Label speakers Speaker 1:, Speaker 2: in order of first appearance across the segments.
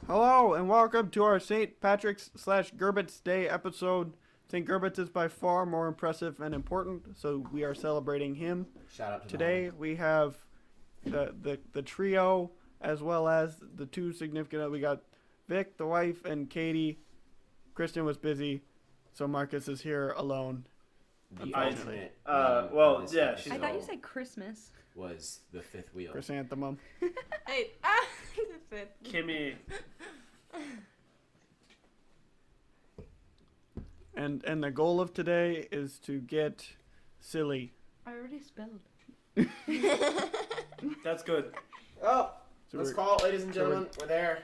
Speaker 1: Hello and welcome to our St. Patrick's / Gerbittz Day episode. St. Gerbittz is by far more impressive and important, so we are celebrating him.
Speaker 2: Shout out to
Speaker 1: Today we have the trio as well as the two significant. We got Vic, the wife, and Katie. Kristen was busy, so Marcus is here alone.
Speaker 2: The alternate.
Speaker 3: I thought you said Christmas.
Speaker 2: Was the fifth wheel.
Speaker 1: Chrysanthemum.
Speaker 3: Hey, the fifth.
Speaker 4: Kimmy.
Speaker 1: And the goal of today is to get silly.
Speaker 3: I already spelled.
Speaker 4: That's good.
Speaker 2: Oh,
Speaker 1: So
Speaker 2: let's
Speaker 1: we're-
Speaker 2: call it, ladies and gentlemen. We're there.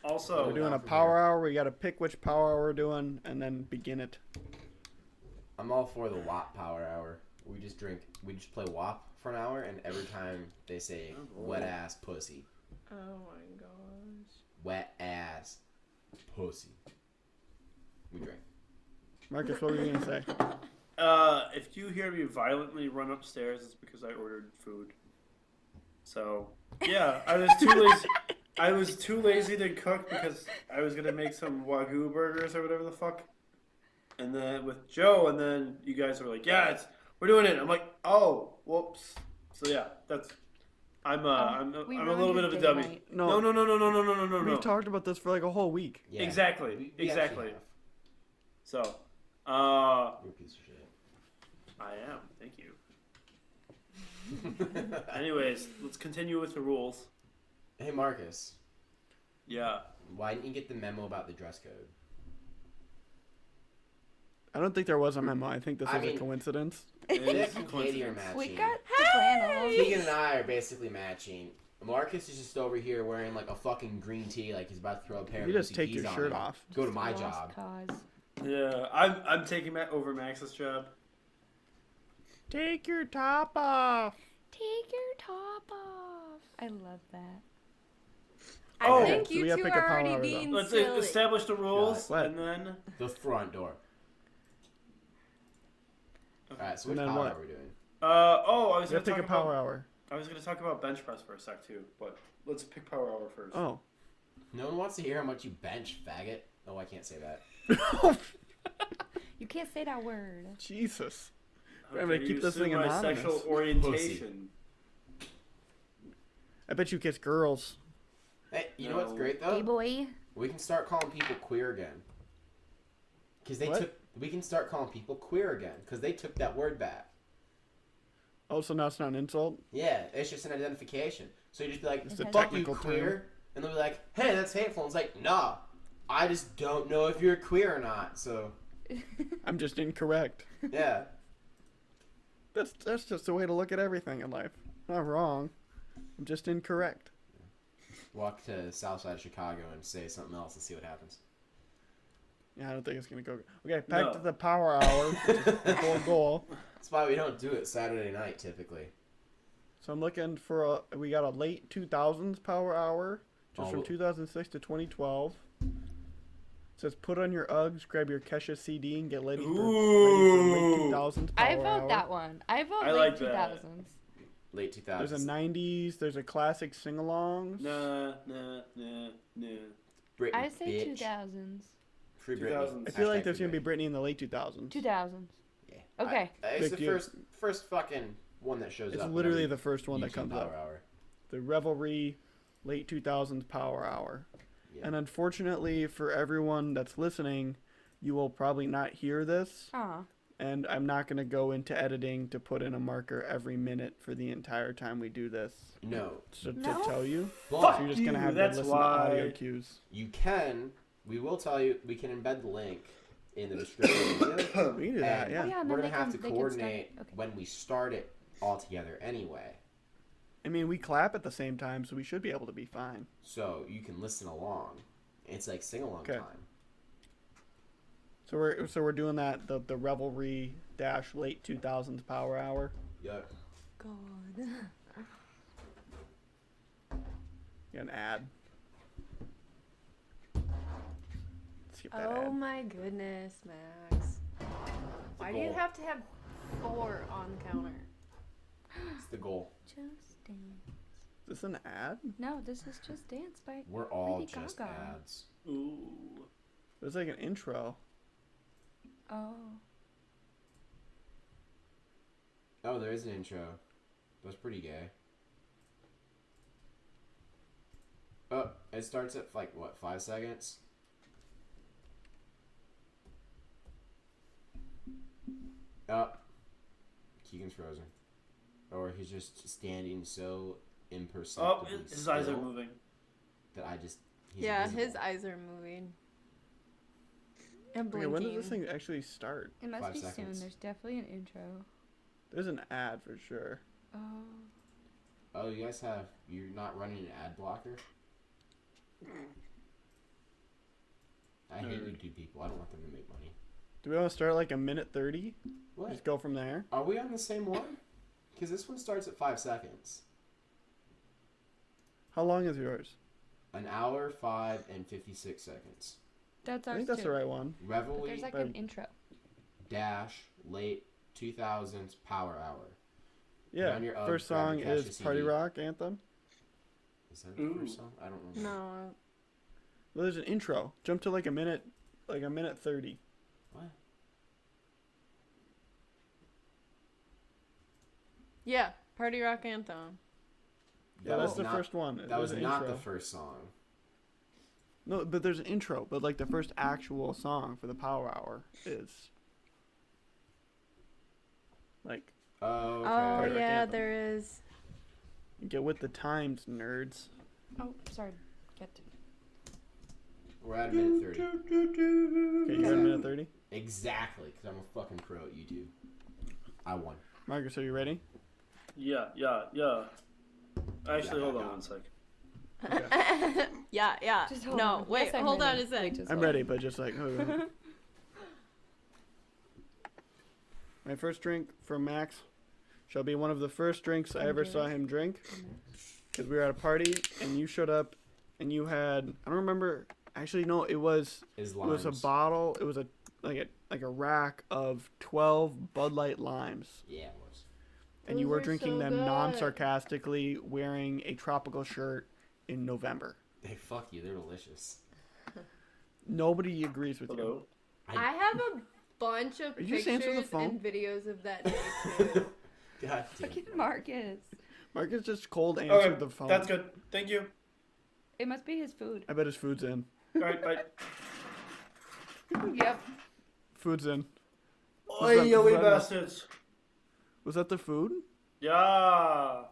Speaker 4: Also,
Speaker 1: We're doing a power hour. We got to pick which power hour we're doing and then begin it.
Speaker 2: I'm all for the WAP power hour. We just play WAP for an hour, and every time they say wet ass pussy.
Speaker 3: Oh my gosh.
Speaker 2: Wet ass pussy. We drink.
Speaker 1: Marcus, what were you gonna say?
Speaker 4: if you hear me violently run upstairs, it's because I ordered food. So, yeah, I was too lazy. I was too lazy to cook because I was gonna make some Wagyu burgers or whatever the fuck. And then with Joe, and then you guys were like, "Yeah, we're doing it." I'm like, "Oh, whoops." So yeah, I'm a little bit of a dummy. No.
Speaker 1: We've talked about this for like a whole week.
Speaker 2: Yeah.
Speaker 4: Exactly.
Speaker 2: We
Speaker 4: Exactly.
Speaker 2: actually
Speaker 4: So,
Speaker 2: have. You're a piece of shit.
Speaker 4: I am. Thank you. Anyways, let's continue with the rules.
Speaker 2: Hey, Marcus.
Speaker 4: Yeah.
Speaker 2: Why didn't you get the memo about the dress code?
Speaker 1: I don't think there was a memo. I think this is a coincidence.
Speaker 4: It
Speaker 2: Nick
Speaker 4: is a
Speaker 2: and Katie are
Speaker 4: coincidence.
Speaker 2: matching.
Speaker 3: We got the flannels.
Speaker 2: Keegan and I are basically matching. Marcus is just over here wearing like a fucking green tee, like he's about to throw a pair of
Speaker 1: You just
Speaker 2: Lucy
Speaker 1: take your
Speaker 2: Keys on
Speaker 1: shirt
Speaker 2: him.
Speaker 1: off.
Speaker 2: Go to my
Speaker 3: Lost
Speaker 2: job.
Speaker 3: Cause.
Speaker 4: Yeah, I'm taking over Max's job.
Speaker 1: Take your top off.
Speaker 3: Take your top off. I love that.
Speaker 4: Oh.
Speaker 3: I think
Speaker 1: So
Speaker 3: you
Speaker 1: we gotta
Speaker 3: two
Speaker 1: pick a
Speaker 3: are already
Speaker 1: power, though.
Speaker 3: being
Speaker 4: Let's
Speaker 3: silly.
Speaker 4: establish the rules,
Speaker 1: What?
Speaker 4: and then.
Speaker 2: The front door. Alright, so
Speaker 1: And
Speaker 2: which
Speaker 1: then
Speaker 2: power
Speaker 1: what?
Speaker 2: are we doing?
Speaker 4: I was
Speaker 1: We
Speaker 4: gonna
Speaker 1: have to
Speaker 4: talk
Speaker 1: pick a power
Speaker 4: about.
Speaker 1: hour.
Speaker 4: I was gonna talk about bench press for a sec too, but let's pick power hour first.
Speaker 1: Oh.
Speaker 2: No one wants to hear how much you bench, faggot. Oh, I can't say that.
Speaker 3: You can't say that word.
Speaker 1: Jesus.
Speaker 4: How
Speaker 1: I'm gonna
Speaker 4: dare
Speaker 1: keep
Speaker 4: you
Speaker 1: this thing
Speaker 4: assume my
Speaker 1: anonymous.
Speaker 4: sexual orientation.
Speaker 1: I bet you kiss girls.
Speaker 2: Hey, you know what's
Speaker 4: No.
Speaker 2: great
Speaker 3: Hey
Speaker 2: though?
Speaker 3: boy.
Speaker 2: We can start calling people queer again. Cause we can start calling people queer again, because they took that word back.
Speaker 1: Oh, so now it's not an insult?
Speaker 2: Yeah, it's just an identification. So you just be like,
Speaker 1: It's a
Speaker 2: fuck you,
Speaker 1: technical
Speaker 2: queer.
Speaker 1: term.
Speaker 2: And they'll be like, hey, that's hateful. And it's like, nah, I just don't know if you're queer or not. So,
Speaker 1: I'm just incorrect.
Speaker 2: yeah.
Speaker 1: That's just a way to look at everything in life. Not wrong. I'm just incorrect.
Speaker 2: Walk to the south side of Chicago and say something else and see what happens.
Speaker 1: Yeah, I don't think it's gonna go. Okay, back
Speaker 4: No.
Speaker 1: to the power hour. Which is the whole goal.
Speaker 2: That's why we don't do it Saturday night, typically.
Speaker 1: So I'm looking for we got a late 2000s power hour, just from 2006 to 2012. It says put on your Uggs, grab your Kesha CD, and get ready for late 2000s power
Speaker 3: I vote
Speaker 1: hour.
Speaker 3: that one. I vote
Speaker 4: I
Speaker 3: late
Speaker 4: like
Speaker 3: 2000s.
Speaker 4: that.
Speaker 2: Late 2000s.
Speaker 1: There's a 90s. There's a classic sing-alongs.
Speaker 4: Nah.
Speaker 2: Britney,
Speaker 3: I say
Speaker 2: bitch.
Speaker 3: 2000s.
Speaker 2: Free Britney.
Speaker 4: 2000s.
Speaker 1: I feel like
Speaker 2: Hashtag
Speaker 1: there's
Speaker 2: free
Speaker 1: gonna be Britney in the late 2000s.
Speaker 3: 2000s.
Speaker 2: Yeah.
Speaker 3: Okay.
Speaker 2: It's the
Speaker 1: Vic, you-
Speaker 2: first fucking one that shows
Speaker 1: It's
Speaker 2: up.
Speaker 1: literally
Speaker 2: whenever
Speaker 1: the first one
Speaker 2: you
Speaker 1: that
Speaker 2: use
Speaker 1: comes
Speaker 2: power
Speaker 1: up.
Speaker 2: Hour.
Speaker 1: The Revelry late 2000s power hour.
Speaker 2: Yeah.
Speaker 1: And unfortunately for everyone that's listening, you will probably not hear this.
Speaker 3: Aw.
Speaker 1: And I'm not going to go into editing to put in a marker every minute for the entire time we do this.
Speaker 2: No.
Speaker 1: To
Speaker 3: No?
Speaker 1: tell you.
Speaker 2: But
Speaker 1: So you're just going to
Speaker 4: you,
Speaker 1: have to
Speaker 4: that's
Speaker 1: listen
Speaker 4: why.
Speaker 1: to audio cues.
Speaker 2: we will tell you, we can embed the link in the description of the video.
Speaker 1: We can do that,
Speaker 2: And
Speaker 1: yeah.
Speaker 3: Oh, yeah, and
Speaker 2: we're
Speaker 3: then
Speaker 2: going to have to
Speaker 3: they can
Speaker 2: coordinate
Speaker 3: start it. Okay.
Speaker 2: when we start it all together anyway.
Speaker 1: I mean, we clap at the same time, so we should be able to be fine.
Speaker 2: So you can listen along. It's like sing-along
Speaker 1: Okay.
Speaker 2: time.
Speaker 1: So we're doing that, the Revelry dash late 2000s power hour.
Speaker 2: Yeah.
Speaker 3: God.
Speaker 1: Yeah, an ad. Skip that
Speaker 5: Oh
Speaker 1: ad.
Speaker 5: my goodness, Max. Why do you
Speaker 2: goal.
Speaker 5: have to have 4 on the counter?
Speaker 2: It's the goal.
Speaker 3: Just dance.
Speaker 1: Is this an ad?
Speaker 3: No, this is just Dance by
Speaker 2: We're all
Speaker 3: Lady
Speaker 2: just
Speaker 3: Gaga.
Speaker 2: ads.
Speaker 4: Ooh.
Speaker 1: It's like an intro.
Speaker 3: Oh.
Speaker 2: Oh, there is an intro. That's pretty gay. Oh, it starts at like what, 5 seconds? Oh, Keegan's frozen, or he's just standing so imperceptibly
Speaker 4: Oh, his eyes are
Speaker 2: still
Speaker 4: moving.
Speaker 2: that he's
Speaker 5: Yeah,
Speaker 2: invisible.
Speaker 5: his eyes are moving. And
Speaker 1: Okay,
Speaker 5: blinking.
Speaker 1: when does this thing actually start?
Speaker 3: It must
Speaker 2: 5
Speaker 3: be
Speaker 2: seconds.
Speaker 3: soon. There's definitely an intro.
Speaker 1: There's an ad for sure.
Speaker 3: Oh.
Speaker 2: Oh, you're not running an ad blocker? I hate when do people. I don't want them to make money.
Speaker 1: Do we want to start like a minute 30?
Speaker 2: What?
Speaker 1: Just go from there.
Speaker 2: Are we on the same one? Because this one starts at 5 seconds.
Speaker 1: How long is yours?
Speaker 2: An hour, 5, and 56 seconds.
Speaker 3: That's
Speaker 1: I
Speaker 3: ours
Speaker 1: think that's
Speaker 3: too.
Speaker 1: the right one.
Speaker 3: But
Speaker 2: Reveille
Speaker 3: there's like
Speaker 1: by-
Speaker 3: an intro.
Speaker 2: dash late 2000s power hour.
Speaker 1: Yeah.
Speaker 2: Down your
Speaker 1: First
Speaker 2: grab
Speaker 1: song
Speaker 2: your cache
Speaker 1: is
Speaker 2: of
Speaker 1: Party
Speaker 2: CD.
Speaker 1: Rock Anthem.
Speaker 2: Is that the
Speaker 4: Ooh.
Speaker 2: first song? I don't remember.
Speaker 5: No.
Speaker 1: Well, there's an intro. Jump to like a minute 30.
Speaker 2: What?
Speaker 5: Yeah, Party Rock Anthem.
Speaker 1: Yeah,
Speaker 2: That
Speaker 1: that's
Speaker 2: was
Speaker 1: the
Speaker 2: not-
Speaker 1: first one.
Speaker 2: That
Speaker 1: There's
Speaker 2: was
Speaker 1: an
Speaker 2: not the
Speaker 1: intro.
Speaker 2: first song.
Speaker 1: No, but there's an intro. But like the first actual song for the Power Hour is like
Speaker 2: Oh,
Speaker 5: Oh,
Speaker 2: okay.
Speaker 1: Party Rock
Speaker 5: yeah,
Speaker 1: Anthem.
Speaker 5: there is.
Speaker 1: get with the times, nerds.
Speaker 3: Oh, sorry. Get to.
Speaker 2: We're at a minute 30.
Speaker 1: Okay, you're at a minute 30.
Speaker 2: Exactly, because I'm a fucking pro at YouTube. I won.
Speaker 1: Marcus, are you ready?
Speaker 4: Yeah. Actually,
Speaker 2: Yeah,
Speaker 4: hold
Speaker 2: yeah.
Speaker 4: on one sec.
Speaker 5: Yeah.
Speaker 3: Just hold
Speaker 5: No,
Speaker 3: on.
Speaker 5: wait,
Speaker 3: Yes, I'm
Speaker 5: hold on
Speaker 3: ready.
Speaker 5: a sec.
Speaker 3: Wait, just
Speaker 1: I'm
Speaker 3: hold on.
Speaker 1: ready, but just like my first drink from Max shall be one of the first drinks I ever saw him drink. Because we were at a party and you showed up and you had, I don't remember. Actually, no, it was a bottle. It was like a rack of 12 Bud Light limes.
Speaker 2: Yeah, it was.
Speaker 1: And you
Speaker 5: Those
Speaker 1: were
Speaker 5: are
Speaker 1: drinking
Speaker 5: so
Speaker 1: them
Speaker 5: good.
Speaker 1: non-sarcastically, wearing a tropical shirt in November.
Speaker 2: Hey, fuck you. They're delicious.
Speaker 1: Nobody agrees with
Speaker 4: Hello.
Speaker 5: I have a bunch of
Speaker 1: Are you just answering the
Speaker 5: pictures
Speaker 1: phone?
Speaker 5: and videos of that day too.
Speaker 2: God damn.
Speaker 3: Look at Marcus.
Speaker 1: you. Marcus just cold answered
Speaker 4: Okay,
Speaker 1: the phone.
Speaker 4: that's good. Thank you.
Speaker 3: It must be his food.
Speaker 1: I bet his food's in.
Speaker 4: All right, bye.
Speaker 3: Yep.
Speaker 1: Food's in.
Speaker 4: Oi,
Speaker 1: that-
Speaker 4: yo,
Speaker 1: was
Speaker 4: we
Speaker 1: that-
Speaker 4: bastards.
Speaker 1: Was that the food?
Speaker 4: Yeah. All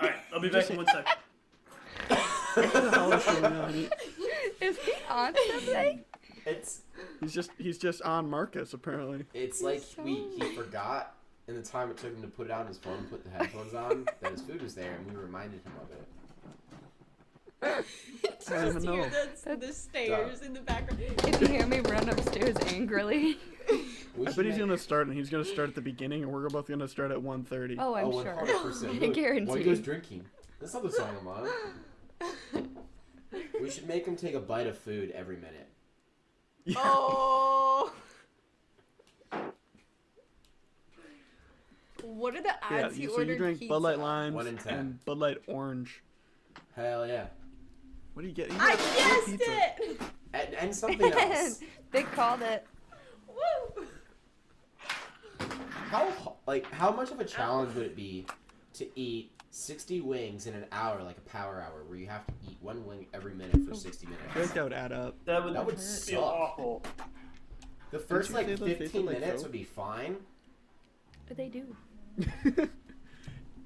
Speaker 4: right, I'll be back in 1 sec.
Speaker 1: What the hell is going on?
Speaker 3: Is he on something?
Speaker 2: It's
Speaker 1: He's just on Marcus apparently.
Speaker 2: like
Speaker 3: so-
Speaker 2: he forgot in the time it took him to put it on his phone, put the headphones on, that his food was there, and we reminded him of it.
Speaker 1: I don't even know.
Speaker 5: The stairs in the background.
Speaker 3: If you hear me run upstairs angrily.
Speaker 2: We
Speaker 1: I
Speaker 2: should
Speaker 1: bet he's
Speaker 2: make-
Speaker 1: gonna start, and he's gonna start at the beginning, and we're both gonna start at 1:30.
Speaker 3: Oh, I'm
Speaker 2: Oh,
Speaker 3: sure.
Speaker 2: 100%.
Speaker 3: I guarantee.
Speaker 2: While he goes drinking. That's not the song I'm on. We should make him take a bite of food every minute.
Speaker 1: Yeah.
Speaker 5: Oh. What are the
Speaker 1: Yeah,
Speaker 5: odds he
Speaker 1: so
Speaker 5: ordered
Speaker 1: you drink
Speaker 5: pizza?
Speaker 1: Bud Light Limes
Speaker 2: 1 in 10.
Speaker 1: and Bud Light Orange.
Speaker 2: Hell yeah.
Speaker 1: What do you get? You
Speaker 5: I
Speaker 1: got
Speaker 5: guessed
Speaker 1: pizza.
Speaker 5: it.
Speaker 2: And something else.
Speaker 3: They called it.
Speaker 5: Woo.
Speaker 2: How much of a challenge would it be to eat 60 wings in an hour, like a power hour, where you have to eat one wing every minute for 60
Speaker 1: I feel like
Speaker 2: minutes?
Speaker 1: that would add up.
Speaker 4: That would
Speaker 2: That would
Speaker 4: be
Speaker 2: suck.
Speaker 4: awful.
Speaker 2: The first
Speaker 1: you
Speaker 2: like
Speaker 1: say those tasted
Speaker 2: 15
Speaker 1: like
Speaker 2: minutes
Speaker 1: soap?
Speaker 2: would be fine.
Speaker 3: But they do.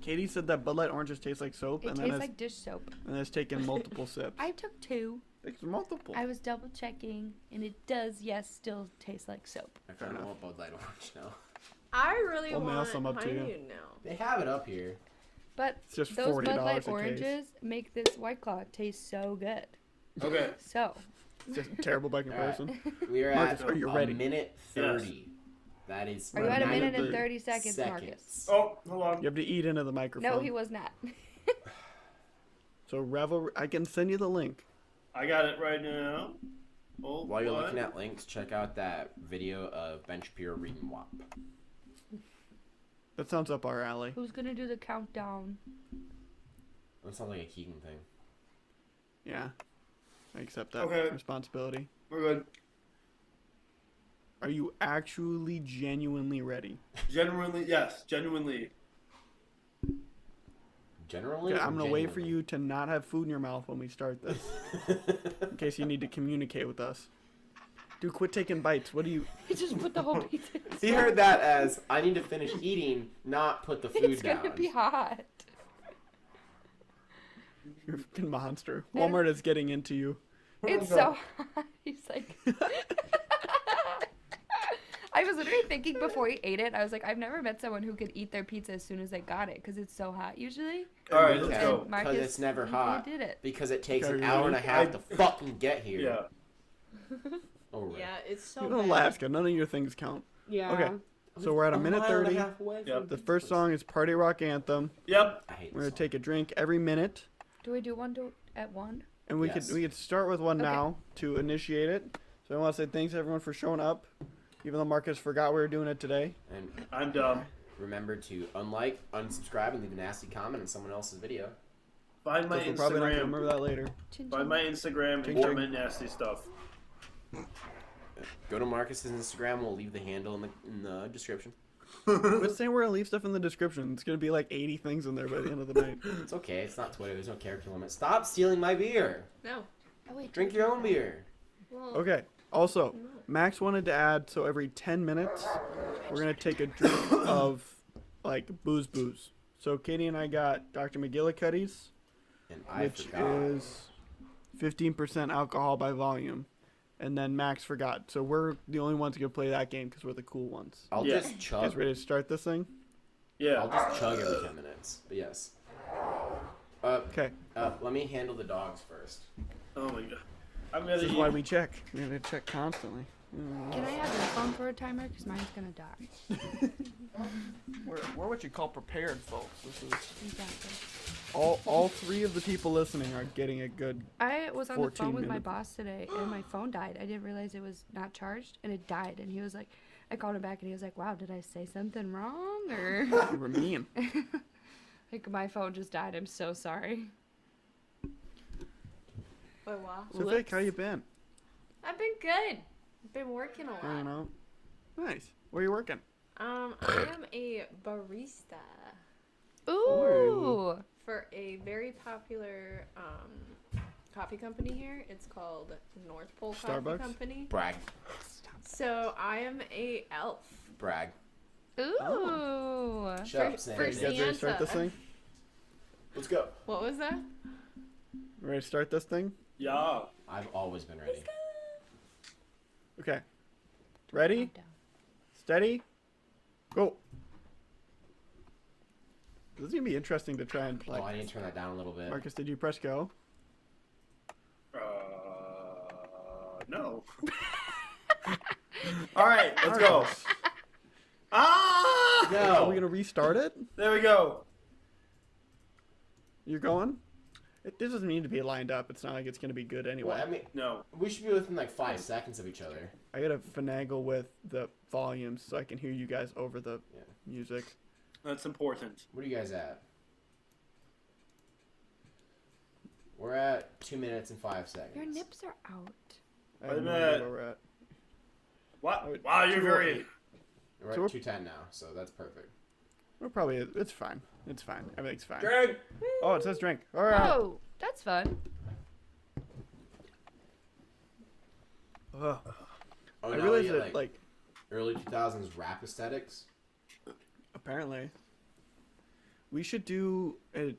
Speaker 1: Katie said that Bud Light Oranges taste like soap,
Speaker 3: It
Speaker 1: and then
Speaker 3: tastes
Speaker 1: has,
Speaker 3: like dish soap.
Speaker 1: and has taken multiple sips.
Speaker 3: I took 2.
Speaker 1: It's multiple.
Speaker 3: I was double checking, and it does, yes, still taste like soap.
Speaker 2: I kind of want Bud Light Orange now.
Speaker 5: I really
Speaker 1: We'll mail
Speaker 5: want
Speaker 1: some up to you.
Speaker 5: Honeydew now.
Speaker 2: They have it up here.
Speaker 3: But
Speaker 1: It's just
Speaker 3: those
Speaker 1: $40
Speaker 3: Bud Light
Speaker 1: a case.
Speaker 3: oranges make this White Claw taste so good.
Speaker 4: Okay.
Speaker 3: So,
Speaker 1: It's just terrible by comparison.
Speaker 2: We are
Speaker 1: Marcus,
Speaker 2: at
Speaker 1: are you
Speaker 2: a
Speaker 1: ready?
Speaker 2: minute 30. That is.
Speaker 3: are you at a
Speaker 1: 9
Speaker 3: minute and
Speaker 1: 30
Speaker 3: 30 seconds, Marcus?
Speaker 4: Oh, hold on.
Speaker 1: You have to eat into the microphone.
Speaker 3: No, he was not.
Speaker 1: So Revel, I can send you the link.
Speaker 4: I got it right now. Oh,
Speaker 2: While you're
Speaker 4: what?
Speaker 2: looking at links, check out that video of Ben Shapiro reading WAP.
Speaker 1: That sounds up our alley.
Speaker 3: Who's gonna do the countdown?
Speaker 2: That sounds like a Keegan thing.
Speaker 1: Yeah. I accept that
Speaker 4: Okay.
Speaker 1: responsibility.
Speaker 4: We're good.
Speaker 1: Are you actually genuinely ready?
Speaker 4: Genuinely, yes. Genuinely.
Speaker 2: Generally,
Speaker 1: Okay,
Speaker 2: or
Speaker 1: I'm going to wait for
Speaker 2: genuinely?
Speaker 1: you to not have food in your mouth when we start this. In case you need to communicate with us. Dude, quit taking bites. What do you...
Speaker 3: He just put the whole pizza in his
Speaker 2: He
Speaker 3: mouth.
Speaker 2: heard that as I need to finish eating, not put the food
Speaker 3: It's
Speaker 2: down.
Speaker 3: gonna be hot.
Speaker 1: You're a fucking monster. Walmart is getting into you.
Speaker 3: It's so hot. He's like... I was literally thinking before he ate it, I was like, I've never met someone who could eat their pizza as soon as they got it, because it's so hot usually.
Speaker 4: All right, let's
Speaker 2: Okay.
Speaker 4: go.
Speaker 2: Because
Speaker 3: Marcus,
Speaker 2: it's never
Speaker 3: he
Speaker 2: hot.
Speaker 3: did it.
Speaker 2: Because it takes
Speaker 1: Okay,
Speaker 2: an
Speaker 1: you
Speaker 2: hour and a
Speaker 1: ready?
Speaker 2: half to fucking get here.
Speaker 4: Yeah.
Speaker 2: Oh, right.
Speaker 5: Yeah, it's so
Speaker 1: You're in
Speaker 5: bad.
Speaker 1: Alaska. None of your things count.
Speaker 5: Yeah.
Speaker 1: Okay. So we're at a minute 30.
Speaker 4: Yep.
Speaker 1: The first song is Party Rock Anthem.
Speaker 4: Yep.
Speaker 2: I hate
Speaker 1: We're
Speaker 2: this
Speaker 1: going to take a drink every minute.
Speaker 3: Do we do one at one?
Speaker 1: And we
Speaker 2: Yes.
Speaker 1: could start with one
Speaker 3: Okay.
Speaker 1: now to initiate it. So I want to say thanks everyone for showing up. Even though Marcus forgot we were doing it today.
Speaker 2: And
Speaker 4: I'm dumb.
Speaker 2: remember to unlike, unsubscribe, and leave a nasty comment on someone else's video.
Speaker 4: Find my
Speaker 1: Because we're probably not going to
Speaker 4: Instagram.
Speaker 1: remember that later.
Speaker 3: Chin
Speaker 4: Find
Speaker 3: chin.
Speaker 4: my Instagram
Speaker 1: Ching,
Speaker 4: and
Speaker 1: ching.
Speaker 4: comment nasty stuff.
Speaker 2: Go to Marcus's Instagram. We'll leave the handle in the description.
Speaker 1: Quit saying we're going to leave stuff in the description. It's going to be like 80 things in there by the end of the night.
Speaker 2: It's okay. It's not Twitter. There's no character limit. Stop stealing my beer.
Speaker 5: No.
Speaker 3: Oh, wait.
Speaker 2: Drink your own beer.
Speaker 5: Well,
Speaker 1: Okay. Also, Max wanted to add, so every 10 minutes, we're going to take a drink of, like, booze. So Katie and I got Dr. McGillicuddy's,
Speaker 2: And I
Speaker 1: which
Speaker 2: forgot.
Speaker 1: is 15% alcohol by volume. And then Max forgot. So we're the only ones who can play that game because we're the cool ones.
Speaker 2: I'll
Speaker 4: Yeah.
Speaker 2: just
Speaker 1: You
Speaker 2: chug.
Speaker 1: guys ready to start this thing?
Speaker 4: Yeah.
Speaker 2: I'll just chug every 10 minutes. But yes.
Speaker 1: Okay.
Speaker 2: Let me handle the dogs first.
Speaker 4: Oh my god. I'm gonna
Speaker 1: This is
Speaker 4: eat.
Speaker 1: why we check. We're going to check constantly.
Speaker 3: Can I have your phone for a timer? Because mine's gonna die.
Speaker 1: We're what you call prepared, folks. This is
Speaker 3: Exactly.
Speaker 1: all three of the people listening are getting a good.
Speaker 3: I was on the
Speaker 1: 14
Speaker 3: phone with my
Speaker 1: minutes.
Speaker 3: boss today, and my phone died. I didn't realize it was not charged, and it died. And he was like, I called him back, and he was like, wow, did I say something wrong? Or,
Speaker 1: You were mean.
Speaker 3: like, my phone just died. I'm so sorry.
Speaker 5: oh, wow.
Speaker 1: So Vic, how you been?
Speaker 5: I've been good. I've been working a
Speaker 1: I don't
Speaker 5: lot.
Speaker 1: know. Nice. Where you working?
Speaker 5: I am a barista
Speaker 3: Ooh.
Speaker 5: for a very popular coffee company here. It's called North Pole Coffee
Speaker 1: Starbucks?
Speaker 5: Company.
Speaker 2: Brag.
Speaker 5: So I am a elf.
Speaker 2: Brag.
Speaker 3: Ooh.
Speaker 2: Shut up,
Speaker 5: For
Speaker 2: Sam.
Speaker 1: You guys ready to start this
Speaker 5: Santa.
Speaker 1: thing?
Speaker 2: Let's go.
Speaker 5: What was that?
Speaker 1: Ready to start this thing?
Speaker 4: Yeah.
Speaker 2: I've always been ready.
Speaker 1: Okay. Ready?
Speaker 3: Countdown.
Speaker 1: Steady? Go. This is gonna be interesting to try and
Speaker 2: Oh, I
Speaker 1: like.
Speaker 2: need to turn that down a little bit.
Speaker 1: Marcus, did you press go?
Speaker 4: No. All right, let's go.
Speaker 1: Marcus,
Speaker 4: Ah!
Speaker 1: Are we
Speaker 2: No.
Speaker 1: gonna restart it?
Speaker 4: There we go.
Speaker 1: You're going? This doesn't need to be lined up. It's not like it's gonna be good anyway.
Speaker 2: Well, I mean,
Speaker 4: No.
Speaker 2: we should be within like 5 seconds of each other.
Speaker 1: I gotta finagle with the volumes so I can hear you guys over the
Speaker 2: Yeah.
Speaker 1: music.
Speaker 4: That's important.
Speaker 2: What are you guys at? We're at 2 minutes and 5 seconds.
Speaker 3: Your nips are out.
Speaker 1: I have
Speaker 4: Wait a
Speaker 1: no idea
Speaker 4: minute.
Speaker 1: where we're at.
Speaker 4: What? Wow, you're very.
Speaker 2: We're
Speaker 1: So
Speaker 2: at 2:10 now, so that's perfect.
Speaker 1: We're probably. It's fine. It's fine. Everything's fine.
Speaker 2: Drink.
Speaker 1: Oh, it says drink. All right.
Speaker 3: Oh, that's fun.
Speaker 1: Ugh.
Speaker 2: Oh,
Speaker 1: I
Speaker 2: now
Speaker 1: realized
Speaker 2: we
Speaker 1: that
Speaker 2: get,
Speaker 1: like
Speaker 2: early 2000s rap aesthetics.
Speaker 1: apparently we should do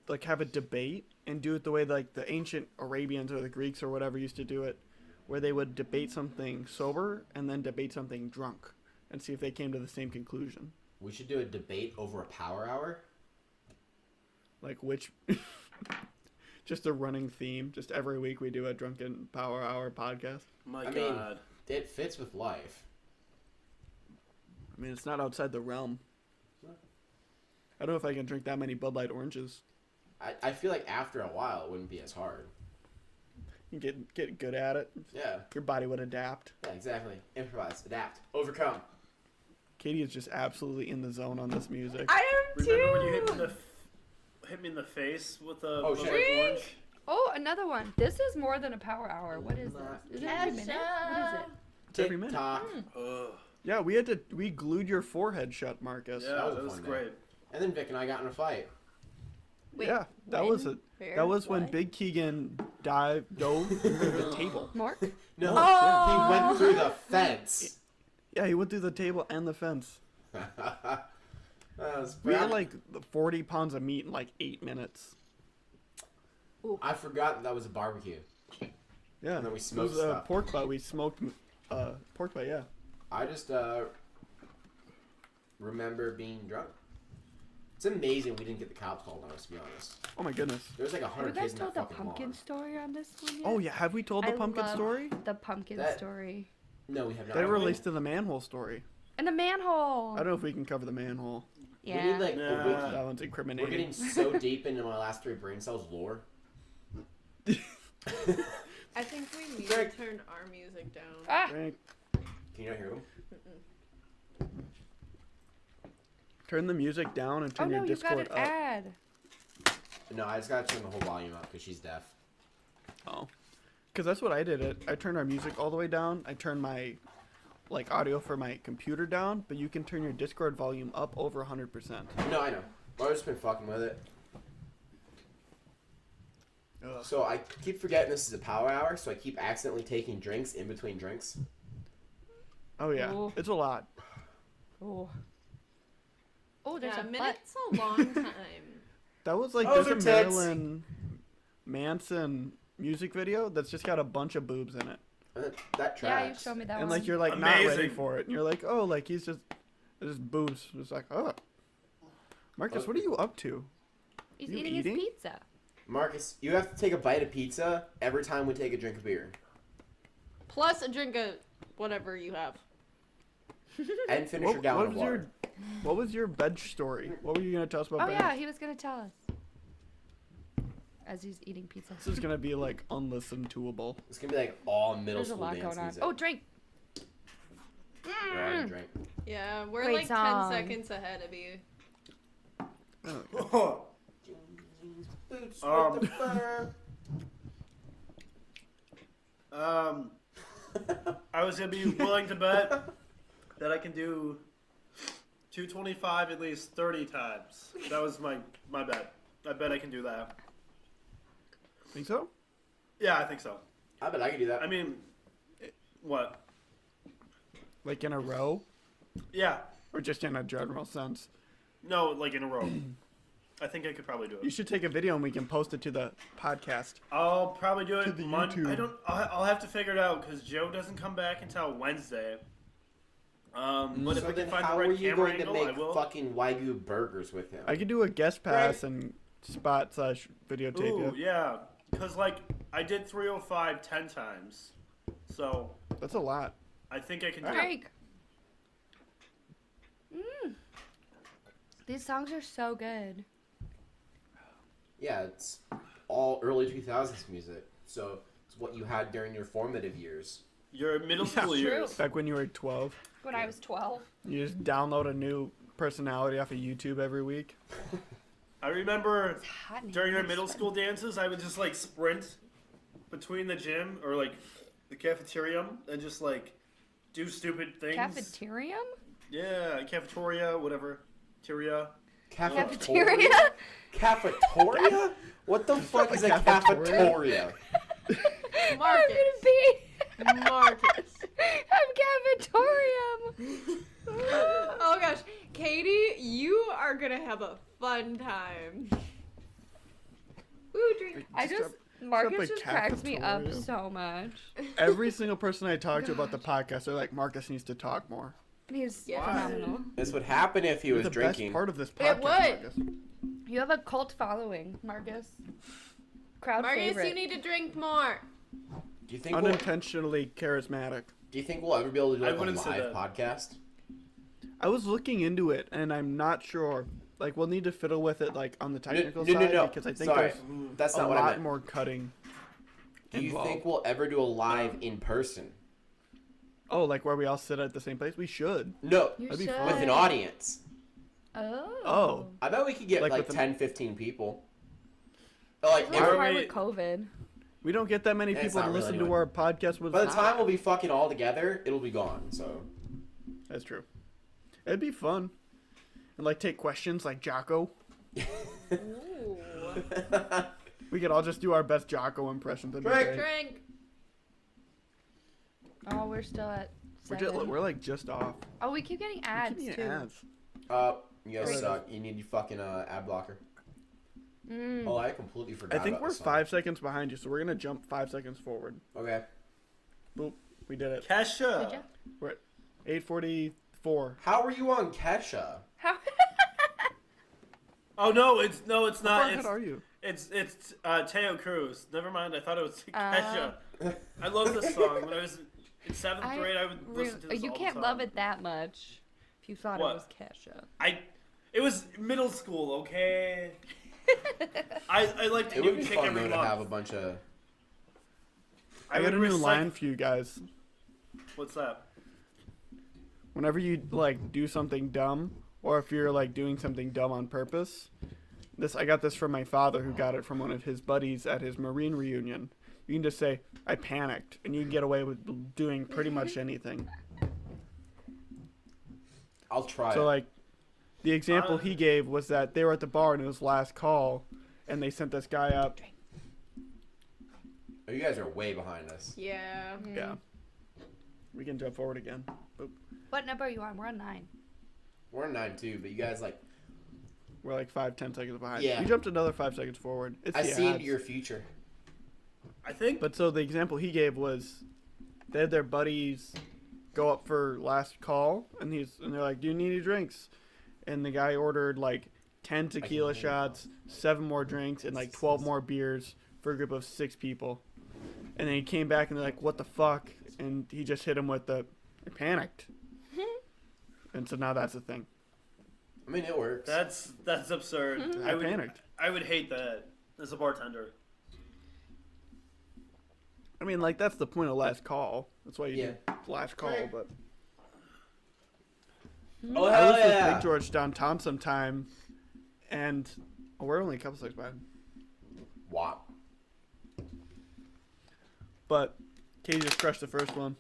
Speaker 1: like have a debate and do it the way like the ancient Arabians or the Greeks or whatever used to do it, where they would debate something sober and then debate something drunk and see if they came to the same conclusion.
Speaker 2: We should do a debate over a power hour.
Speaker 1: Like which just a running theme. Just every week we do a drunken power hour podcast.
Speaker 4: My
Speaker 2: I mean-
Speaker 4: God.
Speaker 2: It fits with life.
Speaker 1: I mean, it's not outside the realm. I don't know if I can drink that many Bud Light oranges.
Speaker 2: I feel like after a while it wouldn't be as hard.
Speaker 1: You get good at it.
Speaker 2: Yeah.
Speaker 1: Your body would adapt.
Speaker 2: Yeah, exactly. Improvise, adapt, overcome.
Speaker 1: Katie is just absolutely in the zone on this music.
Speaker 3: I am too.
Speaker 4: Remember when you hit me in the face with the
Speaker 2: Oh, shit.
Speaker 4: orange?
Speaker 3: Oh, another one. This is more than a power hour. What is this? Is it every minute? What is it?
Speaker 1: It's every minute.
Speaker 2: TikTok.
Speaker 4: Ugh.
Speaker 1: Yeah, we glued your forehead shut, Marcus.
Speaker 4: Yeah,
Speaker 2: was a
Speaker 4: that was
Speaker 2: fun day.
Speaker 4: great.
Speaker 2: And then Vic and I got in a fight.
Speaker 5: Wait,
Speaker 1: Yeah, that was it.
Speaker 5: Where?
Speaker 1: That was when
Speaker 5: What?
Speaker 1: Big Keegan dove through the table.
Speaker 3: Mark?
Speaker 2: No,
Speaker 3: Oh.
Speaker 2: he went through the fence.
Speaker 1: Yeah, he went through the table and the fence.
Speaker 2: That was
Speaker 1: We
Speaker 2: bad.
Speaker 1: had like 40 pounds of meat in like 8 minutes.
Speaker 2: I forgot that was a barbecue.
Speaker 1: Yeah,
Speaker 2: And then we
Speaker 1: it
Speaker 2: smoked
Speaker 1: was a
Speaker 2: stuff.
Speaker 1: pork butt. We smoked pork butt. Yeah.
Speaker 2: I just remember being drunk. It's amazing we didn't get the cops called on us, to be honest.
Speaker 1: Oh my goodness.
Speaker 2: There was like
Speaker 3: Have you
Speaker 2: 100
Speaker 3: guys
Speaker 2: kids in
Speaker 3: told
Speaker 2: that
Speaker 3: the
Speaker 2: fucking
Speaker 3: pumpkin
Speaker 2: lawn.
Speaker 3: story on this one yet?
Speaker 1: Oh yeah, have we told the
Speaker 3: I
Speaker 1: pumpkin
Speaker 3: love
Speaker 1: story?
Speaker 3: The pumpkin
Speaker 2: That-
Speaker 3: story.
Speaker 2: No, we have not.
Speaker 1: They released the manhole story.
Speaker 3: And the manhole.
Speaker 1: I don't know if we can cover the manhole.
Speaker 3: Yeah.
Speaker 2: We need like
Speaker 4: Nah.
Speaker 2: a wiki.
Speaker 1: That one's
Speaker 2: We're
Speaker 1: incriminating.
Speaker 2: getting so deep into my last 3 brain cells lore.
Speaker 5: I think we need
Speaker 2: Greg.
Speaker 5: to turn our music down.
Speaker 3: Ah!
Speaker 1: Frank,
Speaker 2: Can you not hear them?
Speaker 1: turn the music down and
Speaker 3: Oh
Speaker 1: turn
Speaker 3: no,
Speaker 1: your
Speaker 3: you got
Speaker 1: Discord
Speaker 3: an
Speaker 1: up.
Speaker 3: ad.
Speaker 2: No, I just gotta turn the whole volume up because she's deaf.
Speaker 1: Oh, because that's what I did. I turned our music all the way down. I turned my audio for my computer down, but you can turn your Discord volume up over 100%.
Speaker 2: No, I know. I've just been fucking with it.
Speaker 1: Ugh.
Speaker 2: So I keep forgetting this is a power hour, so I keep accidentally taking drinks in between drinks.
Speaker 1: Oh yeah,
Speaker 3: Ooh.
Speaker 1: it's a lot.
Speaker 3: Oh. Oh, there's
Speaker 5: Yeah,
Speaker 3: a butt.
Speaker 5: minute's a long time.
Speaker 1: That was like
Speaker 2: Oh,
Speaker 1: there's a
Speaker 2: tits.
Speaker 1: Marilyn Manson music video that's just got a bunch of boobs in it,
Speaker 2: And that tracks.
Speaker 3: Yeah, you showed me that
Speaker 1: and
Speaker 3: one.
Speaker 1: like you're like not ready
Speaker 4: Amazing.
Speaker 1: for it, and you're like, oh, like he's just boobs. It's like, oh, Marcus, what are you up to?
Speaker 3: He's
Speaker 1: you
Speaker 3: eating,
Speaker 1: eating?
Speaker 3: his pizza.
Speaker 2: Marcus, you have to take a bite of pizza every time we take a drink of beer.
Speaker 5: Plus a drink of whatever you have.
Speaker 2: And finish your gallon of water.
Speaker 1: What was your veg story? What were you gonna tell us about
Speaker 3: Oh
Speaker 1: veg?
Speaker 3: yeah, he was gonna tell us. As he's eating pizza.
Speaker 1: This is gonna be like unlistened toable.
Speaker 2: It's gonna be like all middle
Speaker 3: There's a
Speaker 2: school
Speaker 3: lot
Speaker 2: dance
Speaker 3: going on.
Speaker 2: music.
Speaker 3: Oh, drink.
Speaker 2: We're already drank.
Speaker 5: Yeah, we're
Speaker 3: Great
Speaker 5: like
Speaker 3: song.
Speaker 5: 10 seconds ahead of you.
Speaker 1: Oh,
Speaker 2: Boots
Speaker 4: Um,
Speaker 2: with the fur.
Speaker 4: I was gonna be willing to bet that I can do 225 at least 30 times. That was my bet. I bet I can do that.
Speaker 1: think so?
Speaker 4: Yeah, I think so.
Speaker 2: I bet I could do that.
Speaker 4: I mean, what?
Speaker 1: Like in a row,
Speaker 4: Yeah,
Speaker 1: or just in a general sense?
Speaker 4: no, like in a row. I think I could probably do
Speaker 1: You
Speaker 4: it.
Speaker 1: should take a video and we can post it to the podcast.
Speaker 4: I'll probably do
Speaker 1: To
Speaker 4: it
Speaker 1: the
Speaker 4: Monday.
Speaker 1: YouTube.
Speaker 4: I don't. I'll have to figure it out because Joe doesn't come back until Wednesday. But if
Speaker 2: so
Speaker 4: I can
Speaker 2: then
Speaker 4: find
Speaker 2: how
Speaker 4: the
Speaker 2: are
Speaker 4: right
Speaker 2: you
Speaker 4: camera
Speaker 2: going to
Speaker 4: angle, I
Speaker 2: make
Speaker 4: will.
Speaker 2: fucking Wagyu burgers with him?
Speaker 1: I could do a guest pass and spot/videotape
Speaker 4: Ooh,
Speaker 1: you.
Speaker 4: yeah. Because, like, I did 305 10 times. So,
Speaker 1: That's a lot.
Speaker 4: I think I can do it.
Speaker 3: Drink. These songs are so good.
Speaker 2: Yeah, it's all early 2000s music. So it's what you had during your formative years.
Speaker 4: Your middle
Speaker 1: Yeah,
Speaker 4: school
Speaker 3: true.
Speaker 4: years.
Speaker 1: Back when you were 12,
Speaker 3: When I was 12.
Speaker 1: you just download a new personality off of YouTube every week.
Speaker 4: I remember
Speaker 3: It's hot in here.
Speaker 4: during our
Speaker 3: It's
Speaker 4: middle
Speaker 3: sweating.
Speaker 4: school dances, I would just, like, sprint between the gym or, like, the cafeteria and just, like, do stupid things.
Speaker 3: Cafeterium?
Speaker 4: Yeah, cafeteria, whatever. Teria.
Speaker 3: Cafeteria?
Speaker 2: Cafeteria? What the fuck is a cafeteria?
Speaker 3: I'm
Speaker 5: Marcus.
Speaker 3: gonna be.
Speaker 5: Marcus.
Speaker 3: I'm cafetorium.
Speaker 5: Oh gosh, Katie, you are gonna have a fun time. Ooh, drink.
Speaker 3: I
Speaker 1: Just
Speaker 3: just
Speaker 1: a
Speaker 3: Marcus just cracks me up
Speaker 1: cafetorium.
Speaker 3: so much.
Speaker 1: Every single person I talk to about the podcast, they're like, Marcus needs to talk more.
Speaker 3: He's
Speaker 5: Yeah.
Speaker 3: phenomenal.
Speaker 2: This would happen if he
Speaker 1: You're
Speaker 2: was
Speaker 1: the
Speaker 2: drinking.
Speaker 1: best part of this
Speaker 5: It
Speaker 1: podcast,
Speaker 5: would.
Speaker 1: Marcus.
Speaker 3: You have a cult following, Marcus. Crowd
Speaker 5: Marcus,
Speaker 3: favorite.
Speaker 5: you need to drink more.
Speaker 2: Do you think we'll
Speaker 1: Unintentionally charismatic.
Speaker 2: ever be able to do
Speaker 4: I
Speaker 2: like a
Speaker 4: wouldn't say
Speaker 2: live
Speaker 4: that.
Speaker 2: podcast?
Speaker 1: I was looking into it, and I'm not sure. Like, we'll need to fiddle with it, like, on the technical
Speaker 2: no,
Speaker 1: side,
Speaker 2: no.
Speaker 1: because I think
Speaker 2: Sorry.
Speaker 1: there's
Speaker 2: That's
Speaker 1: a
Speaker 2: not what I
Speaker 1: lot
Speaker 2: meant.
Speaker 1: more cutting
Speaker 2: Do you
Speaker 1: involved.
Speaker 2: think we'll ever do a live in person?
Speaker 1: Oh, like where we all sit at the same place? We should.
Speaker 2: No,
Speaker 3: You
Speaker 1: That'd be
Speaker 3: should.
Speaker 1: fun.
Speaker 2: with an audience.
Speaker 3: Oh.
Speaker 2: I bet we could get
Speaker 1: Like
Speaker 2: like
Speaker 1: with
Speaker 2: 10, 15 people. Like,
Speaker 3: That's
Speaker 2: if
Speaker 4: Are
Speaker 3: hard
Speaker 4: we-
Speaker 3: with COVID.
Speaker 1: We don't get that many
Speaker 2: It's
Speaker 1: people to
Speaker 2: not really
Speaker 1: listen
Speaker 2: anyway.
Speaker 1: to our podcast with.
Speaker 2: by the time we'll be fucking all together, it'll be gone. So
Speaker 1: That's true. It'd be fun. And like take questions like Jocko.
Speaker 5: Ooh.
Speaker 1: We could all just do our best Jocko impressions. That'd be
Speaker 2: Drink.
Speaker 1: great.
Speaker 5: Drink.
Speaker 3: Oh, we're still at
Speaker 1: We're,
Speaker 3: 7.
Speaker 1: we're like just off.
Speaker 3: Oh, we keep getting ads
Speaker 1: We keep
Speaker 3: too.
Speaker 1: getting ads.
Speaker 2: you guys
Speaker 3: Great.
Speaker 2: suck. You need your fucking ad blocker.
Speaker 3: Mm.
Speaker 2: Oh, I completely forgot.
Speaker 1: I think
Speaker 2: about
Speaker 1: we're
Speaker 2: this song.
Speaker 1: 5 seconds behind you, so we're gonna jump 5 seconds forward.
Speaker 2: Okay.
Speaker 1: Boop. We did it.
Speaker 4: Kesha.
Speaker 3: Did ya?
Speaker 1: We're at 8:44.
Speaker 2: How are you on Kesha?
Speaker 3: How?
Speaker 4: Oh no, it's
Speaker 1: How far
Speaker 4: not.
Speaker 1: ahead are you?
Speaker 4: It's Teo Cruz. Never mind. I thought it was
Speaker 3: Uh,
Speaker 4: Kesha. I love this song. When I was in 7th grade, I would listen to this
Speaker 3: You
Speaker 4: all
Speaker 3: can't
Speaker 4: the
Speaker 3: love
Speaker 4: time.
Speaker 3: it that much if you thought
Speaker 4: What?
Speaker 3: it was Kesha.
Speaker 4: It was middle school, okay? I liked
Speaker 2: It
Speaker 4: New
Speaker 2: would be
Speaker 4: Kick
Speaker 2: fun
Speaker 4: every
Speaker 2: though to have a
Speaker 4: month.
Speaker 2: bunch of.
Speaker 1: I got
Speaker 4: would
Speaker 1: a new
Speaker 4: recite-
Speaker 1: line for you guys.
Speaker 4: What's that?
Speaker 1: Whenever you like do something dumb, or if you're like doing something dumb on purpose, I got this from my father, who got it from one of his buddies at his Marine reunion. You can just say, "I panicked," and you can get away with doing pretty much anything.
Speaker 2: I'll try.
Speaker 1: So
Speaker 2: it.
Speaker 1: like, the example he gave was that they were at the bar and it was last call, and they sent this guy up.
Speaker 2: Oh, you guys are way behind us.
Speaker 5: Yeah.
Speaker 1: Yeah. We can jump forward again. Boop.
Speaker 3: What number are you on? We're on 9.
Speaker 2: We're in 9 too, but you guys like.
Speaker 1: We're like 5-10 seconds behind.
Speaker 2: Yeah.
Speaker 1: We jumped another 5 seconds forward. It's
Speaker 2: I
Speaker 1: the
Speaker 2: see
Speaker 1: ads.
Speaker 2: into your future.
Speaker 4: I think.
Speaker 1: But so the example he gave was, they had their buddies go up for last call, and they're like, "Do you need any drinks?" And the guy ordered like 10 tequila shots, 7 more drinks, and like 12 more beers for a group of 6 people. And then he came back and they're like, "What the fuck?" And he just hit him with the, "I panicked." And so now that's the thing.
Speaker 2: I mean, it works.
Speaker 4: That's absurd.
Speaker 1: I panicked.
Speaker 4: I would hate that as a bartender.
Speaker 1: I mean, like, that's the point of last call. That's why you
Speaker 2: Yeah.
Speaker 1: do last call,
Speaker 2: Right.
Speaker 1: but...
Speaker 2: Oh
Speaker 1: I
Speaker 2: hell
Speaker 1: was with
Speaker 2: yeah!
Speaker 1: Big George downtown sometime, and we're only a couple seconds behind.
Speaker 2: Wop.
Speaker 1: But Katie just crushed the first one.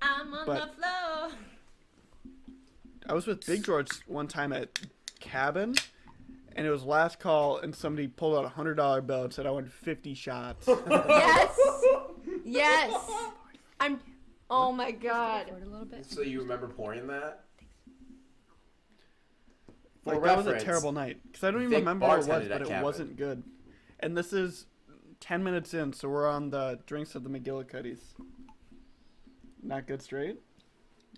Speaker 5: I'm on
Speaker 1: But-
Speaker 5: the floor.
Speaker 1: I was with Big George one time at Cabin, and it was last call, and somebody pulled out a $100 bill and said, "I want 50 shots."
Speaker 5: Yes. Yes. Oh my god.
Speaker 3: Forward a little bit.
Speaker 2: So you remember pouring that?
Speaker 1: Like,
Speaker 2: For
Speaker 1: that was a
Speaker 2: reference,
Speaker 1: terrible night. Because I don't even
Speaker 2: Vic
Speaker 1: remember what it was,
Speaker 2: bartended
Speaker 1: but
Speaker 2: at
Speaker 1: it
Speaker 2: Cabin.
Speaker 1: wasn't good. And this is 10 minutes in, so we're on the drinks of the McGillicuddies. Not good straight?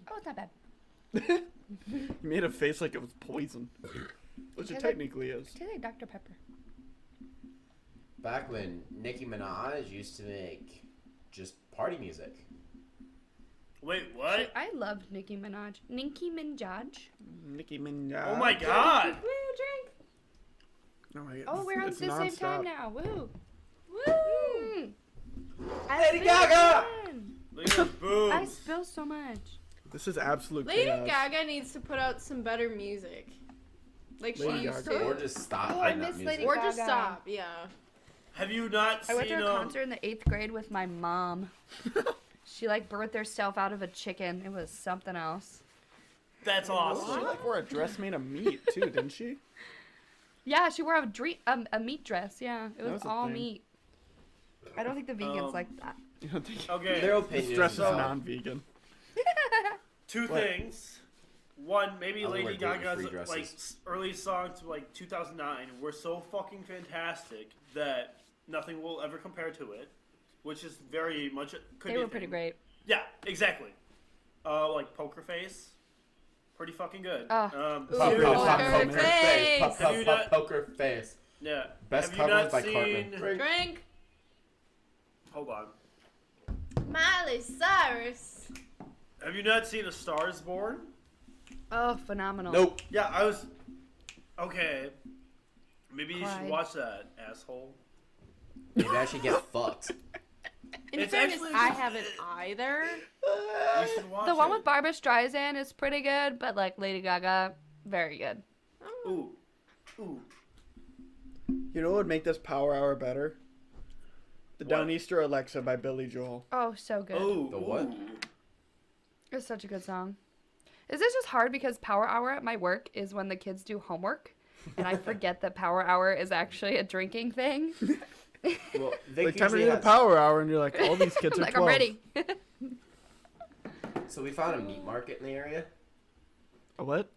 Speaker 3: Oh, it's not bad.
Speaker 1: You made a face like it was poison. Which it
Speaker 3: Tastes like-
Speaker 1: technically is.
Speaker 3: Tastes like Dr. Pepper.
Speaker 2: Back when Nicki Minaj used to make just party music.
Speaker 4: Wait, what?
Speaker 3: I loved Nicki Minaj. Nicki Minaj?
Speaker 1: Nicki Minaj.
Speaker 4: Oh my god!
Speaker 5: Woo, drink.
Speaker 1: Oh, my God.
Speaker 3: Oh, we're on
Speaker 1: It's
Speaker 3: the same
Speaker 1: nonstop.
Speaker 3: time now. Woo.
Speaker 5: Woo.
Speaker 2: Lady Gaga!
Speaker 4: Look at those boobs.
Speaker 3: I spill so much.
Speaker 1: This is absolute
Speaker 5: Lady
Speaker 1: chaos.
Speaker 5: Gaga needs to put out some better music. Like she
Speaker 1: Lady
Speaker 5: used
Speaker 1: Gaga.
Speaker 2: Or
Speaker 5: to.
Speaker 2: just stop
Speaker 3: Oh, I
Speaker 2: playing that
Speaker 3: miss
Speaker 2: music.
Speaker 3: Lady
Speaker 5: Or just
Speaker 3: Gaga.
Speaker 5: stop, yeah.
Speaker 4: Have you not
Speaker 3: I went
Speaker 4: seen
Speaker 3: to a concert in the 8th grade with my mom. She like birthed herself out of a chicken. It was something else.
Speaker 4: That's
Speaker 1: She
Speaker 4: awesome.
Speaker 1: like wore a dress made of meat too, didn't she?
Speaker 3: Yeah, she wore a meat dress. Yeah, it
Speaker 1: That
Speaker 3: was
Speaker 1: was a
Speaker 3: all
Speaker 1: thing.
Speaker 3: meat. I don't think the vegans like that.
Speaker 1: You don't think
Speaker 4: Okay,
Speaker 2: Their
Speaker 1: this
Speaker 2: opinion
Speaker 1: dress
Speaker 2: is
Speaker 1: is
Speaker 2: valid.
Speaker 1: non-vegan?
Speaker 4: two
Speaker 1: What?
Speaker 4: things. One, maybe
Speaker 2: I would
Speaker 4: Lady
Speaker 2: wear gluten-free
Speaker 4: Gaga's
Speaker 2: dresses.
Speaker 4: like early songs from like 2009 were so fucking fantastic that nothing will ever compare to it, which is very much could
Speaker 3: They
Speaker 4: be a
Speaker 3: were pretty
Speaker 4: thing.
Speaker 3: great.
Speaker 4: Yeah, exactly. Like Poker Face, pretty fucking good.
Speaker 3: Oh.
Speaker 2: Pop,
Speaker 4: Two-
Speaker 2: pop, pop,
Speaker 5: Poker
Speaker 2: poker face.
Speaker 5: face.
Speaker 2: Pop,
Speaker 4: Have
Speaker 2: pop,
Speaker 4: you
Speaker 2: pop,
Speaker 4: not-
Speaker 2: poker face.
Speaker 4: yeah.
Speaker 2: Best
Speaker 4: Have you
Speaker 2: cover
Speaker 4: not
Speaker 2: was by
Speaker 4: seen?
Speaker 2: Cartman.
Speaker 5: Drink.
Speaker 4: Hold on.
Speaker 5: Miley Cyrus.
Speaker 4: Have you not seen A Star Is Born?
Speaker 3: Oh, phenomenal.
Speaker 2: Nope.
Speaker 4: Yeah, I was. Okay. Maybe you should
Speaker 3: Cried.
Speaker 4: watch that, asshole.
Speaker 2: Maybe I should get fucked.
Speaker 5: In
Speaker 4: It's
Speaker 5: fairness,
Speaker 4: actually-
Speaker 5: I haven't either.
Speaker 4: You should watch
Speaker 3: The one
Speaker 4: it.
Speaker 3: with Barbara Streisand is pretty good, but like Lady Gaga, very good.
Speaker 4: Ooh. Ooh.
Speaker 1: You know what would make this Power Hour better? The
Speaker 4: What?
Speaker 1: Downeaster Alexa by Billy Joel.
Speaker 3: Oh, so good.
Speaker 4: Oh.
Speaker 2: The what?
Speaker 4: ooh.
Speaker 3: It's such a good song. Is this just hard because Power Hour at my work is when the kids do homework, and I forget that Power Hour is actually a drinking thing.
Speaker 2: Well, Vic
Speaker 1: Like time to
Speaker 2: usually
Speaker 1: do the
Speaker 2: has-
Speaker 1: Power Hour, and you're like, all these kids are
Speaker 3: Like
Speaker 1: 12.
Speaker 3: I'm ready.
Speaker 2: So we found a meat market in the area.
Speaker 1: A what?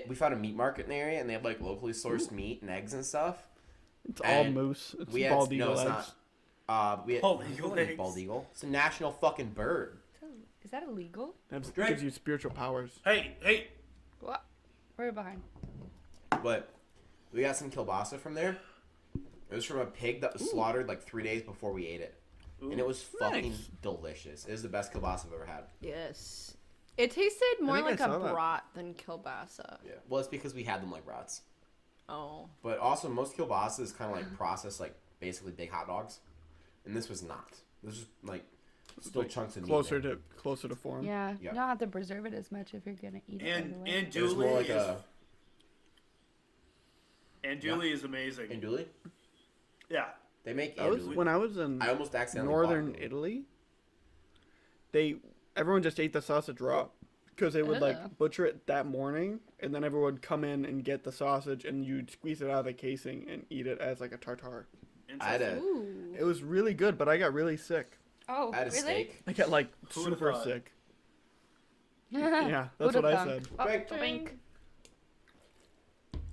Speaker 2: We found a meat market in the area, and they have like locally sourced meat and eggs and stuff.
Speaker 1: It's all
Speaker 2: And
Speaker 1: moose. It's
Speaker 2: we had
Speaker 1: bald
Speaker 2: no,
Speaker 1: eagle
Speaker 2: it's
Speaker 1: eggs.
Speaker 2: not. We had,
Speaker 4: Bald eagle eggs.
Speaker 2: Bald eagle. It's a national fucking bird.
Speaker 3: Is that illegal?
Speaker 1: It
Speaker 4: Drink.
Speaker 1: gives you spiritual powers.
Speaker 4: Hey.
Speaker 3: What? We're behind.
Speaker 2: But we got some kielbasa from there. It was from a pig that was slaughtered like 3 days before we ate it, and it was fucking
Speaker 1: Nice.
Speaker 2: delicious. It was the best kielbasa I've ever had.
Speaker 5: Yes. It tasted more
Speaker 1: think I
Speaker 5: like a
Speaker 1: saw that.
Speaker 5: brat than kielbasa.
Speaker 2: Yeah. Well, it's because we had them like rats.
Speaker 5: Oh.
Speaker 2: But also, most kielbasa is kind of like processed, like basically big hot dogs, and this was not. This was like still chunks of meat.
Speaker 1: Closer to form.
Speaker 3: Yeah,
Speaker 2: Yeah.
Speaker 3: you don't have to preserve it as much if you're gonna eat it. right
Speaker 4: And
Speaker 3: away.
Speaker 4: and
Speaker 2: It was
Speaker 4: Julie
Speaker 2: more like
Speaker 4: is
Speaker 2: a
Speaker 4: Julie is amazing.
Speaker 2: andouille.
Speaker 4: Yeah.
Speaker 2: They make
Speaker 1: That was
Speaker 2: andouille.
Speaker 1: when I was in
Speaker 2: I almost accidentally
Speaker 1: northern
Speaker 2: bought them.
Speaker 1: Italy. Everyone just ate the sausage raw because they would
Speaker 3: Ugh.
Speaker 1: like butcher it that morning, and then everyone would come in and get the sausage, and you'd squeeze it out of the casing and eat it as like a tartare.
Speaker 2: I had a
Speaker 3: Ooh.
Speaker 1: It was really good, but I got really sick.
Speaker 3: Oh,
Speaker 2: I had a
Speaker 3: really?
Speaker 2: steak.
Speaker 1: I got like
Speaker 4: Who would've
Speaker 1: super
Speaker 4: thought?
Speaker 1: sick. Yeah, that's what I said.
Speaker 3: Oh,
Speaker 2: Drink.
Speaker 3: drink.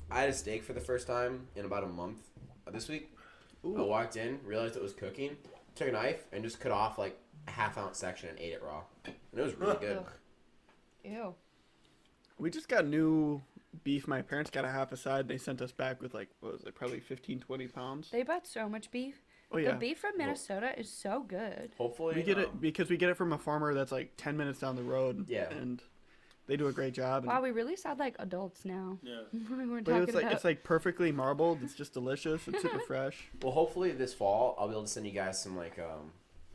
Speaker 2: I had a steak for the first time in about a month this week. I
Speaker 1: Ooh.
Speaker 2: walked in, realized it was cooking, took a knife, and just cut off like a half-ounce section and ate it raw. And it was really good.
Speaker 3: Ugh. Ew.
Speaker 1: We just got new beef. My parents got a half a side. They sent us back with like, what was it, probably 15, 20 pounds.
Speaker 3: They bought so much beef.
Speaker 1: Oh yeah.
Speaker 3: The beef from Minnesota is so good.
Speaker 2: Hopefully,
Speaker 1: We get it because we get it from a farmer that's like 10 minutes down the road.
Speaker 2: Yeah.
Speaker 1: And they do a great job. And
Speaker 3: Wow, we really sound like adults now.
Speaker 4: Yeah.
Speaker 3: we were
Speaker 1: but
Speaker 3: talking
Speaker 1: it's like
Speaker 3: about.
Speaker 1: it's like perfectly marbled. It's just delicious. It's super fresh.
Speaker 2: Well, hopefully this fall I'll be able to send you guys some like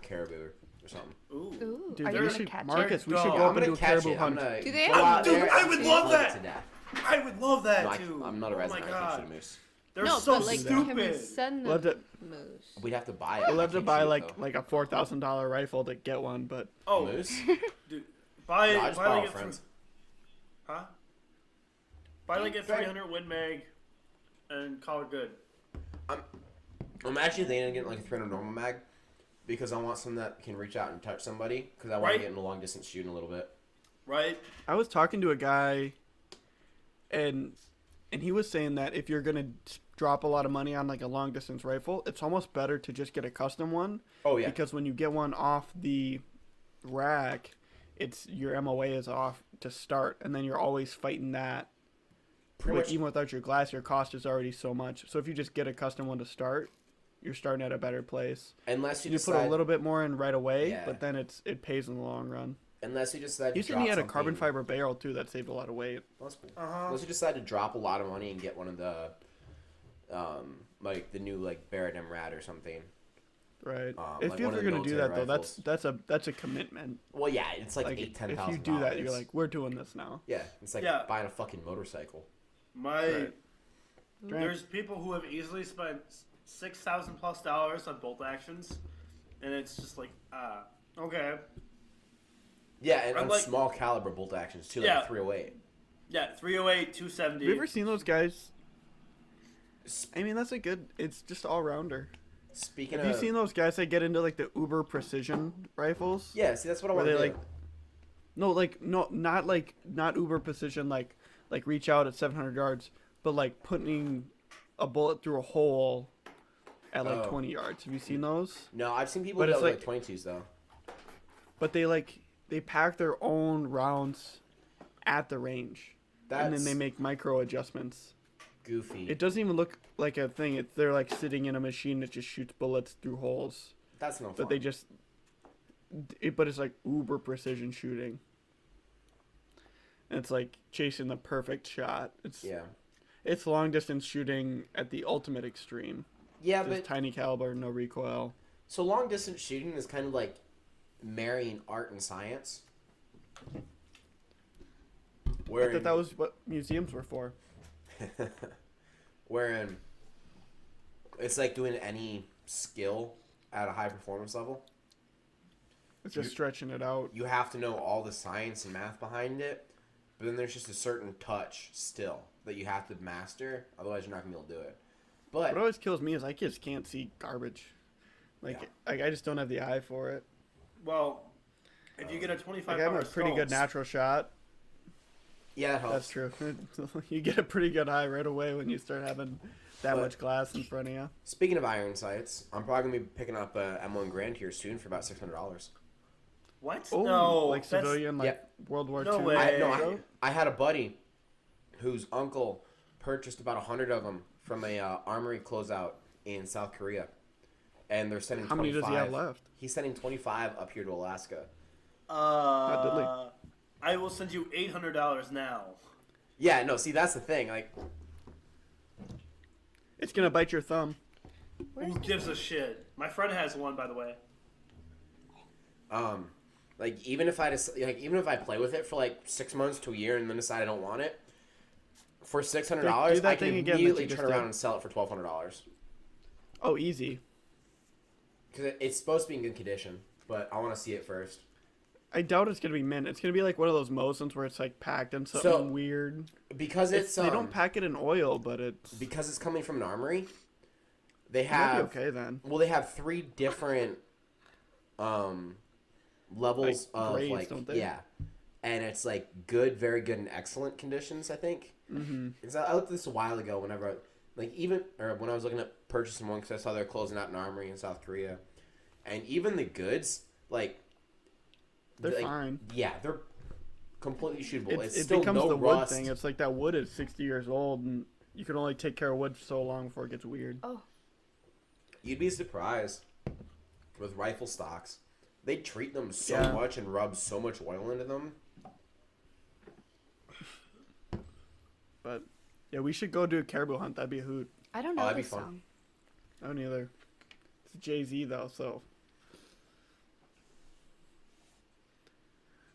Speaker 2: caribou or something.
Speaker 4: Ooh.
Speaker 3: Ooh,
Speaker 1: Dude,
Speaker 3: are you
Speaker 1: we
Speaker 3: gonna
Speaker 1: should
Speaker 3: catch
Speaker 1: Marcus.
Speaker 3: it?
Speaker 1: We should
Speaker 4: No,
Speaker 1: go
Speaker 2: I'm
Speaker 1: up and
Speaker 2: gonna
Speaker 1: do a
Speaker 2: catch
Speaker 1: caribou
Speaker 2: it.
Speaker 1: hunt.
Speaker 2: I'm gonna
Speaker 5: Do they
Speaker 2: go
Speaker 5: have-
Speaker 2: out
Speaker 4: Dude,
Speaker 2: there
Speaker 4: I
Speaker 2: and
Speaker 4: would
Speaker 2: see
Speaker 4: love
Speaker 2: it
Speaker 4: that.
Speaker 2: to death.
Speaker 4: I would love that
Speaker 2: No,
Speaker 4: too.
Speaker 2: I'm not a
Speaker 4: Oh
Speaker 2: resident.
Speaker 4: my
Speaker 2: I can't
Speaker 4: god.
Speaker 2: shoot a moose.
Speaker 4: They're
Speaker 5: No,
Speaker 4: so
Speaker 5: but like,
Speaker 1: stupid.
Speaker 5: can we send
Speaker 1: We'll
Speaker 5: the
Speaker 1: have to,
Speaker 5: moose?
Speaker 2: We'd have to buy it.
Speaker 1: we'll
Speaker 2: I
Speaker 1: have to
Speaker 2: can't
Speaker 1: buy
Speaker 2: shoot it,
Speaker 1: like
Speaker 2: though.
Speaker 1: like a $4,000 rifle to get one. But
Speaker 4: Oh,
Speaker 2: moose.
Speaker 4: dude, buy
Speaker 2: No, I just
Speaker 4: buy
Speaker 2: borrow
Speaker 4: like a
Speaker 2: friends.
Speaker 4: huh? Buy like a
Speaker 2: Okay.
Speaker 4: 300 Win Mag, and call it good.
Speaker 2: I'm actually thinking of getting like a 300 normal mag because I want some that can reach out and touch somebody because I want
Speaker 4: Right.
Speaker 2: to get into long distance shooting a little bit.
Speaker 4: Right?
Speaker 1: I was talking to a guy, and he was saying that if you're gonna drop a lot of money on like a long distance rifle, it's almost better to just get a custom one.
Speaker 2: Oh yeah.
Speaker 1: Because when you get one off the rack, it's your MOA is off to start, and then you're always fighting that.
Speaker 2: Pretty
Speaker 1: Like,
Speaker 2: much-
Speaker 1: even without your glass, your cost is already so much. So if you just get a custom one to start, you're starting at a better place.
Speaker 2: Unless you
Speaker 1: You
Speaker 2: decide,
Speaker 1: put a little bit more in right away,
Speaker 2: Yeah.
Speaker 1: but then it pays in the long run.
Speaker 2: unless you decide.
Speaker 1: He
Speaker 2: to
Speaker 1: said
Speaker 2: drop
Speaker 1: he had a
Speaker 2: something-
Speaker 1: carbon fiber barrel too that saved a lot of weight.
Speaker 2: That's cool.
Speaker 4: Uh-huh.
Speaker 2: Unless you decide to drop a lot of money and get one of the, like the new like Barrett Rad or something.
Speaker 1: Right.
Speaker 2: Like
Speaker 1: If
Speaker 2: one
Speaker 1: you're
Speaker 2: of the
Speaker 1: gonna do
Speaker 2: military
Speaker 1: that though,
Speaker 2: rifles.
Speaker 1: that's a commitment.
Speaker 2: Well, yeah, it's like
Speaker 1: Like
Speaker 2: $8,000-$10,000.
Speaker 1: if you do that, you're like, we're doing this now.
Speaker 2: yeah, it's like
Speaker 4: Yeah.
Speaker 2: buying a fucking motorcycle.
Speaker 4: My
Speaker 1: Right.
Speaker 4: there's people who have easily spent $6,000+ on bolt actions, and it's just like okay,
Speaker 2: Yeah, and
Speaker 4: I'm
Speaker 2: on
Speaker 4: like-
Speaker 2: small caliber bolt actions too, like
Speaker 4: Yeah.
Speaker 2: 308.
Speaker 4: yeah, 308, 270.
Speaker 1: Have you ever seen those guys? I mean, that's a good. It's just all rounder.
Speaker 2: Speaking
Speaker 1: Have
Speaker 2: of,
Speaker 1: you seen those guys that get into like the uber precision rifles?
Speaker 2: yeah, see that's what I
Speaker 1: Where
Speaker 2: want to
Speaker 1: they
Speaker 2: do.
Speaker 1: not uber precision like reach out at 700 yards, but like putting a bullet through a hole at like
Speaker 2: Oh.
Speaker 1: 20 yards. Have you seen those?
Speaker 2: No, I've seen people
Speaker 1: But
Speaker 2: do
Speaker 1: it's
Speaker 2: like
Speaker 1: like-
Speaker 2: 22s though.
Speaker 1: But they pack their own rounds at the range,
Speaker 2: That's
Speaker 1: and then they make micro adjustments.
Speaker 2: goofy.
Speaker 1: It doesn't even look like a thing. They're like sitting in a machine that just shoots bullets through holes.
Speaker 2: That's no fun.
Speaker 1: But they just, but it's like uber precision shooting. And it's like chasing the perfect shot.
Speaker 2: yeah,
Speaker 1: It's long distance shooting at the ultimate extreme.
Speaker 2: yeah,
Speaker 1: Just
Speaker 2: but
Speaker 1: tiny caliber, no recoil.
Speaker 2: So long distance shooting is kind of like marrying art and science.
Speaker 1: I thought that was what museums were for.
Speaker 2: Wherein it's like doing any skill at a high performance level.
Speaker 1: It's just stretching it out.
Speaker 2: You have to know all the science and math behind it, but then there's just a certain touch still that you have to master. Otherwise, you're not gonna be able to do it. But
Speaker 1: what always kills me is I just can't see garbage. I just don't have the eye for it.
Speaker 4: Well, if you get a 25
Speaker 1: I have a pretty good
Speaker 4: sculpt,
Speaker 1: natural shot.
Speaker 2: yeah, it helps.
Speaker 1: That's true. You get a pretty good eye right away when you start having that much glass in front of you.
Speaker 2: Speaking of iron sights, I'm probably gonna be picking up a M1 Grand here soon for about $600.
Speaker 4: What?
Speaker 1: Oh,
Speaker 4: no,
Speaker 1: like
Speaker 4: that's-
Speaker 1: civilian, like World War
Speaker 4: No
Speaker 1: II.
Speaker 4: way.
Speaker 2: I had a buddy whose uncle purchased about 100 of them from a armory closeout in South Korea, and they're sending.
Speaker 1: How many
Speaker 2: 25.
Speaker 1: does he have left?
Speaker 2: He's sending 25 up here to Alaska.
Speaker 4: I will send you $800 now.
Speaker 2: Yeah, no, see that's the thing. Like,
Speaker 1: It's gonna bite your thumb.
Speaker 4: Who gives a shit? My friend has one, by the way.
Speaker 2: like even if I play with it for like 6 months to a year and then decide I don't want it, for
Speaker 1: Do
Speaker 2: $600
Speaker 1: that
Speaker 2: I can
Speaker 1: thing again that
Speaker 2: immediately
Speaker 1: you just
Speaker 2: turn around
Speaker 1: did.
Speaker 2: and sell it for $1,200
Speaker 1: Oh, easy.
Speaker 2: because it's supposed to be in good condition. But I want to see it first.
Speaker 1: I doubt it's gonna be mint. It's gonna be like one of those Mosins where it's like packed in something weird.
Speaker 2: Because it's
Speaker 1: They don't pack it in oil, but it's
Speaker 2: because it's coming from an armory. They
Speaker 1: it might
Speaker 2: have
Speaker 1: be okay then.
Speaker 2: Well, they have 3 different levels
Speaker 1: Like
Speaker 2: of
Speaker 1: grades,
Speaker 2: like
Speaker 1: don't they?
Speaker 2: yeah, and it's like good, very good, and excellent conditions. I think.
Speaker 1: Mm-hmm.
Speaker 2: Because I looked at this a while ago. Whenever when I was looking at purchasing one, because I saw they're closing out an armory in South Korea, and even the goods
Speaker 1: They're fine.
Speaker 2: Yeah, they're completely shootable. It's
Speaker 1: It
Speaker 2: still
Speaker 1: becomes
Speaker 2: no
Speaker 1: the wood
Speaker 2: rust.
Speaker 1: thing. It's like that wood is 60 years old, and you can only take care of wood so long before it gets weird.
Speaker 3: Oh,
Speaker 2: You'd be surprised with rifle stocks. They treat them so
Speaker 1: Yeah.
Speaker 2: much and rub so much oil into them.
Speaker 1: But yeah, we should go do a caribou hunt. That'd be a hoot.
Speaker 3: I don't know
Speaker 2: that'd be
Speaker 3: this
Speaker 2: fun.
Speaker 3: song.
Speaker 1: I don't either. It's Jay-Z though, so.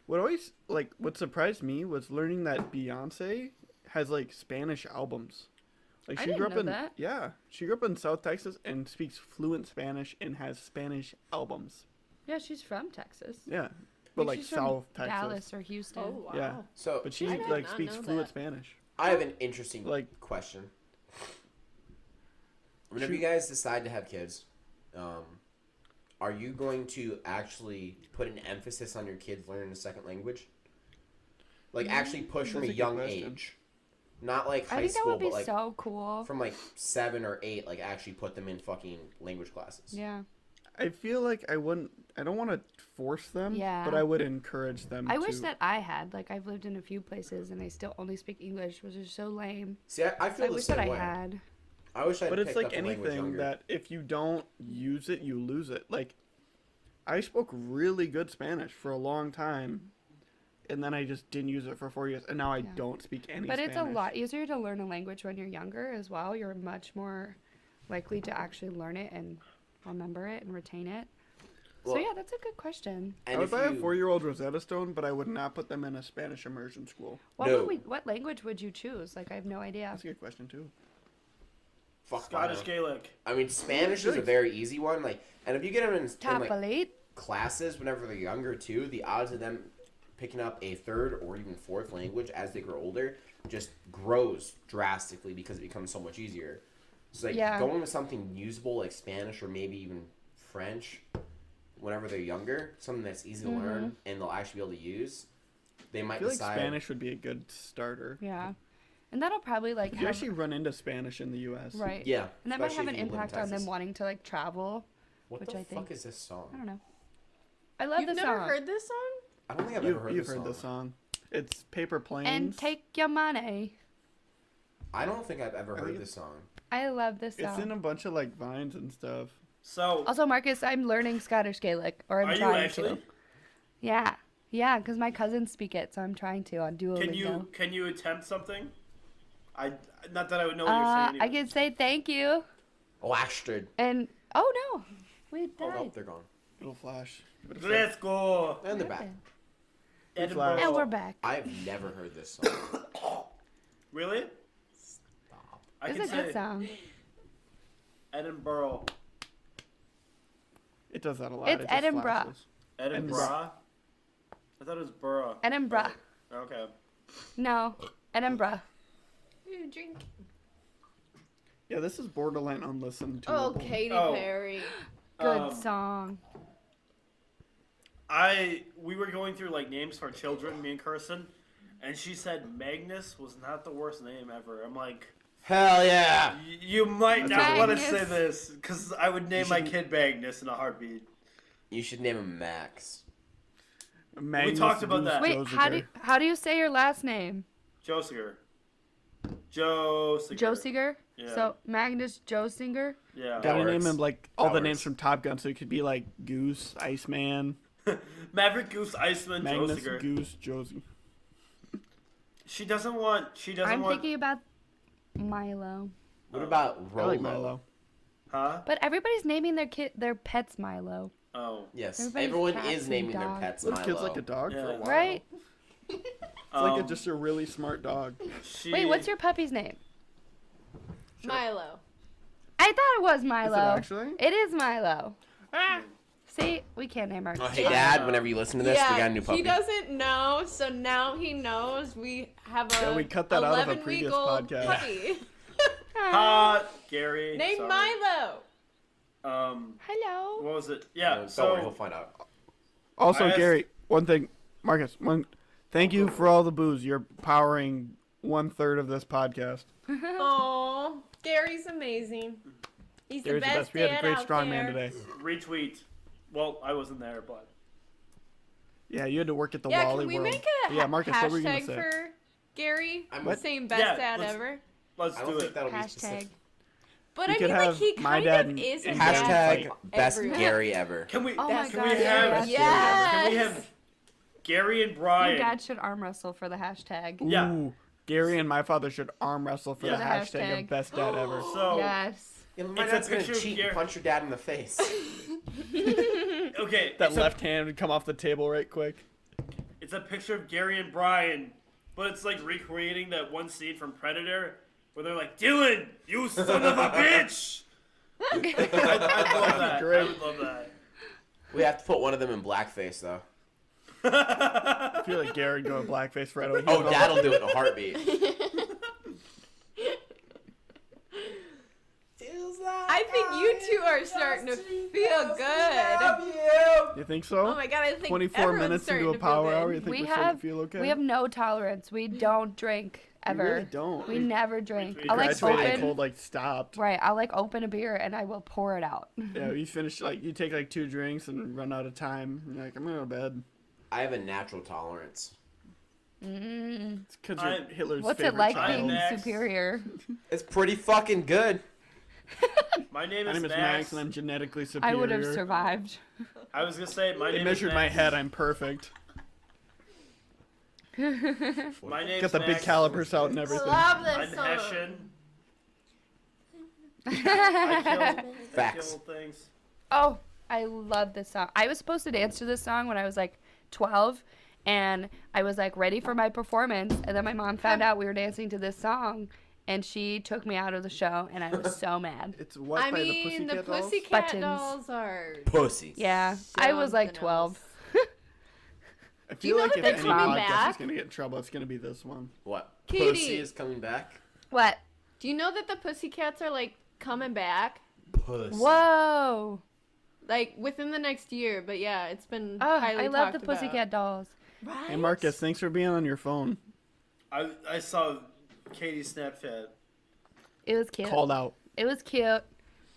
Speaker 1: What surprised me was learning that Beyonce has like Spanish albums. Like
Speaker 3: I
Speaker 1: she
Speaker 3: didn't
Speaker 1: grew up
Speaker 3: know
Speaker 1: in
Speaker 3: that.
Speaker 1: yeah, she grew up in South Texas and speaks fluent Spanish and has Spanish albums.
Speaker 3: Yeah, she's from Texas.
Speaker 1: Yeah, but
Speaker 3: Like,
Speaker 1: like
Speaker 3: she's from
Speaker 1: South Texas.
Speaker 3: Dallas or Houston.
Speaker 5: Oh wow.
Speaker 1: Yeah.
Speaker 2: So
Speaker 1: But she
Speaker 5: I did
Speaker 1: like
Speaker 5: not
Speaker 1: speaks
Speaker 5: know
Speaker 1: fluent
Speaker 5: that.
Speaker 1: Spanish.
Speaker 2: I have an interesting
Speaker 1: Like-
Speaker 2: question. Whenever you guys decide to have kids, are you going to actually put an emphasis on your kids learning a second language? Like actually push from a
Speaker 1: That's a good
Speaker 2: young
Speaker 1: question.
Speaker 2: age, not like
Speaker 3: I
Speaker 2: high
Speaker 3: think that
Speaker 2: school,
Speaker 3: would be
Speaker 2: but like
Speaker 3: so cool.
Speaker 2: from like 7 or 8. Like actually put them in fucking language classes.
Speaker 3: Yeah.
Speaker 1: I feel like I don't want to force them,
Speaker 3: Yeah.
Speaker 1: but I would encourage them
Speaker 3: I
Speaker 1: to.
Speaker 3: wish that I had. Like, I've lived in a few places and I still only speak English, which is so lame.
Speaker 2: See, I
Speaker 3: So
Speaker 2: feel
Speaker 3: I
Speaker 2: the
Speaker 3: wish
Speaker 2: same
Speaker 3: that I
Speaker 2: way.
Speaker 3: had.
Speaker 2: I wish I'd
Speaker 1: But it's
Speaker 2: picked
Speaker 1: like
Speaker 2: up the language
Speaker 1: anything
Speaker 2: younger.
Speaker 1: that if you don't use it, you lose it. Like, I spoke really good Spanish for a long time, and then I just didn't use it for 4 years, and now I
Speaker 3: Yeah.
Speaker 1: don't speak any
Speaker 3: But
Speaker 1: Spanish.
Speaker 3: it's a lot easier to learn a language when you're younger as well. You're much more likely to actually learn it and remember it and retain it. So
Speaker 2: Well-
Speaker 3: yeah, that's a good question.
Speaker 1: I
Speaker 2: And
Speaker 1: would
Speaker 2: if
Speaker 1: buy a
Speaker 2: you-
Speaker 1: 4-year-old Rosetta Stone, but I would not put them in a Spanish immersion school.
Speaker 2: No.
Speaker 3: What language would you choose? Like, I have no idea.
Speaker 1: That's a good question too.
Speaker 2: Fuck,
Speaker 4: Scottish
Speaker 2: I know.
Speaker 4: Gaelic.
Speaker 2: I mean, Spanish is a very easy one. Like, and if you get them in like
Speaker 3: Tapalate.
Speaker 2: classes whenever they're younger too, the odds of them picking up a 3rd or even 4th language as they grow older just grows drastically because it becomes so much easier. So like
Speaker 3: Yeah.
Speaker 2: going with something usable like Spanish or maybe even French whenever they're younger, something that's easy to learn and they'll actually be able to use, they
Speaker 1: I
Speaker 2: might
Speaker 1: feel like
Speaker 2: decide.
Speaker 1: Spanish would be a good starter.
Speaker 3: Yeah. And that'll probably like
Speaker 1: You
Speaker 3: have,
Speaker 1: actually run into Spanish in the U.S.
Speaker 3: right.
Speaker 2: Yeah,
Speaker 3: And that might have
Speaker 2: especially
Speaker 3: an
Speaker 2: if you live in
Speaker 3: impact on them
Speaker 2: Texas.
Speaker 3: wanting to like travel.
Speaker 2: What
Speaker 3: which
Speaker 2: the
Speaker 3: I
Speaker 2: fuck
Speaker 3: think-
Speaker 2: is this song?
Speaker 3: I don't know. I love
Speaker 5: You've
Speaker 3: this
Speaker 5: never
Speaker 3: song.
Speaker 5: heard this song?
Speaker 2: I don't think I've
Speaker 1: You've
Speaker 2: ever heard
Speaker 1: you've
Speaker 2: this
Speaker 1: heard
Speaker 2: song.
Speaker 1: the song. It's Paper Planes.
Speaker 3: And take your money.
Speaker 2: I don't think I've ever
Speaker 1: I
Speaker 2: heard
Speaker 1: think
Speaker 2: this song.
Speaker 3: I love this
Speaker 1: It's
Speaker 3: song.
Speaker 1: in a bunch of like vines and stuff.
Speaker 4: So,
Speaker 3: Also, Marcus, I'm learning Scottish Gaelic, or I'm
Speaker 4: are you
Speaker 3: trying
Speaker 4: actually?
Speaker 3: to. Yeah, yeah, because my cousins speak it, so I'm trying to on Duolingo.
Speaker 4: Can you attempt something? Not that I would know what you're saying.
Speaker 3: I can say thank you,
Speaker 2: Lashted.
Speaker 3: and oh no, We
Speaker 2: Oh,
Speaker 3: died.
Speaker 2: nope, they're gone.
Speaker 1: It'll flash.
Speaker 4: Let's go.
Speaker 2: And they're back.
Speaker 4: Edinburgh.
Speaker 3: And we're back.
Speaker 2: I've never heard this song.
Speaker 4: Really?
Speaker 2: Stop.
Speaker 4: I
Speaker 3: It's
Speaker 4: can
Speaker 3: a good
Speaker 4: say
Speaker 3: song.
Speaker 4: Edinburgh.
Speaker 1: It does that a lot.
Speaker 3: It's
Speaker 1: it just
Speaker 3: Edinburgh.
Speaker 1: flashes.
Speaker 4: Edinburgh. I thought it was Borough.
Speaker 3: Edinburgh.
Speaker 4: Okay.
Speaker 3: No, Edinburgh.
Speaker 5: Ooh, drink.
Speaker 1: Yeah, this is borderline unlistened to.
Speaker 5: Oh, Katy
Speaker 4: Oh.
Speaker 5: Perry.
Speaker 3: Good song.
Speaker 4: We were going through like names for children, me and Kirsten, and she said Magnus was not the worst name ever. I'm like,
Speaker 2: Hell yeah!
Speaker 4: you might not want to
Speaker 3: Magnus.
Speaker 4: say this because I would name my
Speaker 2: shouldn't-
Speaker 4: kid Magnus in a heartbeat.
Speaker 2: You should name him Max.
Speaker 1: Magnus
Speaker 4: talked about that.
Speaker 3: Wait,
Speaker 1: Josiger.
Speaker 3: how do you say your last name?
Speaker 4: Josiger.
Speaker 3: Josiger?
Speaker 4: Yeah.
Speaker 3: So Magnus Josinger?
Speaker 4: Yeah.
Speaker 1: Gotta
Speaker 2: That
Speaker 1: name
Speaker 2: works.
Speaker 1: him like all the
Speaker 2: That
Speaker 1: names
Speaker 2: works.
Speaker 1: from Top Gun, so he could be like Goose, Iceman,
Speaker 4: Maverick Goose Iceman
Speaker 1: Magnus,
Speaker 4: Josiger.
Speaker 1: Goose, Josie.
Speaker 4: She doesn't want.
Speaker 3: I'm thinking about Milo.
Speaker 2: What about
Speaker 1: I
Speaker 2: Rolo?
Speaker 1: like Milo.
Speaker 4: Huh?
Speaker 3: But everybody's naming their pets Milo.
Speaker 4: Oh.
Speaker 2: Yes,
Speaker 3: Everybody's
Speaker 2: everyone
Speaker 3: cats
Speaker 2: is
Speaker 3: and
Speaker 2: naming their
Speaker 3: dogs.
Speaker 2: pets
Speaker 1: Little
Speaker 2: Milo.
Speaker 1: kid's like a dog for
Speaker 4: Yeah.
Speaker 1: a while.
Speaker 3: Right?
Speaker 1: It's like just a really smart dog.
Speaker 3: Wait, what's your puppy's name?
Speaker 5: Milo.
Speaker 3: I thought it was
Speaker 1: Is it
Speaker 3: Milo.
Speaker 1: actually?
Speaker 3: It is Milo. See, we can't name our
Speaker 2: Oh,
Speaker 3: kids.
Speaker 2: hey, Dad, whenever you listen to this, we got a new puppy.
Speaker 5: he doesn't know, so now he knows. We have a
Speaker 1: Yeah, we cut that out of a
Speaker 5: 11-week
Speaker 1: previous
Speaker 5: old
Speaker 1: podcast.
Speaker 5: puppy
Speaker 4: Gary.
Speaker 5: named
Speaker 4: sorry.
Speaker 5: Milo.
Speaker 3: Hello.
Speaker 4: What was it?
Speaker 2: Don't
Speaker 4: Yeah.
Speaker 2: worry, he'll
Speaker 4: So
Speaker 2: find out.
Speaker 1: Also,
Speaker 4: I asked-
Speaker 1: Gary, one thing, Marcus, thank you for all the booze. You're powering 1/3 of this podcast.
Speaker 5: Oh, Gary's amazing. He's
Speaker 1: Gary's
Speaker 5: the best
Speaker 1: We had a
Speaker 5: dad
Speaker 1: great
Speaker 5: out
Speaker 1: strong
Speaker 5: there.
Speaker 1: man today.
Speaker 4: retweet. Well, I wasn't there, but
Speaker 1: Yeah, you had to work at the
Speaker 5: Yeah,
Speaker 1: Wally
Speaker 5: can we
Speaker 1: World.
Speaker 5: make a
Speaker 1: Yeah, Marcus, what were you gonna
Speaker 5: hashtag
Speaker 1: say?
Speaker 5: for Gary?
Speaker 2: I'm
Speaker 1: What?
Speaker 5: Saying best
Speaker 4: Yeah,
Speaker 5: dad
Speaker 4: let's-
Speaker 5: ever.
Speaker 4: let's
Speaker 2: I
Speaker 4: do
Speaker 2: don't think
Speaker 4: it.
Speaker 2: that'll be
Speaker 3: Hashtag.
Speaker 2: specific.
Speaker 5: But
Speaker 1: We
Speaker 5: I
Speaker 1: could
Speaker 5: mean, like,
Speaker 1: have
Speaker 5: he
Speaker 1: my
Speaker 5: kind
Speaker 1: dad
Speaker 5: of
Speaker 1: and-
Speaker 5: is a
Speaker 1: and
Speaker 5: dad
Speaker 2: Hashtag
Speaker 5: for
Speaker 2: best
Speaker 5: everyone.
Speaker 2: Gary ever.
Speaker 4: Can we?
Speaker 3: Oh my
Speaker 4: can
Speaker 3: God,
Speaker 4: we have?
Speaker 3: yes.
Speaker 4: Can we
Speaker 5: Yes.
Speaker 4: have Gary and
Speaker 3: Your
Speaker 4: Brian?
Speaker 3: dad should arm wrestle for the hashtag.
Speaker 4: Yeah.
Speaker 1: Ooh, Gary and my father should arm wrestle for
Speaker 4: Yeah.
Speaker 1: the
Speaker 3: For the
Speaker 1: hashtag
Speaker 3: hashtag.
Speaker 1: of best dad ever.
Speaker 4: So
Speaker 3: Yes.
Speaker 2: Yeah, my
Speaker 4: It's a
Speaker 2: dad's gonna
Speaker 4: picture of
Speaker 2: cheat
Speaker 4: Gary-
Speaker 2: and punch your dad in the face.
Speaker 4: okay,
Speaker 1: That
Speaker 4: it's
Speaker 1: left hand would come off the table right quick.
Speaker 4: It's a picture of Gary and Brian, but it's like recreating that one scene from Predator where they're like, "Dylan, you son of a bitch." I'd love that.
Speaker 1: Great.
Speaker 4: I would love that.
Speaker 2: We have to put one of them in blackface, though.
Speaker 1: I feel like Gary would go in blackface right away.
Speaker 2: Oh, Dad'll do it in a heartbeat.
Speaker 5: I think you two are starting to feel good.
Speaker 1: You think so?
Speaker 5: Oh my god, I think
Speaker 1: 24
Speaker 5: everyone's
Speaker 1: minutes
Speaker 5: starting
Speaker 1: into a
Speaker 5: to feel
Speaker 1: power
Speaker 5: good.
Speaker 1: hour, you think
Speaker 3: We
Speaker 1: we're starting
Speaker 3: have
Speaker 1: to feel okay?
Speaker 3: we have no tolerance. We don't drink
Speaker 1: We
Speaker 3: ever.
Speaker 1: really don't.
Speaker 3: We never drink.
Speaker 4: We
Speaker 3: I'll like
Speaker 1: Graduated
Speaker 3: open.
Speaker 1: cold, like stopped.
Speaker 3: Right, I'll like open a beer and I will pour it out.
Speaker 1: Yeah, you finish like you take like 2 drinks and run out of time. And you're like, I'm gonna go to bed.
Speaker 2: I have a natural tolerance.
Speaker 1: It's because
Speaker 4: I'm-
Speaker 1: you're Hitler's
Speaker 3: What's it
Speaker 1: favorite
Speaker 3: like
Speaker 1: child.
Speaker 3: being
Speaker 4: Max.
Speaker 3: superior?
Speaker 2: It's pretty fucking good.
Speaker 4: My name
Speaker 1: My
Speaker 4: is
Speaker 1: name is
Speaker 4: Max.
Speaker 1: Max, and I'm genetically superior.
Speaker 3: I would have survived.
Speaker 4: I was gonna say my
Speaker 1: They
Speaker 4: name
Speaker 1: measured
Speaker 4: is
Speaker 1: my
Speaker 4: Max.
Speaker 1: head. I'm perfect.
Speaker 4: My name
Speaker 1: Got the big calipers out and
Speaker 5: I
Speaker 1: everything.
Speaker 5: love
Speaker 4: I'm
Speaker 5: this song.
Speaker 4: Hessian. I
Speaker 2: Facts.
Speaker 4: kill things.
Speaker 3: Oh, I love this song. I was supposed to dance to this song when I was like 12, and I was like ready for my performance, and then my mom found out we were dancing to this song, and she took me out of the show, and I was so mad.
Speaker 1: It's what
Speaker 5: I
Speaker 1: by
Speaker 5: mean,
Speaker 1: the
Speaker 5: the
Speaker 1: Pussycat Dolls?
Speaker 5: Pussycat
Speaker 3: Buttons.
Speaker 5: Dolls are.
Speaker 2: Pussies.
Speaker 3: Yeah, I was like
Speaker 5: something
Speaker 3: 12.
Speaker 5: else.
Speaker 1: I
Speaker 5: Do you
Speaker 1: feel
Speaker 5: know
Speaker 1: like
Speaker 5: that
Speaker 1: if
Speaker 5: they're
Speaker 1: any
Speaker 5: coming
Speaker 1: podcast is
Speaker 5: back?
Speaker 1: gonna get in trouble, it's gonna be this one.
Speaker 2: What?
Speaker 5: Katie.
Speaker 2: Pussy is coming back?
Speaker 3: What?
Speaker 5: Do you know that the Pussycats are like coming back?
Speaker 2: Pussy.
Speaker 3: Whoa!
Speaker 5: Like within the next year, but yeah, it's been
Speaker 3: Oh,
Speaker 5: highly
Speaker 3: I love the
Speaker 5: talked about.
Speaker 3: Pussycat Dolls.
Speaker 5: Right?
Speaker 1: Hey Marcus, thanks for being on your phone.
Speaker 4: I saw Katie's Snapchat.
Speaker 3: It was cute.
Speaker 1: Called out.
Speaker 3: It was cute.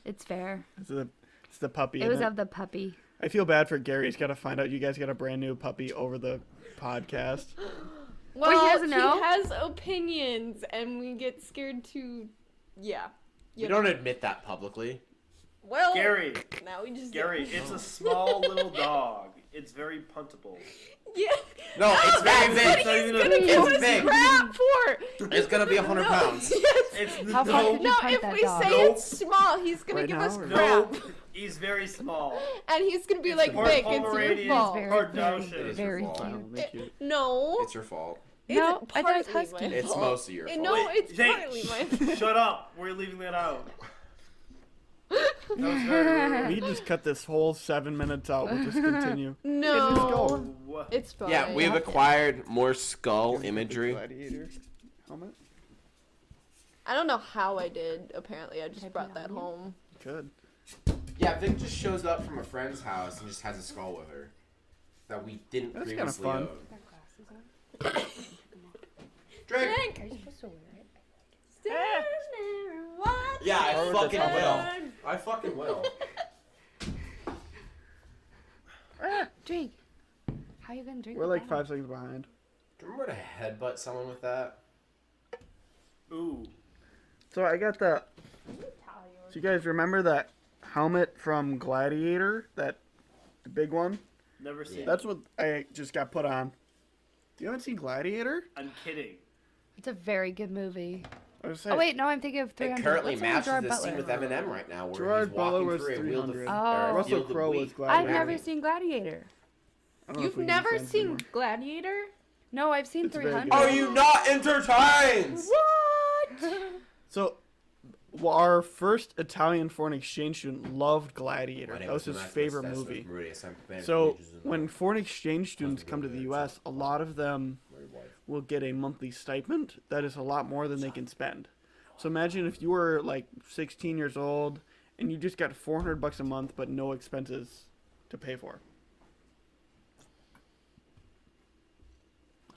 Speaker 3: It's fair.
Speaker 1: It's the puppy.
Speaker 3: It was
Speaker 1: isn't
Speaker 3: of the puppy.
Speaker 1: I feel bad for Gary. He's got to find out you guys got a brand new puppy over the podcast.
Speaker 5: Well,
Speaker 3: he doesn't know?
Speaker 5: He has opinions, and we get scared to. Yeah.
Speaker 2: You don't admit that publicly.
Speaker 5: Well,
Speaker 4: Gary,
Speaker 5: now we just.
Speaker 4: Gary, it's a small little dog. It's very puntable.
Speaker 5: Yeah.
Speaker 2: No, it's very
Speaker 5: That's
Speaker 2: big.
Speaker 5: what he's
Speaker 4: It's
Speaker 5: gonna give
Speaker 2: big.
Speaker 5: us crap for.
Speaker 2: It's gonna be 100 pounds.
Speaker 4: It's
Speaker 3: How far
Speaker 4: no,
Speaker 3: could you
Speaker 5: No,
Speaker 3: fight
Speaker 5: if
Speaker 3: that
Speaker 5: we
Speaker 3: dog?
Speaker 5: say
Speaker 4: Nope.
Speaker 5: it's small, he's gonna
Speaker 1: Right
Speaker 5: give
Speaker 1: now,
Speaker 5: us
Speaker 1: or-
Speaker 5: crap.
Speaker 4: no. He's very small.
Speaker 5: And he's gonna be
Speaker 4: It's
Speaker 5: like,
Speaker 4: part
Speaker 5: Vic, it's
Speaker 4: Pomeranian,
Speaker 5: your fault.
Speaker 3: Very,
Speaker 4: Part
Speaker 3: very,
Speaker 4: Dachshund.
Speaker 2: It is your
Speaker 3: very
Speaker 2: fault.
Speaker 3: cute.
Speaker 1: Wow, they cute.
Speaker 5: No.
Speaker 2: It's your fault.
Speaker 3: No,
Speaker 5: It's
Speaker 3: I thought it was
Speaker 5: partly
Speaker 3: husky.
Speaker 5: my
Speaker 2: It's
Speaker 5: fault.
Speaker 2: mostly your fault.
Speaker 5: No, it's
Speaker 4: Hey,
Speaker 5: partly my fault.
Speaker 4: Shut up. We're leaving that out. That was very
Speaker 1: We
Speaker 4: rude.
Speaker 1: just cut this whole 7 minutes out. We'll just continue.
Speaker 5: No.
Speaker 1: Just go.
Speaker 4: What?
Speaker 5: It's fine.
Speaker 2: Yeah, we've acquired more skull imagery.
Speaker 1: Gladiator helmet.
Speaker 5: I don't know how I did. Apparently, I just
Speaker 3: Can I
Speaker 5: brought
Speaker 3: put it
Speaker 5: that
Speaker 3: on you?
Speaker 5: home.
Speaker 1: Good.
Speaker 2: Yeah, Vic just shows up from a friend's house and just has a skull with her that we didn't
Speaker 1: That's kinda
Speaker 2: previously
Speaker 1: fun.
Speaker 2: own.
Speaker 3: Got glasses on?
Speaker 2: Drink.
Speaker 5: Drink.
Speaker 3: Are you supposed to wear it?
Speaker 5: Stand there and watch
Speaker 2: Yeah, I
Speaker 1: Or
Speaker 2: fucking
Speaker 1: the
Speaker 2: will.
Speaker 5: burn.
Speaker 2: I fucking will.
Speaker 3: Drink. How you gonna drink?
Speaker 1: We're like
Speaker 3: without
Speaker 1: 5 seconds behind.
Speaker 2: Do you remember to headbutt someone with that?
Speaker 4: Ooh.
Speaker 1: So I got the. So you guys remember that helmet from Gladiator? That the big one?
Speaker 4: Never seen.
Speaker 1: That's what I just got put on. You haven't seen Gladiator?
Speaker 4: I'm kidding.
Speaker 3: It's a very good movie.
Speaker 1: I was saying.
Speaker 3: Oh wait, no, I'm thinking of 300.
Speaker 2: It currently
Speaker 3: What's the one with
Speaker 2: matches
Speaker 3: Gerard
Speaker 2: the scene
Speaker 3: Butler?
Speaker 2: with Eminem right now, where
Speaker 1: Gerard
Speaker 2: he's
Speaker 1: Butler
Speaker 2: walking
Speaker 1: was
Speaker 2: through a wheel
Speaker 1: 300.
Speaker 3: Oh.
Speaker 1: Russell Crowe was Gladiator.
Speaker 3: I've never seen Gladiator.
Speaker 1: I don't know if
Speaker 5: You've
Speaker 1: we can
Speaker 5: never
Speaker 1: friends
Speaker 5: seen
Speaker 1: anymore.
Speaker 5: Gladiator?
Speaker 3: No, I've seen
Speaker 1: It's very
Speaker 3: 300.
Speaker 1: good.
Speaker 2: Are you not entertained?
Speaker 5: What?
Speaker 1: So, well, our first Italian foreign exchange student loved Gladiator. That was his favorite movie. So, when foreign exchange students come to the U.S., a lot of them will get a monthly stipend that is a lot more than they can spend. So imagine if you were like 16 years old and you just got $400 a month but no expenses to pay for.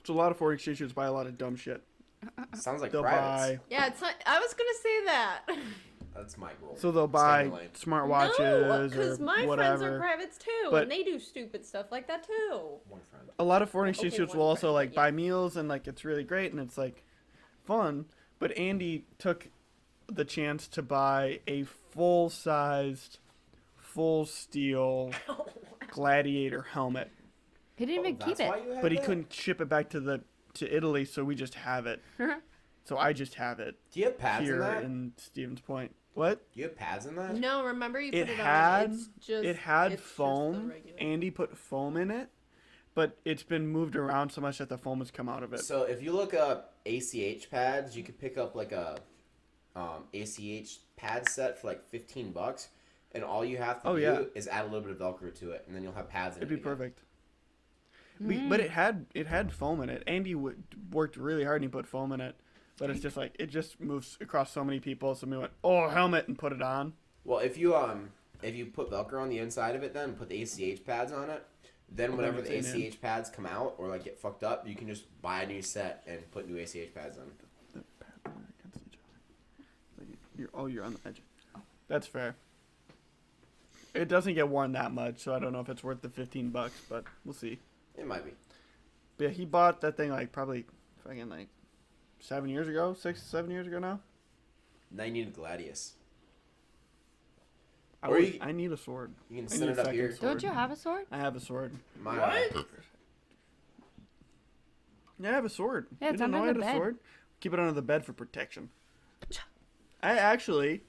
Speaker 1: So a lot of foreign exchange students buy a lot of dumb shit.
Speaker 2: Sounds like
Speaker 1: They'll
Speaker 2: privates.
Speaker 1: buy.
Speaker 5: Yeah, it's not, I was gonna say that.
Speaker 2: That's my goal.
Speaker 1: So they'll buy
Speaker 2: Stanley.
Speaker 1: smartwatches
Speaker 5: No,
Speaker 1: or
Speaker 5: because my
Speaker 1: whatever.
Speaker 5: friends are privates too,
Speaker 1: But-
Speaker 5: and they do stupid stuff like that too.
Speaker 2: One friend.
Speaker 1: A lot of foreign exchange
Speaker 5: Okay,
Speaker 1: students
Speaker 5: one
Speaker 1: will also
Speaker 5: friend,
Speaker 1: like
Speaker 5: yeah.
Speaker 1: buy meals and like it's really great and it's like fun. But Andy took the chance to buy a full-sized, full steel Gladiator helmet,
Speaker 3: He didn't even keep it.
Speaker 1: but he couldn't ship it back to Italy, so we just have it. So I just have it
Speaker 2: Do you have pads in
Speaker 1: here
Speaker 2: that?
Speaker 1: in Stevens Point. What?
Speaker 2: Do you have pads in that?
Speaker 5: No, remember you put
Speaker 1: It
Speaker 5: it,
Speaker 1: had-
Speaker 5: on. It's just,
Speaker 1: It had
Speaker 5: it's just the
Speaker 1: foam.
Speaker 5: regular.
Speaker 1: Andy put foam in it, but it's been moved around so much that the foam has come out of it.
Speaker 2: So if you look up ACH pads, you could pick up like a ACH pad set for like $15, and all you have to
Speaker 1: Oh,
Speaker 2: do
Speaker 1: yeah.
Speaker 2: is add a little bit of Velcro to it, and then you'll have pads in
Speaker 1: It'd
Speaker 2: it.
Speaker 1: be
Speaker 2: again.
Speaker 1: perfect. But it had foam in it. Andy worked really hard and he put foam in it, but it's just like it just moves across so many people. So we went, oh, helmet, and put it on.
Speaker 2: Well, if you put Velcro on the inside of it, then put the ACH pads on it, then
Speaker 1: Well,
Speaker 2: whenever
Speaker 1: then
Speaker 2: the
Speaker 1: it's in
Speaker 2: ACH pads come out or like get fucked up, you can just buy a new set and put new ACH pads on.
Speaker 1: The pad against each other. Like you're on the edge. That's fair. It doesn't get worn that much, so I don't know if it's worth the $15, but we'll see.
Speaker 2: It might be.
Speaker 1: But yeah, he bought that thing like probably fucking like 7 years ago, 7 years ago now.
Speaker 2: Now you need a Gladius.
Speaker 1: I,
Speaker 2: Or
Speaker 1: would-
Speaker 2: you-
Speaker 1: I need a sword.
Speaker 2: You can
Speaker 1: I
Speaker 2: set
Speaker 1: need a
Speaker 2: it up
Speaker 1: second
Speaker 2: here.
Speaker 1: sword.
Speaker 3: Don't you have a sword?
Speaker 1: I have a sword.
Speaker 2: My,
Speaker 4: What?
Speaker 1: Yeah, I have a sword.
Speaker 3: Yeah, it's
Speaker 1: You didn't know
Speaker 3: under
Speaker 1: I
Speaker 3: the
Speaker 1: had a
Speaker 3: bed.
Speaker 1: sword? Keep it under the bed for protection. I actually,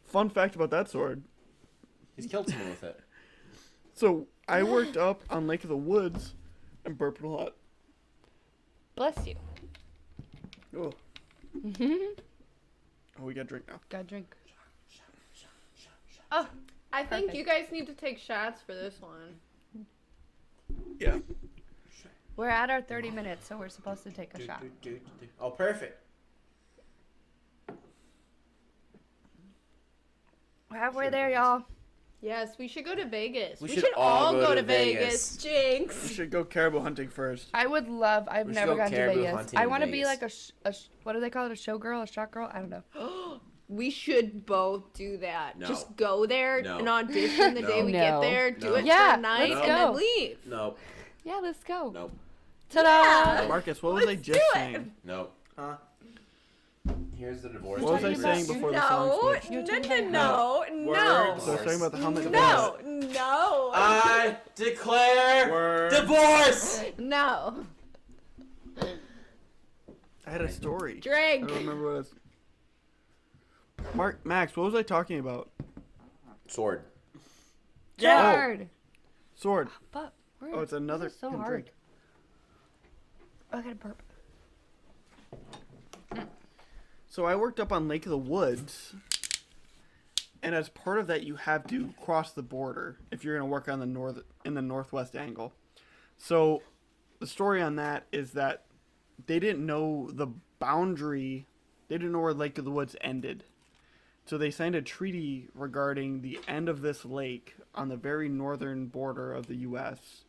Speaker 1: fun fact about that sword.
Speaker 2: He's killed someone with it.
Speaker 1: So I worked up on Lake of the Woods and burped a lot.
Speaker 3: Bless you.
Speaker 1: Oh, oh, we got a drink now.
Speaker 3: Got a drink.
Speaker 5: Oh, I think
Speaker 3: Perfect.
Speaker 5: you guys need to take shots for this one.
Speaker 1: Yeah.
Speaker 3: We're at our 30 minutes, so we're supposed to take a shot.
Speaker 2: Oh, perfect.
Speaker 3: We're halfway there, y'all.
Speaker 5: Yes, we should go to Vegas.
Speaker 2: We
Speaker 5: We
Speaker 2: should
Speaker 5: should
Speaker 2: all
Speaker 5: all
Speaker 2: go
Speaker 5: go
Speaker 2: to
Speaker 5: to Vegas.
Speaker 1: We
Speaker 5: Jinx.
Speaker 1: should go caribou hunting first.
Speaker 3: I would love. I've
Speaker 2: We should
Speaker 3: never
Speaker 2: go
Speaker 3: gone to
Speaker 2: caribou
Speaker 3: Vegas.
Speaker 2: hunting
Speaker 3: I
Speaker 2: in
Speaker 3: want to be
Speaker 2: Vegas.
Speaker 3: like what do they call it? A showgirl, a shot girl? I don't know.
Speaker 5: We should both do that.
Speaker 2: No.
Speaker 5: Just go there
Speaker 2: No.
Speaker 5: and audition the day we
Speaker 3: No.
Speaker 5: get there. Do
Speaker 2: No.
Speaker 5: it
Speaker 3: Yeah,
Speaker 5: for a night
Speaker 3: let's
Speaker 5: and
Speaker 3: go.
Speaker 5: then leave.
Speaker 2: Nope.
Speaker 3: Yeah, let's go.
Speaker 2: Nope.
Speaker 3: Ta-da!
Speaker 5: Yeah.
Speaker 1: Marcus, what was I
Speaker 5: Let's
Speaker 1: just
Speaker 5: do it.
Speaker 1: saying?
Speaker 2: Nope.
Speaker 4: Huh?
Speaker 2: Here's the divorce.
Speaker 1: What was I
Speaker 2: papers.
Speaker 1: saying before the song
Speaker 5: No,
Speaker 1: switched?
Speaker 3: You're
Speaker 5: no,
Speaker 3: talking
Speaker 5: no,
Speaker 3: about
Speaker 5: no,
Speaker 4: Words.
Speaker 1: So I was talking about the helmet
Speaker 5: no,
Speaker 1: divorce.
Speaker 5: no,
Speaker 2: I declare
Speaker 4: Word.
Speaker 2: divorce.
Speaker 5: no.
Speaker 1: I had a story. I
Speaker 5: Drink.
Speaker 1: don't remember what it was. Max, what was I talking about?
Speaker 2: Sword.
Speaker 4: Yeah.
Speaker 3: Hard.
Speaker 1: Sword.
Speaker 3: But
Speaker 1: Oh, it's another
Speaker 3: This is so
Speaker 1: drink.
Speaker 3: hard. Oh, I got a burp.
Speaker 1: So I worked up on Lake of the Woods, and as part of that, you have to cross the border if you're going to work on the northwest angle. So the story on that is that they didn't know the boundary. They didn't know where Lake of the Woods ended. So they signed a treaty regarding the end of this lake on the very northern border of the U.S.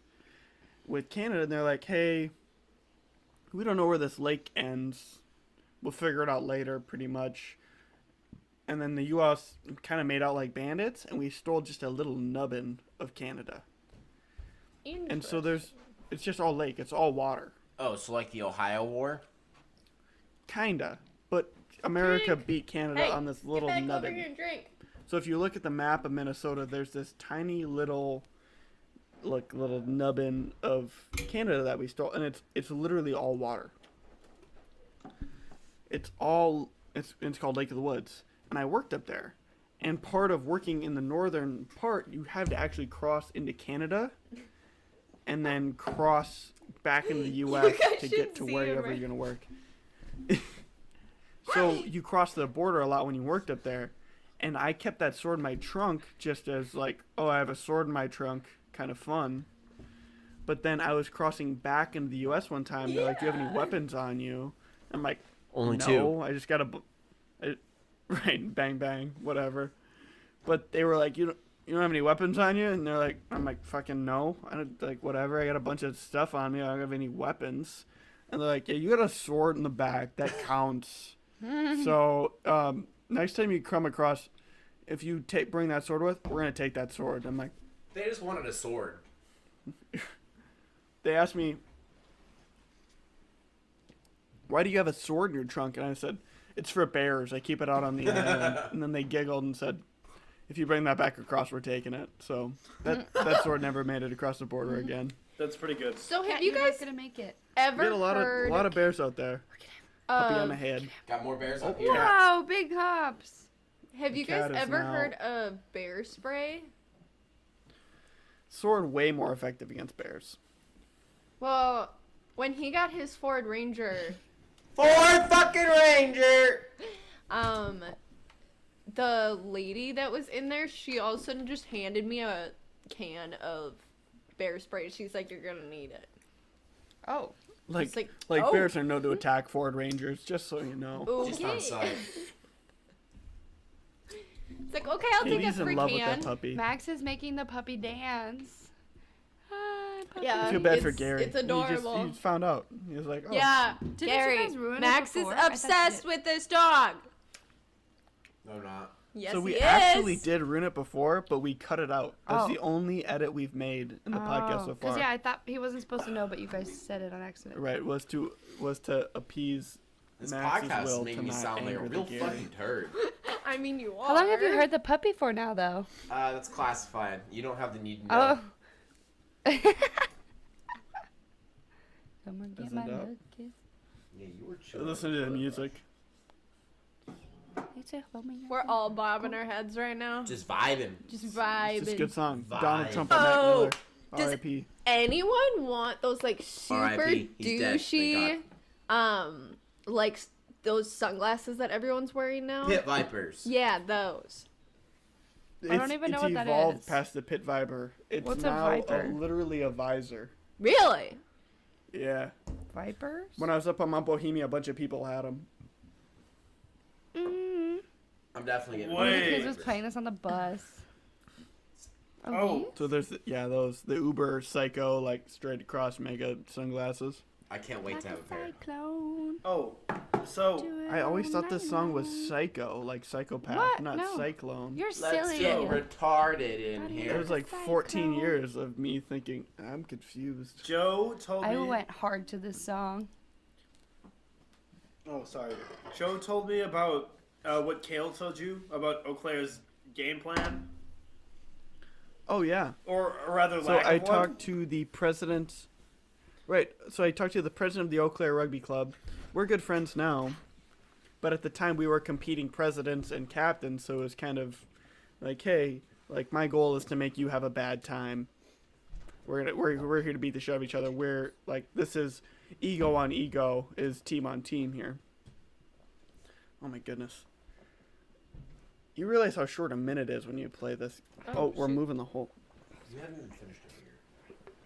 Speaker 1: with Canada. And they're like, hey, we don't know where this lake ends. We'll figure it out later, pretty much. And then the U.S. kind of made out like bandits, and we stole just a little nubbin of Canada. And so it's just all lake. It's all water.
Speaker 2: Oh, so like the Ohio War?
Speaker 1: Kinda. But America beat Canada
Speaker 5: Hey,
Speaker 1: on this little
Speaker 5: get back over
Speaker 1: nubbin.
Speaker 5: here and drink.
Speaker 1: So if you look at the map of Minnesota, there's this tiny little nubbin of Canada that we stole, and it's literally all water. It's called Lake of the Woods, and I worked up there. And part of working in the northern part, you have to actually cross into Canada, and then cross back into the U.S.
Speaker 5: guys
Speaker 1: to
Speaker 5: should
Speaker 1: get to
Speaker 5: see
Speaker 1: wherever
Speaker 5: him right-
Speaker 1: you're gonna work. So you cross the border a lot when you worked up there, and I kept that sword in my trunk just as like, oh, I have a sword in my trunk, kind of fun. But then I was crossing back into the U.S. one time. They're like, do you have any weapons on you? I'm like,
Speaker 2: Only
Speaker 1: no,
Speaker 2: two.
Speaker 1: I just got right, bang bang, whatever. But they were like, you don't have any weapons on you? And they're like, I'm like, fucking no. I don't, like, whatever. I got a bunch of stuff on me. I don't have any weapons. And they're like, yeah, you got a sword in the back. That counts. So next time you come across, if you bring that sword with, we're gonna take that sword. I'm like,
Speaker 2: They just wanted a sword.
Speaker 1: they asked me, why do you have a sword in your trunk? And I said, it's for bears. I keep it out on the island. And then they giggled and said, if you bring that back across, we're taking it. So that sword never made it across the border again.
Speaker 4: That's pretty good.
Speaker 5: So have
Speaker 3: Cat,
Speaker 5: you
Speaker 3: you're not
Speaker 5: guys
Speaker 3: gonna make it.
Speaker 1: We
Speaker 5: ever
Speaker 1: had a
Speaker 5: heard
Speaker 1: lot of bears out there. Puppy on the
Speaker 5: of,
Speaker 1: head.
Speaker 2: Got more bears
Speaker 1: Oh,
Speaker 2: up here.
Speaker 3: Wow, big hops.
Speaker 5: have you
Speaker 1: The
Speaker 5: guys
Speaker 1: cat is
Speaker 5: ever
Speaker 1: now-
Speaker 5: heard of bear spray?
Speaker 1: Sword way more effective against bears.
Speaker 5: Well, when he got his Ford Ranger,
Speaker 2: Ford fucking Ranger!
Speaker 5: the lady that was in there, she all of a sudden just handed me a can of bear spray. She's like, you're gonna need it.
Speaker 3: Oh.
Speaker 1: Like,
Speaker 5: It's like,
Speaker 1: like
Speaker 5: oh.
Speaker 1: bears are known to attack Ford Rangers, just so you know.
Speaker 2: Just on
Speaker 5: Okay.
Speaker 2: sight.
Speaker 5: It's like, okay, I'll take a
Speaker 1: Katie's in
Speaker 5: free
Speaker 1: love with
Speaker 5: can.
Speaker 1: that puppy.
Speaker 3: Max is making the puppy dance. Hi, puppy.
Speaker 5: Yeah.
Speaker 1: I feel bad for
Speaker 5: it's-
Speaker 1: Gary.
Speaker 5: it's adorable.
Speaker 1: He just found out. He was like, oh.
Speaker 5: Yeah,
Speaker 3: Didn't you
Speaker 5: Gary,
Speaker 3: guys ruin it
Speaker 5: Max is
Speaker 3: before? I thought you
Speaker 5: obsessed
Speaker 3: did.
Speaker 5: with this dog.
Speaker 2: No, not.
Speaker 5: Yes,
Speaker 1: So we
Speaker 5: he
Speaker 1: actually
Speaker 5: is.
Speaker 1: did ruin it before, but we cut it out. That's
Speaker 3: Oh.
Speaker 1: the only edit we've made in the podcast so
Speaker 3: Because
Speaker 1: far.
Speaker 3: yeah, I thought he wasn't supposed to know, but you guys said it on accident.
Speaker 1: Right, was to appease
Speaker 2: This
Speaker 1: Max's
Speaker 2: podcast
Speaker 1: will
Speaker 2: made
Speaker 1: to
Speaker 2: me
Speaker 1: not
Speaker 2: sound like a
Speaker 1: anger the
Speaker 2: real
Speaker 1: Gary.
Speaker 2: fucking turd.
Speaker 5: I mean, you are.
Speaker 3: How long have you heard the puppy for now, though?
Speaker 2: That's classified. You don't have the need to know.
Speaker 3: Oh. Someone get
Speaker 1: Isn't
Speaker 3: my
Speaker 1: that-
Speaker 3: milk kiss.
Speaker 2: Yeah, you were chilling.
Speaker 1: Listen to the music.
Speaker 3: It's a homie.
Speaker 5: We're all bobbing our heads right now.
Speaker 2: Just vibing.
Speaker 5: Just
Speaker 1: It's
Speaker 5: vibing.
Speaker 1: just a good song.
Speaker 2: Vibe.
Speaker 1: Donald Trump and Mac
Speaker 5: Oh,
Speaker 1: Miller.
Speaker 5: does-
Speaker 1: R.I.P.
Speaker 5: Anyone want those like super
Speaker 2: R.I.P. He's dead,
Speaker 5: douchey,
Speaker 2: thank
Speaker 5: like those sunglasses that everyone's wearing now?
Speaker 2: Pit Vipers.
Speaker 5: Yeah, those.
Speaker 3: I don't even know what that
Speaker 1: It's evolved
Speaker 3: is.
Speaker 1: past the pit viper. It's
Speaker 3: What's a
Speaker 1: now
Speaker 3: viper?
Speaker 1: literally a visor.
Speaker 5: Really?
Speaker 1: Yeah.
Speaker 3: Vipers?
Speaker 1: When I was up on Mount Bohemia, a bunch of people had them.
Speaker 3: Mm.
Speaker 2: I'm definitely getting
Speaker 4: Wait.
Speaker 3: One of the
Speaker 2: Pit
Speaker 3: kids was
Speaker 2: Vipers.
Speaker 3: playing us on the bus.
Speaker 4: Oh.
Speaker 3: these?
Speaker 1: So there's those the Uber Psycho like straight across mega sunglasses.
Speaker 2: I can't wait to have a pair.
Speaker 3: Cyclone.
Speaker 4: Oh, so
Speaker 3: Do it
Speaker 1: I always
Speaker 3: all
Speaker 1: thought this
Speaker 3: night
Speaker 1: song was
Speaker 3: long.
Speaker 1: psycho, like psychopath,
Speaker 3: What?
Speaker 1: not
Speaker 3: No.
Speaker 1: cyclone.
Speaker 3: You're
Speaker 2: Let's
Speaker 3: silly.
Speaker 2: get retarded in
Speaker 3: Buddy.
Speaker 1: It
Speaker 2: here.
Speaker 1: was like
Speaker 3: Psycho.
Speaker 1: 14 years of me thinking I'm confused.
Speaker 4: Joe told
Speaker 3: I
Speaker 4: me.
Speaker 3: went hard to this song.
Speaker 4: Oh, sorry. Joe told me about what Kale told you about Eau Claire's game plan,
Speaker 1: Oh yeah.
Speaker 4: or rather,
Speaker 1: So
Speaker 4: lack
Speaker 1: I
Speaker 4: of one.
Speaker 1: talked to the president. Right. So I talked to the president of the Eau Claire Rugby Club. We're good friends now, but at the time we were competing presidents and captains, so it was kind of like, hey, like my goal is to make you have a bad time. We're here to beat the shit out of each other. We're like, this is ego on ego, is team on team here. Oh my goodness. You realize how short a minute is when you play this. Oh, we're
Speaker 5: shoot.
Speaker 1: moving the whole.
Speaker 2: You haven't even finished it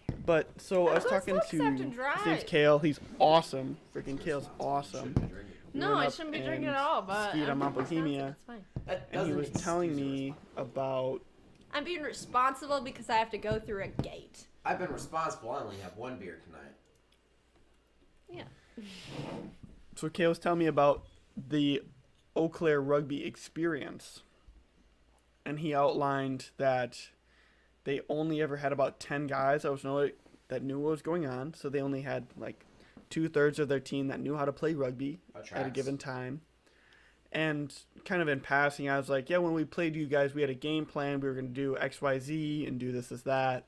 Speaker 2: here.
Speaker 1: But so I was
Speaker 5: Those
Speaker 1: talking
Speaker 5: books
Speaker 1: to
Speaker 5: have to
Speaker 1: his
Speaker 5: dry.
Speaker 1: name's Kale. He's awesome. Freaking Kale's awesome. We
Speaker 5: No,
Speaker 1: went
Speaker 5: I
Speaker 1: up
Speaker 5: shouldn't be drinking
Speaker 1: and
Speaker 5: at all, but
Speaker 1: skied on Mount
Speaker 5: it's
Speaker 1: Bohemia,
Speaker 5: It's fine.
Speaker 2: That
Speaker 1: and he was
Speaker 2: doesn't
Speaker 1: telling
Speaker 2: excuse
Speaker 1: me about.
Speaker 5: I'm being responsible because I have to go through a gate.
Speaker 2: I've been responsible. I only have one beer tonight.
Speaker 5: Yeah.
Speaker 1: So Kale was telling me about the Eau Claire rugby experience, and he outlined that they only ever had about 10 guys that knew what was going on. So they only had like 2/3 of their team that knew how to play rugby at a given time. And kind of in passing, I was like, yeah, when we played you guys, we had a game plan. We were going to do X, Y, Z and do this, that.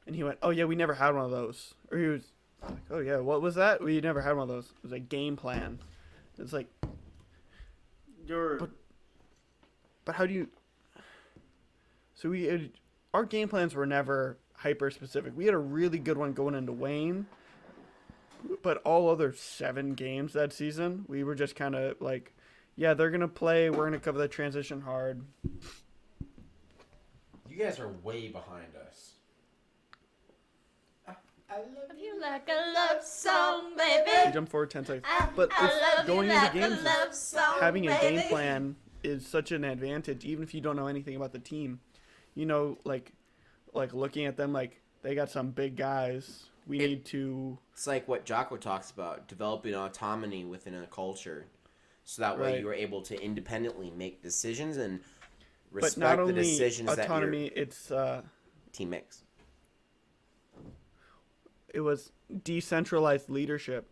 Speaker 1: And he went, oh, yeah, we never had one of those. Or he was like, oh, yeah, what was that? We never had one of those. It was a game plan. It's like, but how do you... So our game plans were never hyper-specific. We had a really good one going into Wayne. But all other 7 games that season, we were just kind of like... Yeah, they're going to play. We're going to cover the transition hard.
Speaker 2: You guys are way behind us. I love
Speaker 5: you like a love song, baby.
Speaker 1: We jump forward 10 seconds. But it's going into games, having a game plan is such an advantage, even if you don't know anything about the team. You know, like looking at them, like, they got some big guys. We need to...
Speaker 2: It's like what Jocko talks about, developing autonomy within a culture. So that way
Speaker 1: Right.
Speaker 2: you are able to independently make decisions and
Speaker 1: But
Speaker 2: respect
Speaker 1: not
Speaker 2: the
Speaker 1: only
Speaker 2: decisions
Speaker 1: autonomy,
Speaker 2: that your
Speaker 1: it's...
Speaker 2: team makes.
Speaker 1: It was decentralized leadership,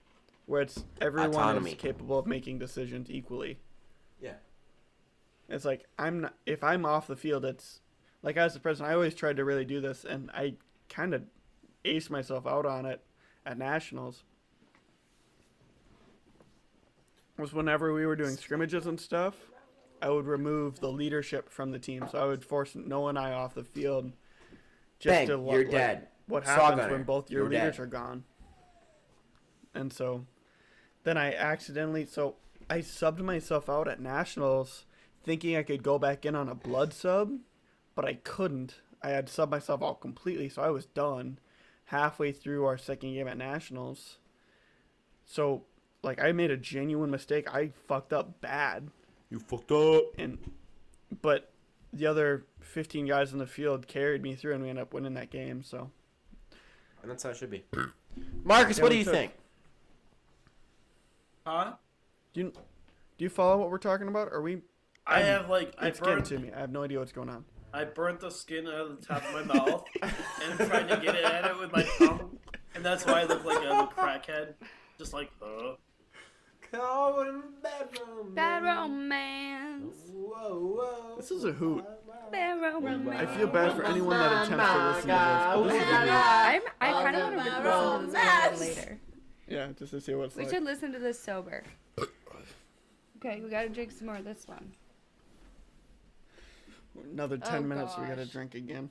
Speaker 1: where it's everyone
Speaker 2: Autonomy.
Speaker 1: is capable of making decisions equally.
Speaker 2: Yeah.
Speaker 1: It's like if I'm off the field, it's like as the president, I always tried to really do this, and I kind of aced myself out on it at nationals. Was whenever we were doing scrimmages and stuff, I would remove the leadership from the team, so I would force Noah and I off the field.
Speaker 2: Bang, you're dead.
Speaker 1: What
Speaker 2: Saw
Speaker 1: happens
Speaker 2: gunner,
Speaker 1: when both your
Speaker 2: you're
Speaker 1: leaders
Speaker 2: dead.
Speaker 1: are gone? And so, then I subbed myself out at nationals, thinking I could go back in on a blood sub, but I couldn't. I had subbed myself out completely, so I was done halfway through our second game at nationals. So, like, I made a genuine mistake. I fucked up bad.
Speaker 2: You fucked up.
Speaker 1: But the other 15 guys in the field carried me through, and we ended up winning that game. So,
Speaker 2: And that's how it should be. Marcus, what do you think?
Speaker 4: Huh?
Speaker 1: do you follow what we're talking about? Are we?
Speaker 4: I have like
Speaker 1: It's getting to me. I have no idea what's going on.
Speaker 4: I burnt the skin out of the top of my mouth and I'm trying to get it at it with my tongue, and that's why I look like a crackhead. Just like,
Speaker 3: Bad romance.
Speaker 2: Whoa.
Speaker 1: This is a hoot.
Speaker 3: Bad romance.
Speaker 1: I feel bad for anyone that attempts to listen to this. But this is a hoot.
Speaker 3: I kind of want to listen to this again later.
Speaker 1: Yeah, just to see what it's
Speaker 3: We
Speaker 1: like.
Speaker 3: should listen to this sober. Okay, we gotta drink some more of this one.
Speaker 1: Another 10
Speaker 5: Oh,
Speaker 1: minutes, we gotta
Speaker 5: gosh.
Speaker 1: drink again.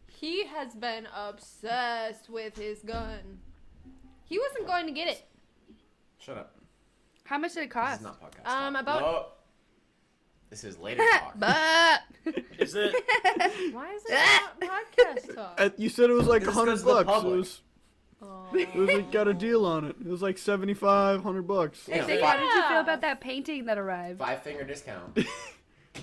Speaker 5: He has been obsessed with his gun. He wasn't going to get it.
Speaker 2: Shut up.
Speaker 3: How much did it
Speaker 2: This
Speaker 3: cost?
Speaker 2: is not podcast talk.
Speaker 5: About-
Speaker 2: No. This is later talk.
Speaker 3: But
Speaker 4: is it?
Speaker 5: Why is it not podcast talk?
Speaker 1: You said it was like
Speaker 2: This
Speaker 1: $100
Speaker 2: goes to the
Speaker 1: bucks.
Speaker 2: public.
Speaker 1: It was like got a deal on it. It was like $75-100.
Speaker 3: hey,
Speaker 2: Yeah.
Speaker 3: Dick, how did you feel about that painting that arrived?
Speaker 2: 5-finger discount.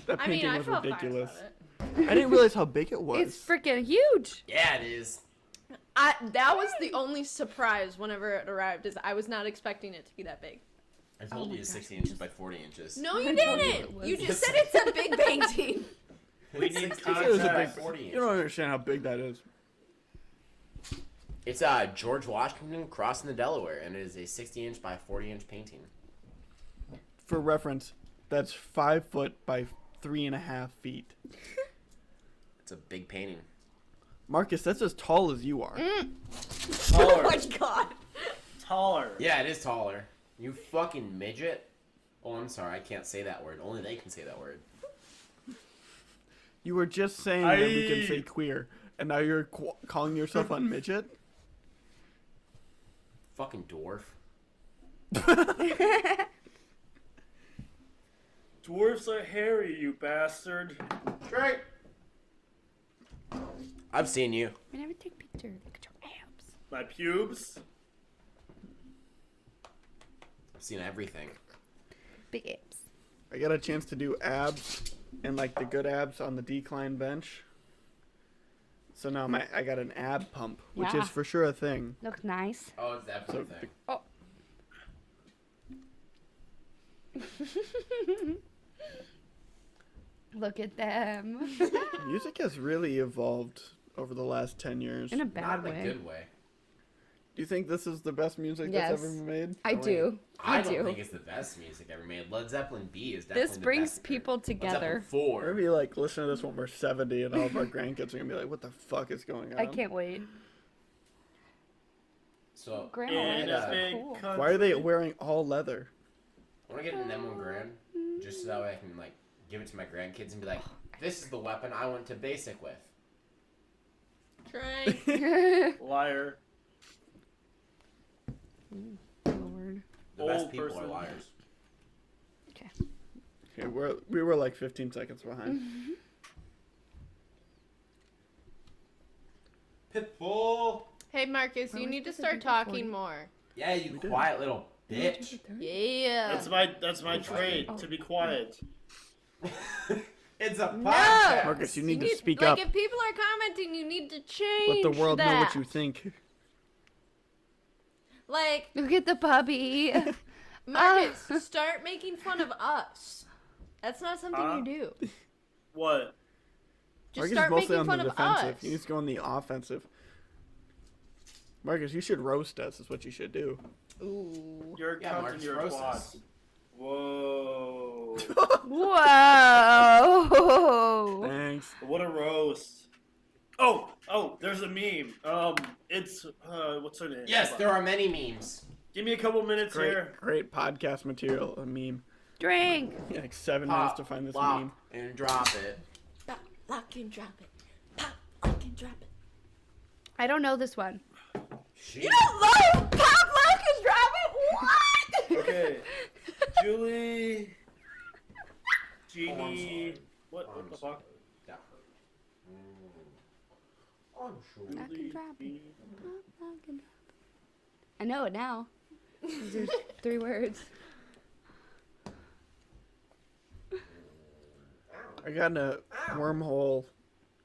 Speaker 1: That
Speaker 5: I mean,
Speaker 1: painting
Speaker 5: I
Speaker 1: was
Speaker 5: felt
Speaker 1: ridiculous.
Speaker 5: fine about it.
Speaker 1: I didn't realize how big it was.
Speaker 3: It's freaking huge.
Speaker 2: Yeah, it is.
Speaker 5: That was the only surprise whenever it arrived, is I was not expecting it to be that big.
Speaker 2: I told you it's 60 inches by 40 inches.
Speaker 5: No, you
Speaker 3: I told you
Speaker 5: didn't.
Speaker 3: it was.
Speaker 5: You just said it's a big painting.
Speaker 4: We need
Speaker 1: You said it was a
Speaker 4: contact.
Speaker 1: big-
Speaker 2: 40
Speaker 1: You don't understand how big that is.
Speaker 2: It's George Washington crossing the Delaware, and it is a 60-inch by 40-inch painting.
Speaker 1: for reference, that's 5 foot by 3.5 feet.
Speaker 2: It's a big painting.
Speaker 1: Marcus, that's as tall as you are.
Speaker 5: Oh
Speaker 4: Taller.
Speaker 5: my god.
Speaker 4: Taller.
Speaker 2: Yeah, it is taller. You fucking midget. Oh, I'm sorry. I can't say that word. Only they can say that word.
Speaker 1: You were just saying that we can
Speaker 4: Aye.
Speaker 1: say queer, and now you're calling yourself a midget?
Speaker 2: Fucking dwarf.
Speaker 4: Dwarfs are hairy, you bastard.
Speaker 2: Drake. I've seen you.
Speaker 3: I never take pictures. Look at your abs.
Speaker 4: My pubes.
Speaker 2: I've seen everything.
Speaker 3: Big abs.
Speaker 1: I got a chance to do abs and like the good abs on the decline bench. So now I got an ab pump, which
Speaker 3: Yeah.
Speaker 1: is for sure a thing.
Speaker 3: Looks nice.
Speaker 2: Oh, it's definitely a thing.
Speaker 3: Oh. Look at them.
Speaker 1: Music has really evolved over the last 10 years.
Speaker 3: In a
Speaker 2: Not
Speaker 3: bad
Speaker 2: in a
Speaker 3: way.
Speaker 2: good way.
Speaker 1: Do you think this is the best music
Speaker 3: Yes.
Speaker 1: that's ever been made?
Speaker 3: I do.
Speaker 2: I
Speaker 3: I
Speaker 2: don't
Speaker 3: do.
Speaker 2: think it's the best music ever made. Led Zeppelin B is definitely
Speaker 3: This
Speaker 2: the
Speaker 3: brings
Speaker 2: best
Speaker 3: people
Speaker 2: Led Zeppelin
Speaker 3: together.
Speaker 2: 4.
Speaker 1: Maybe like listen to this when we're 70 and all of our grandkids are gonna be like, "What the fuck is going on?"
Speaker 3: I can't wait.
Speaker 2: So,
Speaker 3: Grandma,
Speaker 4: In
Speaker 3: that's
Speaker 4: a
Speaker 3: so
Speaker 4: big
Speaker 3: cool.
Speaker 4: country.
Speaker 1: Why are they wearing all leather?
Speaker 2: I want to get an M1 Grand just so that way I can like give it to my grandkids and be like, "This is the weapon I went to basic with."
Speaker 5: Trying.
Speaker 4: Liar.
Speaker 3: Lord.
Speaker 2: The
Speaker 4: Old
Speaker 2: best people are
Speaker 4: person.
Speaker 2: liars.
Speaker 3: Okay.
Speaker 1: Okay, we were like 15 seconds behind.
Speaker 2: Pitbull.
Speaker 5: Hey Marcus,
Speaker 3: Why
Speaker 5: you
Speaker 3: was
Speaker 5: need to
Speaker 3: this a
Speaker 5: start
Speaker 3: different
Speaker 5: talking
Speaker 3: 40?
Speaker 5: more.
Speaker 2: Yeah, you
Speaker 1: We did.
Speaker 2: quiet little bitch.
Speaker 5: Yeah.
Speaker 4: That's my trait, to be quiet.
Speaker 2: It's a
Speaker 5: No.
Speaker 2: podcast.
Speaker 1: Marcus, you need to
Speaker 5: You
Speaker 1: speak
Speaker 5: like
Speaker 1: up.
Speaker 5: if people are commenting, you need to
Speaker 1: Let
Speaker 5: change
Speaker 1: the world
Speaker 5: that.
Speaker 1: know what you think.
Speaker 5: Like,
Speaker 3: Look at the puppy.
Speaker 5: Marcus, start making fun of us. That's not something
Speaker 4: Huh?
Speaker 5: you do.
Speaker 4: What?
Speaker 5: Just
Speaker 1: Marcus
Speaker 5: start
Speaker 1: is mostly
Speaker 5: making
Speaker 1: on
Speaker 5: fun
Speaker 1: the
Speaker 5: of
Speaker 1: defensive.
Speaker 5: us.
Speaker 1: He needs to go on the offensive. Marcus, you should roast us. Is what you should do.
Speaker 5: Ooh.
Speaker 4: You're
Speaker 2: Yeah,
Speaker 4: cunt
Speaker 2: Marcus
Speaker 4: and you're a
Speaker 2: roasts
Speaker 4: twat.
Speaker 2: us.
Speaker 4: Whoa.
Speaker 3: Whoa.
Speaker 1: Thanks.
Speaker 4: What a roast. Oh, there's a meme. It's, what's her name?
Speaker 2: Yes,
Speaker 4: Hold
Speaker 2: there
Speaker 4: on.
Speaker 2: are many memes.
Speaker 4: Give me a couple minutes
Speaker 1: Great,
Speaker 4: here.
Speaker 1: great podcast material. A meme.
Speaker 3: Drink.
Speaker 1: Yeah, like 7 minutes
Speaker 2: Pop,
Speaker 1: to find this
Speaker 2: lock,
Speaker 1: meme.
Speaker 2: and drop it.
Speaker 5: Pop, lock, and drop it. Pop, lock, and drop it.
Speaker 3: I don't know this one.
Speaker 2: Shit.
Speaker 5: You don't love Pop, lock, and drop it? What?
Speaker 4: Okay. Julie.
Speaker 2: Oh, I'm
Speaker 4: Jeannie.
Speaker 2: sorry.
Speaker 4: What
Speaker 2: I'm
Speaker 4: the
Speaker 2: sorry.
Speaker 4: fuck?
Speaker 2: That hurt. I'm sure.
Speaker 3: Lock and
Speaker 4: Julie,
Speaker 3: drop it.
Speaker 4: Jeannie.
Speaker 3: Lock and drop it. I know it now. There's 3 words.
Speaker 1: I got in a wormhole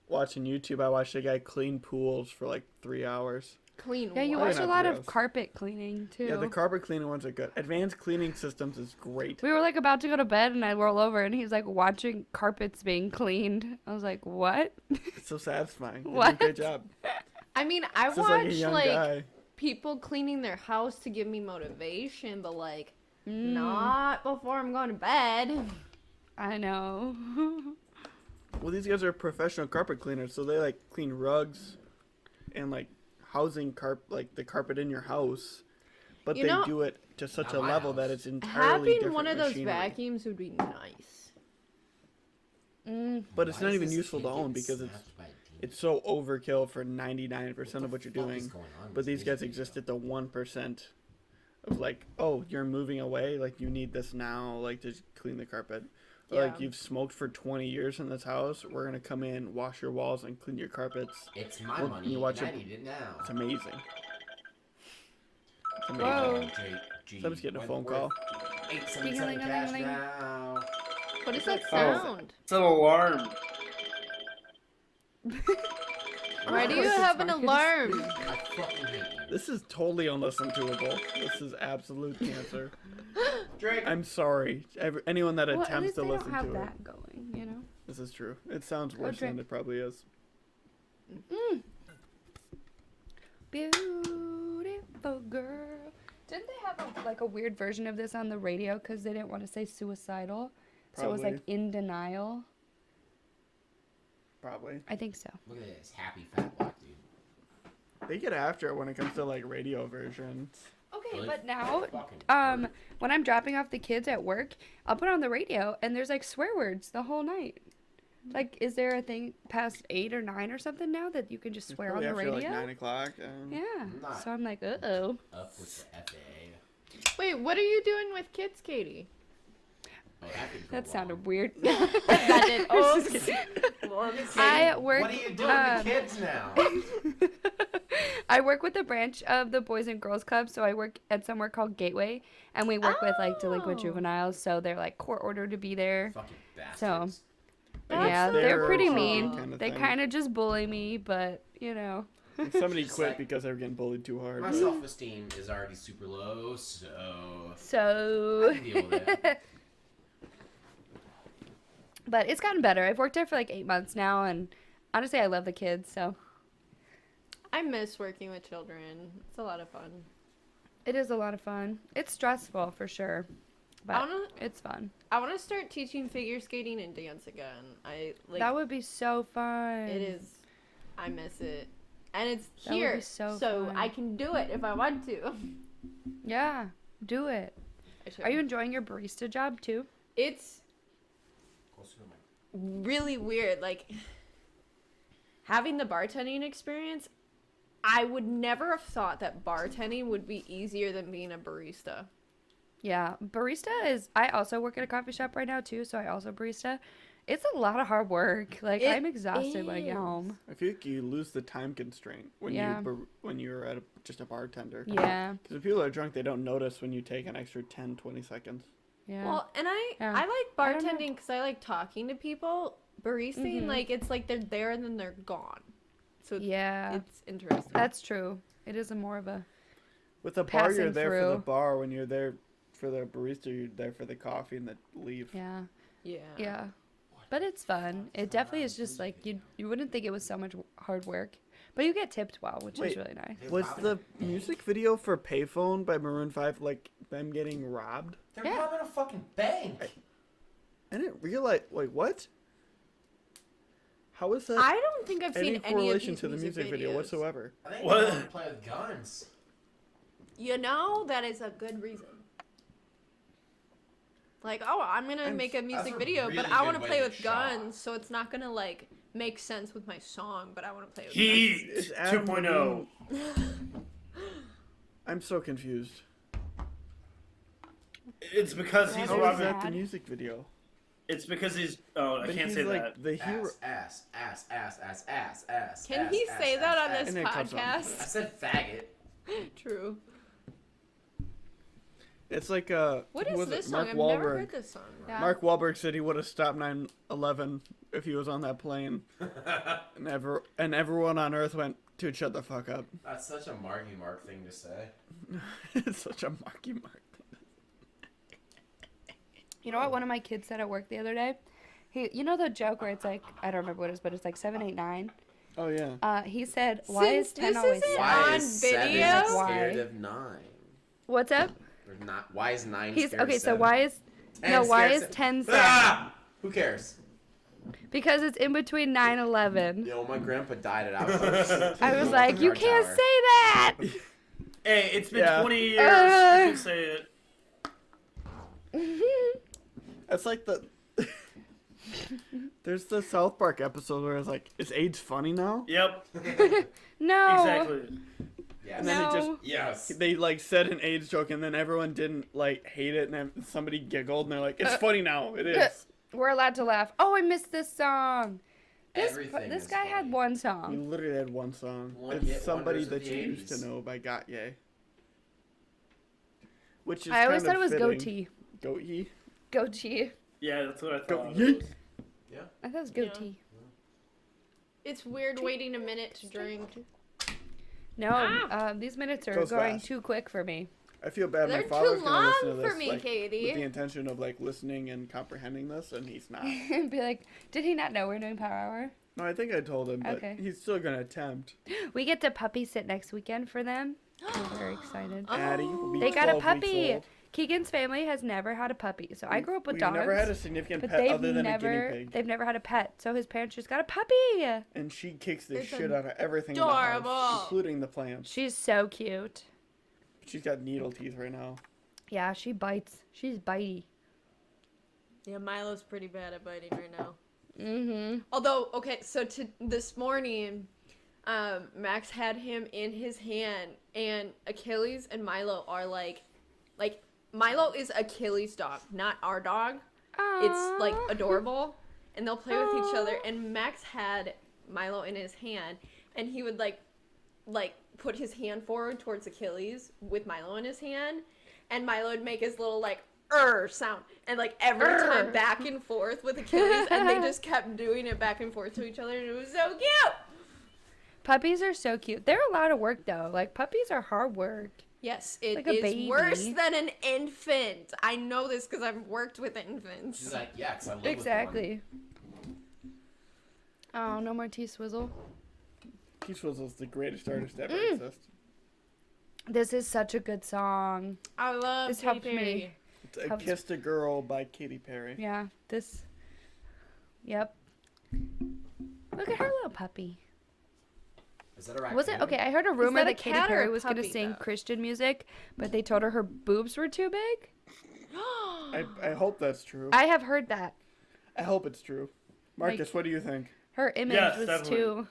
Speaker 1: watching YouTube. I watched a guy clean pools for like 3 hours.
Speaker 5: Clean
Speaker 3: Yeah, you
Speaker 5: what?
Speaker 3: watch a
Speaker 1: not
Speaker 3: lot
Speaker 1: gross.
Speaker 3: of carpet cleaning too.
Speaker 1: Yeah, the carpet cleaning ones are good. Advanced cleaning systems is great.
Speaker 3: We were like about to go to bed and I roll over and he's like watching carpets being cleaned. I was like, what?
Speaker 1: It's so satisfying. They do a
Speaker 3: What?
Speaker 1: great job.
Speaker 5: I mean, I
Speaker 1: This is like a
Speaker 5: watch
Speaker 1: young
Speaker 5: like
Speaker 1: guy.
Speaker 5: people cleaning their house to give me motivation, but like
Speaker 3: Mm,
Speaker 5: not before I'm going to bed.
Speaker 3: I know.
Speaker 1: Well, these guys are professional carpet cleaners, so they like clean rugs and like housing like the carpet in your house. But
Speaker 5: You
Speaker 1: they
Speaker 5: know-
Speaker 1: do it to such
Speaker 2: Not
Speaker 1: a
Speaker 2: my
Speaker 1: level
Speaker 2: house.
Speaker 1: that it's entirely
Speaker 5: Having
Speaker 1: different
Speaker 5: one of those
Speaker 1: machinery.
Speaker 5: vacuums would be nice.
Speaker 1: But it's
Speaker 2: Why
Speaker 1: not
Speaker 2: is
Speaker 1: even
Speaker 2: this
Speaker 1: useful
Speaker 2: kid
Speaker 1: to own
Speaker 2: getting
Speaker 1: because
Speaker 2: snapped by a demon?
Speaker 1: it's so overkill for 99% of what you're
Speaker 2: fuck
Speaker 1: doing.
Speaker 2: is going on in
Speaker 1: But
Speaker 2: this
Speaker 1: these guys
Speaker 2: music
Speaker 1: exist
Speaker 2: video?
Speaker 1: at the 1% of like, oh, you're moving away, like you need this now, like to clean the carpet. Or, like
Speaker 5: Yeah.
Speaker 1: you've smoked for 20 years in this house, we're gonna come in, wash your walls, and clean your carpets.
Speaker 2: It's my
Speaker 1: Well,
Speaker 2: money,
Speaker 1: you watch
Speaker 2: and I
Speaker 1: it-
Speaker 2: need it now.
Speaker 1: It's amazing. It's amazing.
Speaker 3: Whoa.
Speaker 2: JG
Speaker 1: Someone's getting a phone
Speaker 2: Wentworth.
Speaker 1: call.
Speaker 2: 877 cash
Speaker 3: Ding-a-ling-a-ling-a-ling.
Speaker 2: now.
Speaker 5: What is that
Speaker 4: Oh.
Speaker 5: sound?
Speaker 4: It's an alarm.
Speaker 5: Why do you
Speaker 3: course it's
Speaker 5: have an
Speaker 3: Marcus.
Speaker 5: alarm?
Speaker 2: I fucking hate you.
Speaker 1: This is totally unlistenable. This is absolute cancer.
Speaker 2: Drake.
Speaker 1: I'm sorry. Anyone that
Speaker 3: Well, at
Speaker 1: attempts
Speaker 3: least
Speaker 1: to
Speaker 3: they
Speaker 1: listen
Speaker 3: don't have
Speaker 1: to
Speaker 3: that
Speaker 1: it.
Speaker 3: going, you know?
Speaker 1: This is true. It sounds worse
Speaker 3: drink.
Speaker 1: than it probably is.
Speaker 3: Beautiful girl, Didn't they have a weird version of this on the radio because they didn't want to say suicidal? So it was like
Speaker 1: Probably.
Speaker 3: in denial.
Speaker 1: Probably.
Speaker 3: I think so.
Speaker 2: Look at this happy fat black dude.
Speaker 1: They get after it when it comes to like radio versions.
Speaker 3: Okay,
Speaker 2: Really?
Speaker 3: but now,
Speaker 2: Fucking
Speaker 3: when I'm dropping off the kids at work, I'll put on the radio and there's like swear words the whole night. Like, is there a thing past 8 or 9 or something now that you can just
Speaker 1: It's
Speaker 3: swear on
Speaker 1: probably
Speaker 3: the
Speaker 1: after,
Speaker 3: radio?
Speaker 1: like 9 o'clock.
Speaker 3: Yeah.
Speaker 2: Not-
Speaker 3: So I'm like, uh-oh.
Speaker 2: Up with the FA.
Speaker 5: Wait, what are you doing with kids, Katie?
Speaker 2: Oh, that could go
Speaker 3: That
Speaker 2: wrong.
Speaker 3: sounded weird.
Speaker 5: That did. Oh,
Speaker 3: I work.
Speaker 2: What are you doing with kids now?
Speaker 3: I work with a branch of the Boys and Girls Club, so I work at somewhere called Gateway, and we work with like delinquent
Speaker 5: Oh.
Speaker 3: juveniles, so they're like court ordered to be there.
Speaker 2: Fucking bastards.
Speaker 5: That's
Speaker 3: yeah,
Speaker 5: so
Speaker 3: they're pretty
Speaker 5: cool.
Speaker 3: mean.
Speaker 1: Kind of
Speaker 3: They
Speaker 1: thing.
Speaker 3: kind of just bully me, but you know.
Speaker 1: Somebody
Speaker 2: Just
Speaker 1: quit
Speaker 2: like-
Speaker 1: because they were getting bullied too hard.
Speaker 2: My self-esteem is already super low, so
Speaker 3: So.
Speaker 2: I can deal with it.
Speaker 3: But it's gotten better. I've worked there for like 8 months now, and honestly, I love the kids, so
Speaker 5: I miss working with children. It's a lot of fun.
Speaker 3: it is a lot of fun. It's stressful for sure, but
Speaker 5: I wanna,
Speaker 3: it's fun.
Speaker 5: I want to start teaching figure skating and dance again. I like
Speaker 3: That would be so fun.
Speaker 5: it is. I miss it, and it's
Speaker 3: That would
Speaker 5: here,
Speaker 3: be so
Speaker 5: so
Speaker 3: fun.
Speaker 5: I can do it if I want to.
Speaker 3: Yeah, do it.
Speaker 5: I should.
Speaker 3: Are you enjoying your barista job too?
Speaker 5: It's
Speaker 2: Closer to my-
Speaker 5: really weird. Like having the bartending experience, I would never have thought that bartending would be easier than being a barista.
Speaker 3: Yeah, barista is. I also work at a coffee shop right now too, so I also barista. It's a lot of hard work. Like
Speaker 5: It
Speaker 3: I'm exhausted when I get
Speaker 5: is.
Speaker 3: home.
Speaker 1: I feel like you lose the time constraint when
Speaker 3: Yeah.
Speaker 1: when you're at just a bartender.
Speaker 3: Yeah,
Speaker 1: Because if people are drunk, they don't notice when you take an extra 10, 20 seconds.
Speaker 3: yeah.
Speaker 5: Well, and I
Speaker 3: Yeah.
Speaker 5: like
Speaker 3: I don't know.
Speaker 5: bartending because I like talking to people. Baristing,
Speaker 3: Mhm.
Speaker 5: like it's like they're there and then they're gone. So
Speaker 3: yeah,
Speaker 5: it's interesting.
Speaker 3: that's true. It is a more of a.
Speaker 1: With the bar, you're
Speaker 3: Passing
Speaker 1: there for the
Speaker 3: through.
Speaker 1: bar. When you're there for the barista, you're there for the coffee and the leave.
Speaker 3: Yeah,
Speaker 5: yeah.
Speaker 3: yeah. But it's fun. It definitely is just like you wouldn't think it was so much hard work, but you get tipped well, which
Speaker 1: Wait.
Speaker 3: is really nice.
Speaker 1: Was the music video for Payphone by Maroon 5 like them getting robbed?
Speaker 2: They're
Speaker 3: Yeah.
Speaker 2: robbing a fucking bank.
Speaker 1: I didn't realize. Like, what? How is that
Speaker 5: I don't think I've
Speaker 1: any
Speaker 5: seen any of
Speaker 1: correlation
Speaker 5: these
Speaker 1: to the music video
Speaker 5: videos.
Speaker 1: whatsoever?
Speaker 2: I think
Speaker 4: What?
Speaker 2: they want to play with guns.
Speaker 5: You know, that is a good reason. Like, oh, I'm gonna
Speaker 1: I'm-
Speaker 5: make a music
Speaker 2: a
Speaker 5: video,
Speaker 2: really
Speaker 5: but I
Speaker 2: good
Speaker 5: want to
Speaker 2: way
Speaker 5: play
Speaker 2: to
Speaker 5: with
Speaker 2: shop.
Speaker 5: guns, so it's not gonna like make sense with my song, but I want to play with
Speaker 4: Heat
Speaker 1: Is Adam
Speaker 4: 2.0.
Speaker 1: Levine- I'm so confused.
Speaker 4: It's because he's
Speaker 3: How
Speaker 1: How is
Speaker 4: robbing.
Speaker 1: that the
Speaker 3: Bad.
Speaker 1: music guns?
Speaker 4: It's because he's. Oh, I
Speaker 1: But
Speaker 4: can't
Speaker 1: he's
Speaker 4: say
Speaker 1: like
Speaker 4: that.
Speaker 1: the hero.
Speaker 2: Ass, ass, ass, ass, ass, ass, ass.
Speaker 5: Can
Speaker 2: ass,
Speaker 5: he
Speaker 2: ass,
Speaker 5: say that
Speaker 2: ass,
Speaker 5: on
Speaker 2: ass.
Speaker 5: this
Speaker 1: And it comes on.
Speaker 2: I
Speaker 5: podcast?
Speaker 2: said faggot.
Speaker 5: True.
Speaker 1: It's like
Speaker 5: What
Speaker 1: who
Speaker 5: is
Speaker 1: was it?
Speaker 5: this song?
Speaker 1: Mark
Speaker 5: I've
Speaker 1: Wahlberg.
Speaker 5: never heard this song.
Speaker 3: Yeah.
Speaker 1: Mark Wahlberg said he would have stopped 9/11 if he was on that plane, and everyone on Earth went, "Dude, shut the fuck up."
Speaker 2: That's such a Marky Mark thing to say.
Speaker 1: It's such a Marky Mark.
Speaker 3: You know what one of my kids said at work the other day? You know the joke where it's like, I don't remember what it is, but it's like 7, 8, 9.
Speaker 1: Oh yeah.
Speaker 3: He said, "Why
Speaker 5: Since
Speaker 3: is 10
Speaker 5: this
Speaker 3: always
Speaker 5: isn't
Speaker 3: 7?"
Speaker 2: Why
Speaker 5: on
Speaker 2: is
Speaker 5: video?
Speaker 2: 7 scared
Speaker 3: Why?
Speaker 2: of 9?
Speaker 3: What's up?
Speaker 2: Or not? Why is 9
Speaker 3: He's
Speaker 2: scared of
Speaker 3: okay. So
Speaker 2: 7?
Speaker 3: why is
Speaker 2: 10
Speaker 3: no? Why
Speaker 2: scared
Speaker 3: is
Speaker 2: of
Speaker 3: 10 7?
Speaker 2: Ah! Who cares?
Speaker 3: Because it's in between 9 and 11.
Speaker 2: You know, my grandpa died at Outpost.
Speaker 3: I was like, you
Speaker 2: Guard
Speaker 3: can't
Speaker 2: tower.
Speaker 3: say that.
Speaker 4: Hey, it's been
Speaker 1: Yeah.
Speaker 4: 20 years.
Speaker 3: Uh.
Speaker 4: You can say it.
Speaker 1: It's like the. There's the South Park episode where it's like, "Is AIDS funny now?"
Speaker 4: Yep.
Speaker 3: No.
Speaker 4: Exactly.
Speaker 2: Yes.
Speaker 1: And then it just
Speaker 3: No.
Speaker 2: Yes.
Speaker 1: they like said an AIDS joke, and then everyone didn't like hate it, and then somebody giggled, and they're like, "It's funny now. It is."
Speaker 3: We're allowed to laugh. Oh, I missed this song.
Speaker 2: Everything
Speaker 3: This
Speaker 2: is
Speaker 3: guy had
Speaker 2: funny.
Speaker 3: one
Speaker 1: We
Speaker 3: song.
Speaker 1: literally had one song.
Speaker 2: One
Speaker 1: It's
Speaker 2: Hit
Speaker 1: Somebody
Speaker 2: Wonders of
Speaker 1: That
Speaker 2: the
Speaker 1: You Used to
Speaker 2: 80s.
Speaker 1: Know by Got Ye. Which is
Speaker 3: I always thought
Speaker 1: kind
Speaker 3: it was
Speaker 1: of fitting.
Speaker 3: goatee.
Speaker 1: Goatee.
Speaker 3: Goatee.
Speaker 4: Yeah, that's what I
Speaker 1: Go
Speaker 4: thought.
Speaker 1: yeet.
Speaker 3: I thought it was
Speaker 5: Yeah.
Speaker 3: goatee.
Speaker 5: It's weird waiting a minute to drink.
Speaker 3: No, these minutes are
Speaker 1: Goes
Speaker 3: going
Speaker 1: fast.
Speaker 3: too quick for me.
Speaker 1: I feel bad.
Speaker 5: They're
Speaker 1: My father's
Speaker 5: too
Speaker 1: gonna listen to
Speaker 5: long
Speaker 1: this
Speaker 5: for me,
Speaker 1: like,
Speaker 5: Katie.
Speaker 1: with the intention of like listening and comprehending this, and he's not.
Speaker 3: Be like, did he not know we're doing Power Hour?
Speaker 1: No, I think I told him, but
Speaker 3: Okay.
Speaker 1: he's still gonna attempt.
Speaker 3: We get to puppy sit next weekend for them. We're very excited.
Speaker 1: Addie will be
Speaker 3: They got a
Speaker 1: 12 weeks
Speaker 3: puppy.
Speaker 1: old.
Speaker 3: Keegan's family has never had a puppy. So I grew up with
Speaker 1: We've
Speaker 3: dogs.
Speaker 1: never had a significant
Speaker 3: but
Speaker 1: pet
Speaker 3: they've
Speaker 1: other than
Speaker 3: never,
Speaker 1: a guinea pig.
Speaker 3: they've never had a pet. So his parents just got a puppy.
Speaker 1: And she kicks the
Speaker 5: It's
Speaker 1: shit out of everything in the
Speaker 5: adorable.
Speaker 1: house, including the plants.
Speaker 3: She's so cute.
Speaker 1: She's got needle teeth right now.
Speaker 3: Yeah, she bites. She's bitey.
Speaker 5: Yeah, Milo's pretty bad at biting right now.
Speaker 3: Mm-hmm.
Speaker 5: Although, okay, so this morning, Max had him in his hand, and Achilles and Milo are like Milo is Achilles' dog, not our dog. It's like adorable, and they'll play with each other. And Max had Milo in his hand, and he would like put his hand forward towards Achilles with Milo in his hand, and Milo would make his little like sound, and like every time back and forth with Achilles, and they just kept doing it back and forth to each other, and it was so cute.
Speaker 3: Puppies are so cute. They're a lot of work though. Like puppies are hard work.
Speaker 5: Yes, it
Speaker 3: Like a
Speaker 5: is
Speaker 3: baby.
Speaker 5: worse than an infant. I know this because I've worked with infants.
Speaker 2: She's like, yeah, 'cause I live
Speaker 3: Exactly. Oh, no more T-Swizzle.
Speaker 1: T-Swizzle's the greatest artist ever exist.
Speaker 3: This is such a good song.
Speaker 5: I love
Speaker 3: This
Speaker 5: Katy
Speaker 3: helped
Speaker 5: Perry.
Speaker 3: me.
Speaker 1: It's I Kissed a Girl by Katy Perry.
Speaker 3: Yeah, this. Yep. Look at her little puppy.
Speaker 2: Is that a raccoon?
Speaker 3: Was it okay? I heard a rumor
Speaker 5: that a
Speaker 3: that Katy
Speaker 5: cat or
Speaker 3: Perry
Speaker 5: a
Speaker 3: was going to
Speaker 5: puppy,
Speaker 3: sing
Speaker 5: though?
Speaker 3: Christian music, but they told her her boobs were too big.
Speaker 1: I hope that's true.
Speaker 3: I have heard that.
Speaker 1: I hope it's true. Marcus, what do you think?
Speaker 3: Her image
Speaker 4: Yes,
Speaker 3: was
Speaker 4: definitely.
Speaker 3: too.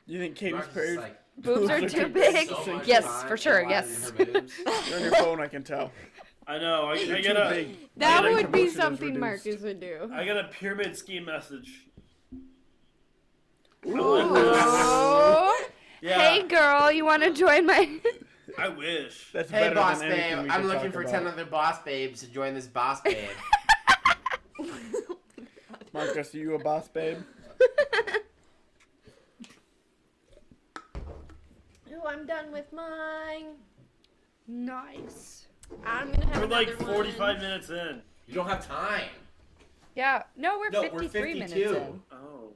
Speaker 1: You think Katy
Speaker 2: Marcus is
Speaker 1: Perry's
Speaker 2: like,
Speaker 3: Boobs are too big.
Speaker 2: so much
Speaker 3: Yes,
Speaker 2: time
Speaker 3: for sure.
Speaker 2: allotted
Speaker 3: Yes.
Speaker 2: in her boobs.
Speaker 1: You're on your phone? I can tell.
Speaker 4: I know. I
Speaker 1: You're
Speaker 4: get
Speaker 1: too
Speaker 4: a
Speaker 1: big.
Speaker 5: That
Speaker 1: Your
Speaker 5: would be
Speaker 1: promotion is
Speaker 5: something
Speaker 1: reduced.
Speaker 5: Marcus would do.
Speaker 4: I got a pyramid scheme message.
Speaker 3: Oh.
Speaker 4: Yeah.
Speaker 3: Hey, girl, you want to join my?
Speaker 4: I wish.
Speaker 1: That's
Speaker 2: Hey,
Speaker 1: better
Speaker 2: boss
Speaker 1: than anything
Speaker 2: babe.
Speaker 1: we
Speaker 2: I'm
Speaker 1: could
Speaker 2: looking
Speaker 1: talk
Speaker 2: for
Speaker 1: about.
Speaker 2: 10 other boss babes to join this boss babe.
Speaker 1: Marcus, are you a boss babe?
Speaker 5: Oh, I'm done with mine.
Speaker 3: Nice.
Speaker 5: I'm gonna have
Speaker 4: We're like
Speaker 5: another
Speaker 4: 45
Speaker 5: one.
Speaker 4: minutes in.
Speaker 2: You don't have time.
Speaker 3: Yeah. No, we're
Speaker 2: No,
Speaker 3: 53
Speaker 2: we're
Speaker 3: minutes
Speaker 2: 52.
Speaker 3: in.
Speaker 4: Oh.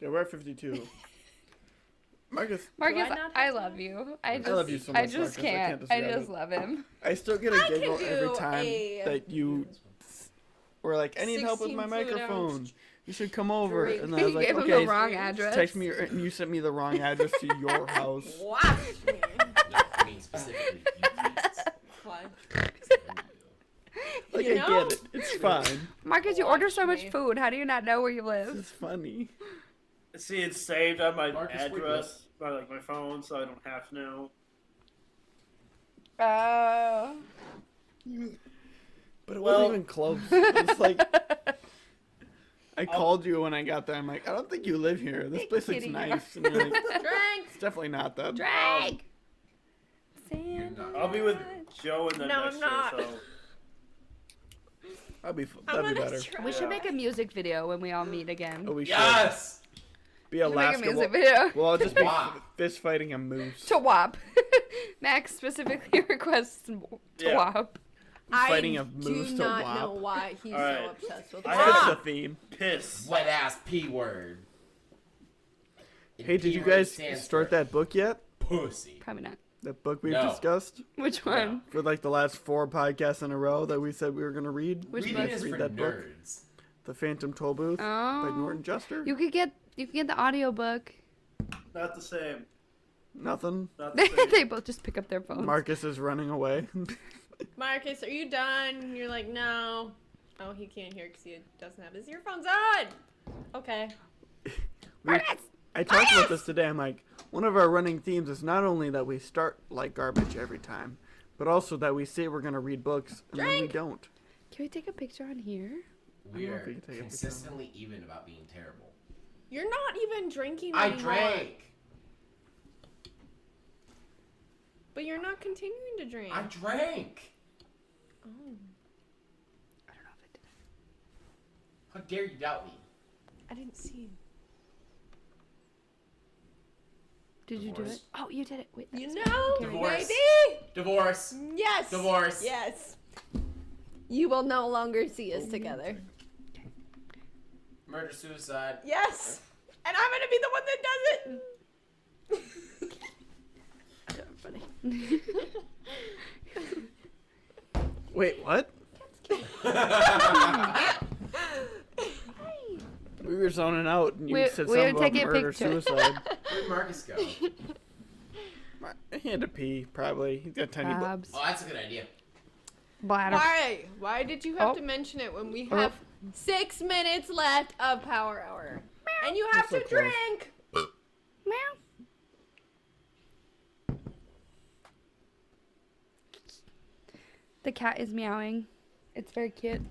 Speaker 1: Yeah, we're at 52. Marcus,
Speaker 3: Marcus,
Speaker 5: not have
Speaker 3: I
Speaker 5: time?
Speaker 3: love you. I
Speaker 1: love you so
Speaker 3: I
Speaker 1: much,
Speaker 3: just
Speaker 1: Marcus. I
Speaker 3: can't.
Speaker 1: can't
Speaker 3: I
Speaker 1: describe
Speaker 3: just
Speaker 1: it.
Speaker 3: love him.
Speaker 1: I still get a
Speaker 5: I can
Speaker 1: giggle every
Speaker 5: do
Speaker 1: time
Speaker 5: a
Speaker 1: that you were like, I need help with my
Speaker 5: 16 foot
Speaker 1: microphone.
Speaker 5: ounce
Speaker 1: You should come over.
Speaker 5: drink.
Speaker 1: And then I was
Speaker 3: You
Speaker 1: like,
Speaker 3: gave him
Speaker 1: okay,
Speaker 3: the wrong address.
Speaker 1: text me, and you sent me the wrong address to your house.
Speaker 5: Watch me.
Speaker 2: No, I mean specifically you kids.
Speaker 5: What?
Speaker 1: Like,
Speaker 5: You
Speaker 1: I
Speaker 5: know?
Speaker 1: get it. It's fine.
Speaker 3: Marcus, you order so much
Speaker 5: me.
Speaker 3: food. How do you not know where you live?
Speaker 1: It's funny.
Speaker 4: See, it's saved on my
Speaker 2: Marcus, wait,
Speaker 4: address by like my phone, so I don't have to know.
Speaker 3: Oh.
Speaker 1: But it
Speaker 4: Well-
Speaker 1: wasn't even close. It's like, I called you when I got there. I'm like, I don't think you live here. This place looks
Speaker 3: kidding.
Speaker 1: nice. And you're like,
Speaker 5: Drink.
Speaker 1: it's definitely not that.
Speaker 3: Drag.
Speaker 2: You're not-
Speaker 4: I'll be with Joe and then
Speaker 5: No,
Speaker 4: next
Speaker 5: I'm not.
Speaker 4: year, so
Speaker 1: That'd be,
Speaker 5: I'm
Speaker 1: that'd be
Speaker 5: gonna
Speaker 1: better.
Speaker 5: try.
Speaker 3: We should make a music video when we all meet again.
Speaker 1: Oh, we should.
Speaker 2: Yes!
Speaker 1: Be
Speaker 3: We should make a
Speaker 1: Alaska.
Speaker 3: music video.
Speaker 1: Well, I'll just be
Speaker 2: Wow.
Speaker 1: fist fighting a moose.
Speaker 3: To WAP. Max specifically requests to
Speaker 4: Yeah.
Speaker 3: WAP.
Speaker 1: Fighting a
Speaker 5: I
Speaker 1: moose
Speaker 5: do
Speaker 1: to
Speaker 5: not
Speaker 1: WAP.
Speaker 5: know why he's
Speaker 4: Alright.
Speaker 5: so obsessed with
Speaker 4: I
Speaker 1: That's
Speaker 4: have-
Speaker 5: WAP.
Speaker 1: the theme.
Speaker 4: piss.
Speaker 2: Wet ass P word. And
Speaker 1: Hey, did
Speaker 2: P
Speaker 1: you
Speaker 2: word
Speaker 1: guys
Speaker 2: stands
Speaker 1: start
Speaker 2: for
Speaker 1: that book yet?
Speaker 2: Pussy.
Speaker 3: Probably not.
Speaker 1: That book we've
Speaker 2: No.
Speaker 1: discussed
Speaker 3: Which one?
Speaker 1: for like the last 4 podcasts in a row that we said we were gonna read.
Speaker 3: Which
Speaker 2: Reading
Speaker 3: book?
Speaker 2: is
Speaker 1: Read
Speaker 2: for
Speaker 1: that book.
Speaker 2: nerds.
Speaker 1: The Phantom Tollbooth by
Speaker 3: Oh.
Speaker 1: Norton Juster.
Speaker 3: You could get the audiobook.
Speaker 4: Not the same.
Speaker 1: Nothing.
Speaker 4: Not the same.
Speaker 3: They both just pick up their phones.
Speaker 1: Marcus is running away.
Speaker 5: Marcus, are you done? You're like, no. Oh, he can't hear because he doesn't have his earphones on. Okay.
Speaker 1: I talked about this today. I'm like, one of our running themes is not only that we start like garbage every time, but also that we say we're gonna read books and then we
Speaker 5: Drink.
Speaker 1: don't.
Speaker 3: Can we take a picture on here?
Speaker 2: We
Speaker 1: know
Speaker 2: are
Speaker 1: if we can take a picture.
Speaker 2: consistently even about being terrible.
Speaker 5: You're not even drinking
Speaker 2: I
Speaker 5: anymore.
Speaker 2: drank.
Speaker 5: But you're not continuing to drink.
Speaker 2: I drank.
Speaker 5: Oh.
Speaker 3: I don't know if I did.
Speaker 2: How dare you doubt me?
Speaker 5: I didn't see.
Speaker 3: Did you do it?
Speaker 2: Divorce.
Speaker 3: Oh, you did it. Wait.
Speaker 5: You
Speaker 3: that's-
Speaker 5: know,
Speaker 2: Divorce.
Speaker 5: baby.
Speaker 2: Divorce.
Speaker 5: Yes.
Speaker 2: Divorce.
Speaker 5: Yes. You will no longer see us together.
Speaker 2: Murder, suicide.
Speaker 5: Yes. And I'm gonna be the one that does it.
Speaker 3: Funny.
Speaker 1: Wait, what? We were zoning out, and you said
Speaker 3: we're
Speaker 1: something about
Speaker 3: taking a
Speaker 1: murder,
Speaker 3: picture.
Speaker 1: suicide.
Speaker 2: Where'd Marcus go?
Speaker 1: He had to pee, probably. He's got tiny.
Speaker 3: Crabs.
Speaker 2: Oh, that's a good idea.
Speaker 3: Bladder.
Speaker 5: Why? Why did you have
Speaker 3: Oh.
Speaker 5: to mention it when we have 6 minutes left of Power Hour? And you have
Speaker 1: We're
Speaker 5: to
Speaker 1: so close.
Speaker 5: drink!
Speaker 3: Meow. The cat is meowing. It's very cute.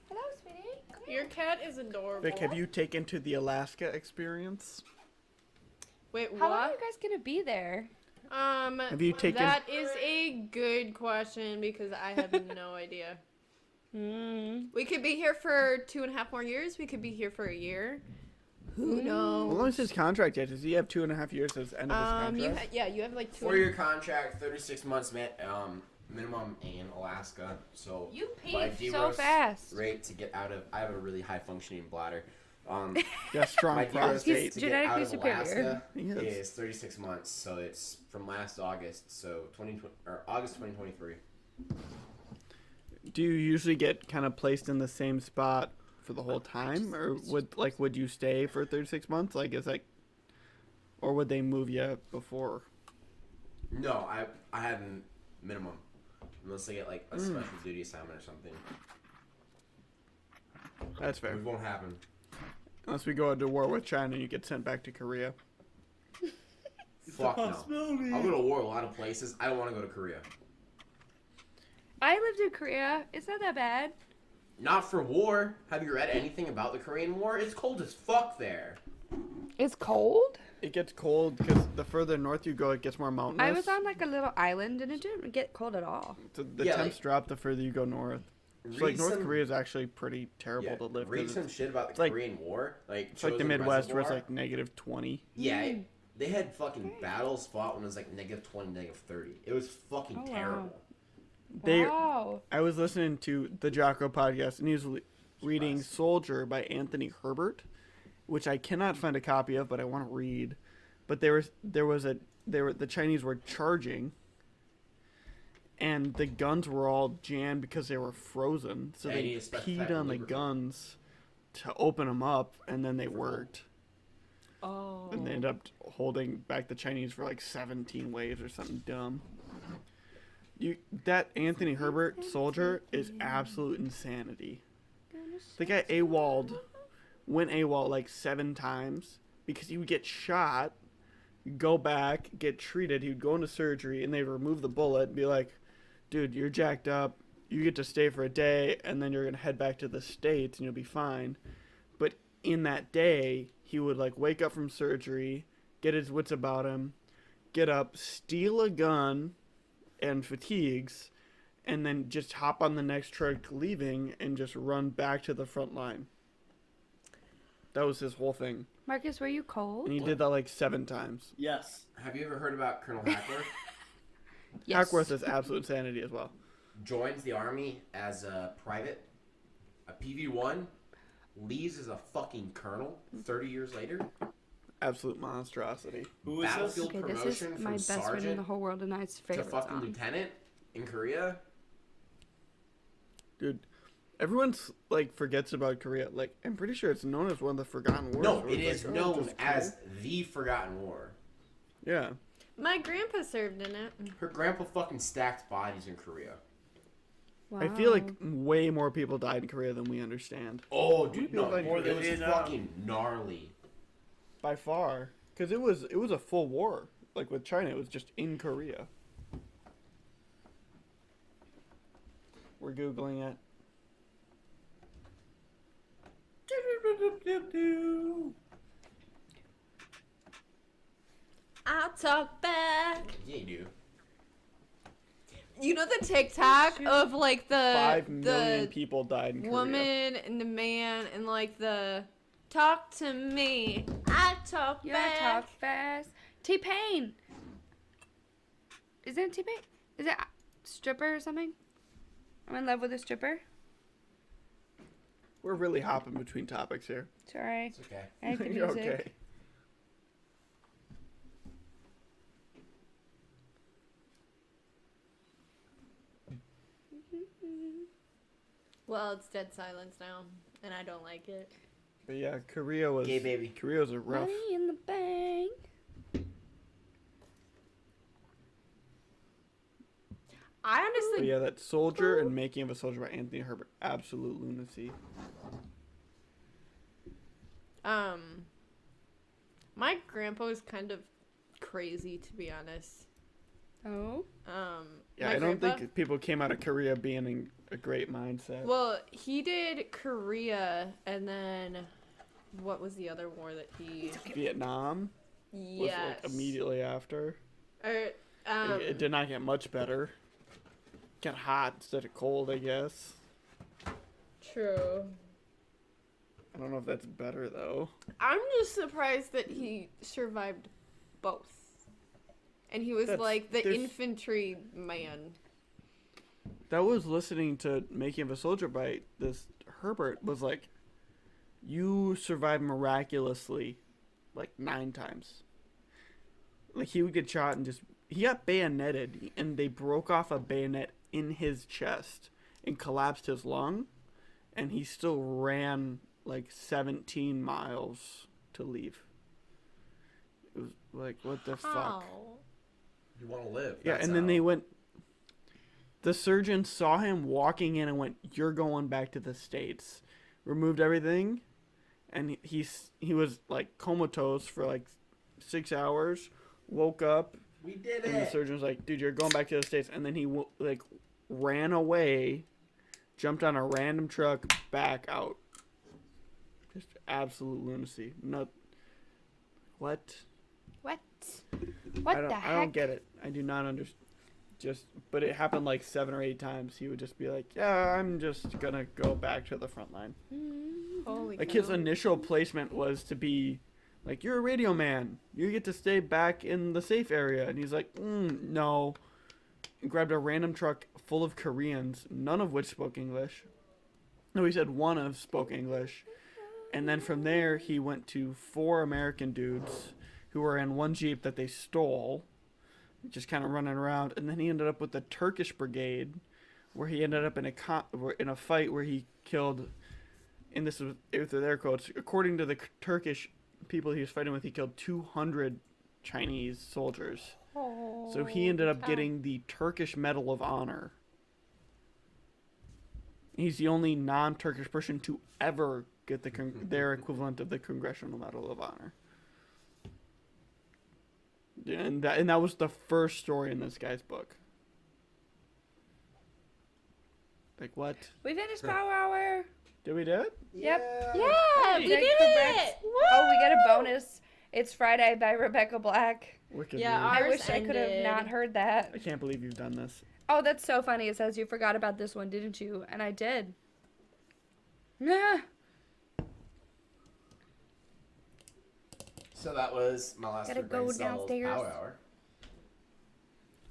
Speaker 3: Hello, sweetie. Come here.
Speaker 5: Your cat is adorable.
Speaker 1: Vic, have you taken to the Alaska experience?
Speaker 5: Wait,
Speaker 3: How long are
Speaker 5: what?
Speaker 3: you guys gonna be there?
Speaker 1: Have you taken?
Speaker 5: That is a good question because I have no idea. We could be here for 2.5 more years. We could be here for a year. Who
Speaker 1: How
Speaker 5: knows?
Speaker 1: long is his contract yet? Does he have 2.5 years as end of his contract?
Speaker 5: You have like 2.
Speaker 2: 4-year contract, 36 months minimum in Alaska. So
Speaker 3: You
Speaker 2: my
Speaker 3: peed so
Speaker 2: DROS
Speaker 3: fast.
Speaker 2: rate to get out of. I have a really high functioning bladder.
Speaker 1: Yeah, strong
Speaker 2: My DROS
Speaker 1: prostate.
Speaker 2: rate
Speaker 3: He's
Speaker 2: to get out
Speaker 3: genetically
Speaker 2: of
Speaker 3: superior.
Speaker 2: Alaska
Speaker 1: He is.
Speaker 2: is 36 months. So it's from last August. So August 2023.
Speaker 1: Do you usually get kind of placed in the same spot for the whole time, or would you stay for 36 months? Like, is like, or would they move you before?
Speaker 2: No, I had a minimum. Unless I get like a special duty assignment or something.
Speaker 1: That's fair.
Speaker 2: It won't happen.
Speaker 1: Unless we go into war with China, and you get sent back to Korea.
Speaker 2: Fuck no. I'll go to war a lot of places. I don't want to go to Korea.
Speaker 3: I lived in Korea. It's not that bad.
Speaker 2: Not for war. Have you read anything about the Korean War? It's cold as fuck there.
Speaker 3: It's cold.
Speaker 1: It gets cold because the further north you go, it gets more mountainous.
Speaker 3: I was on like a little island and it didn't get cold at all.
Speaker 1: So the
Speaker 2: Yeah,
Speaker 1: temps
Speaker 2: like-
Speaker 1: drop the further you go north. So like North Korea is actually pretty terrible to live. 'cause
Speaker 2: Read some
Speaker 1: it's,
Speaker 2: shit about
Speaker 1: it's
Speaker 2: the
Speaker 1: like-
Speaker 2: Korean War. Like
Speaker 1: it's like the
Speaker 2: Chosin
Speaker 1: Midwest where it's
Speaker 2: Reservoir.
Speaker 1: like -20.
Speaker 2: Yeah, they had fucking battles fought when it was like -20, -30. It was fucking
Speaker 3: Oh, wow.
Speaker 2: terrible.
Speaker 1: They,
Speaker 3: Wow.
Speaker 1: I was listening to the Jocko podcast, and he was reading
Speaker 2: Surprise.
Speaker 1: Soldier by Anthony Herbert, which I cannot find a copy of, but I want to read. But the Chinese were charging, and the guns were all jammed because they were frozen. So
Speaker 2: Yeah, you
Speaker 1: they
Speaker 2: need to specify
Speaker 1: peed on the
Speaker 2: lubricant.
Speaker 1: guns to open them up, and then they worked.
Speaker 3: Oh.
Speaker 1: And they ended up holding back the Chinese for like 17 waves or something dumb. That Anthony Herbert Soldier is absolute insanity. The guy went AWOL like 7 times because he would get shot, go back, get treated. He would go into surgery, and they'd remove the bullet and be like, dude, you're jacked up. You get to stay for a day, and then you're going to head back to the States, and you'll be fine. But in that day, he would like wake up from surgery, get his wits about him, get up, steal a gun and fatigues, and then just hop on the next truck leaving and just run back to the front line. That was his whole thing.
Speaker 3: Marcus, were you cold?
Speaker 1: And he did that like 7 times.
Speaker 4: Yes.
Speaker 2: Have you ever heard about Colonel Hackworth?
Speaker 3: Yes.
Speaker 1: Hackworth is absolute insanity as well.
Speaker 2: Joins the army as a private, a PV-1, leaves as a fucking colonel 30 years later.
Speaker 1: Absolute monstrosity.
Speaker 4: Who is this?
Speaker 2: Battlefield
Speaker 3: Okay, this
Speaker 2: promotion
Speaker 3: is
Speaker 2: from
Speaker 3: my best friend in the
Speaker 2: sergeant
Speaker 3: whole world and I's
Speaker 2: to
Speaker 3: favorite
Speaker 2: fucking
Speaker 3: song.
Speaker 2: lieutenant in Korea.
Speaker 1: Dude, everyone's like forgets about Korea. Like, I'm pretty sure it's known as one of the forgotten wars.
Speaker 2: No,
Speaker 1: where
Speaker 2: it
Speaker 1: it's
Speaker 2: is
Speaker 1: like, oh,
Speaker 2: known
Speaker 1: just
Speaker 2: as the Forgotten War.
Speaker 1: Yeah.
Speaker 5: My grandpa served in it.
Speaker 2: Her grandpa fucking stacked bodies in Korea.
Speaker 3: Wow.
Speaker 1: I feel like way more people died in Korea than we understand.
Speaker 2: Oh, dude,
Speaker 1: people
Speaker 2: no,
Speaker 1: like
Speaker 4: more
Speaker 2: it
Speaker 4: than
Speaker 2: was
Speaker 4: Vietnam.
Speaker 2: fucking gnarly.
Speaker 1: By far. Because it was a full war. Like with China, it was just in Korea. We're Googling it.
Speaker 5: I'll talk back.
Speaker 2: Yeah, you do.
Speaker 5: You know the TikTok of like the
Speaker 1: 5 million
Speaker 5: the
Speaker 1: people died in Korea.
Speaker 5: woman and the man and like the talk to me. I talk
Speaker 3: Yeah,
Speaker 5: back.
Speaker 3: talk fast. T-Pain. Isn't it T-Pain? Is it a stripper or something? I'm in love with a stripper.
Speaker 1: We're really hopping between topics here.
Speaker 3: Sorry.
Speaker 2: It's okay.
Speaker 3: I like the
Speaker 1: You're
Speaker 3: music.
Speaker 1: okay.
Speaker 5: Well, it's dead silence now, and I don't like it.
Speaker 1: But yeah, Korea was.
Speaker 2: Gay baby.
Speaker 1: Korea was a rough.
Speaker 3: Money in the bank.
Speaker 5: I
Speaker 1: But
Speaker 5: honestly,
Speaker 1: yeah, that Soldier and Making of a Soldier by Anthony Herbert, absolute lunacy.
Speaker 5: my grandpa was kind of crazy, to be honest.
Speaker 3: Oh.
Speaker 1: Yeah,
Speaker 5: my
Speaker 1: I don't
Speaker 5: grandpa-
Speaker 1: think people came out of Korea being in a great mindset.
Speaker 5: Well, he did Korea, and then what was the other war that he?
Speaker 1: Vietnam was
Speaker 5: Yes.
Speaker 1: like immediately after.
Speaker 5: Or,
Speaker 1: It did not get much better. Got hot instead of cold, I guess.
Speaker 5: True.
Speaker 1: I don't know if that's better though.
Speaker 5: I'm just surprised that he survived both. And he was
Speaker 1: That's-
Speaker 5: like the
Speaker 1: there's-
Speaker 5: infantry man.
Speaker 1: That was listening to Making of a Soldier by this Herbert was like, you survived miraculously, like 9 times. Like he would get shot and he got bayoneted and they broke off a bayonet in his chest and collapsed his lung, and he still ran like 17 miles to leave. It was like, what the fuck?
Speaker 5: How?
Speaker 2: You want to live.
Speaker 1: Yeah,
Speaker 2: That's
Speaker 1: and then
Speaker 2: how.
Speaker 1: they went. The surgeon saw him walking in and went, "You're going back to the States." Removed everything, and he was like comatose for like 6 hours. Woke up,
Speaker 2: We did
Speaker 1: and the
Speaker 2: it.
Speaker 1: surgeon was like, "Dude, you're going back to the States." And then he like ran away, jumped on a random truck, back out. Just absolute lunacy. Not what?
Speaker 3: What? What
Speaker 1: I don't,
Speaker 3: the
Speaker 1: I
Speaker 3: heck?
Speaker 1: don't get it. I do not understand. But it happened like 7 or 8 times. He would just be like, "Yeah, I'm just gonna go back to the front line."
Speaker 5: Holy
Speaker 1: Like
Speaker 5: cow.
Speaker 1: his initial placement was to be, like, "You're a radio man. You get to stay back in the safe area." And he's like, "No." And grabbed a random truck full of Koreans, none of which spoke English. No, he said one of spoke English. And then from there, he went to 4 American dudes who were in one Jeep that they stole, just kind of running around. And then he ended up with the Turkish brigade, where he ended up in a fight where he killed, and this was with their quotes, according to the Turkish people he was fighting with, he killed 200 Chinese soldiers. So he ended up getting the Turkish Medal of Honor. He's the only non-Turkish person to ever get their equivalent of the Congressional Medal of Honor. And that was the first story in this guy's book. Like, what?
Speaker 3: We finished Power Hour.
Speaker 1: Did we do it?
Speaker 3: Yep.
Speaker 5: Yeah, we
Speaker 3: Check
Speaker 5: did
Speaker 3: correct.
Speaker 5: it!
Speaker 3: Oh, we get a bonus. It's Friday by Rebecca Black.
Speaker 1: Wicked
Speaker 5: Yeah,
Speaker 1: Moon.
Speaker 3: I
Speaker 5: Ours
Speaker 3: wish I could have
Speaker 5: ended.
Speaker 3: not heard that.
Speaker 1: I can't believe you've done this.
Speaker 3: Oh, that's so funny. It says you forgot about this one, didn't you? And I did. Yeah.
Speaker 2: So that was my last
Speaker 3: Gotta
Speaker 2: week
Speaker 3: go
Speaker 2: brain cells
Speaker 3: downstairs.
Speaker 2: Power Hour.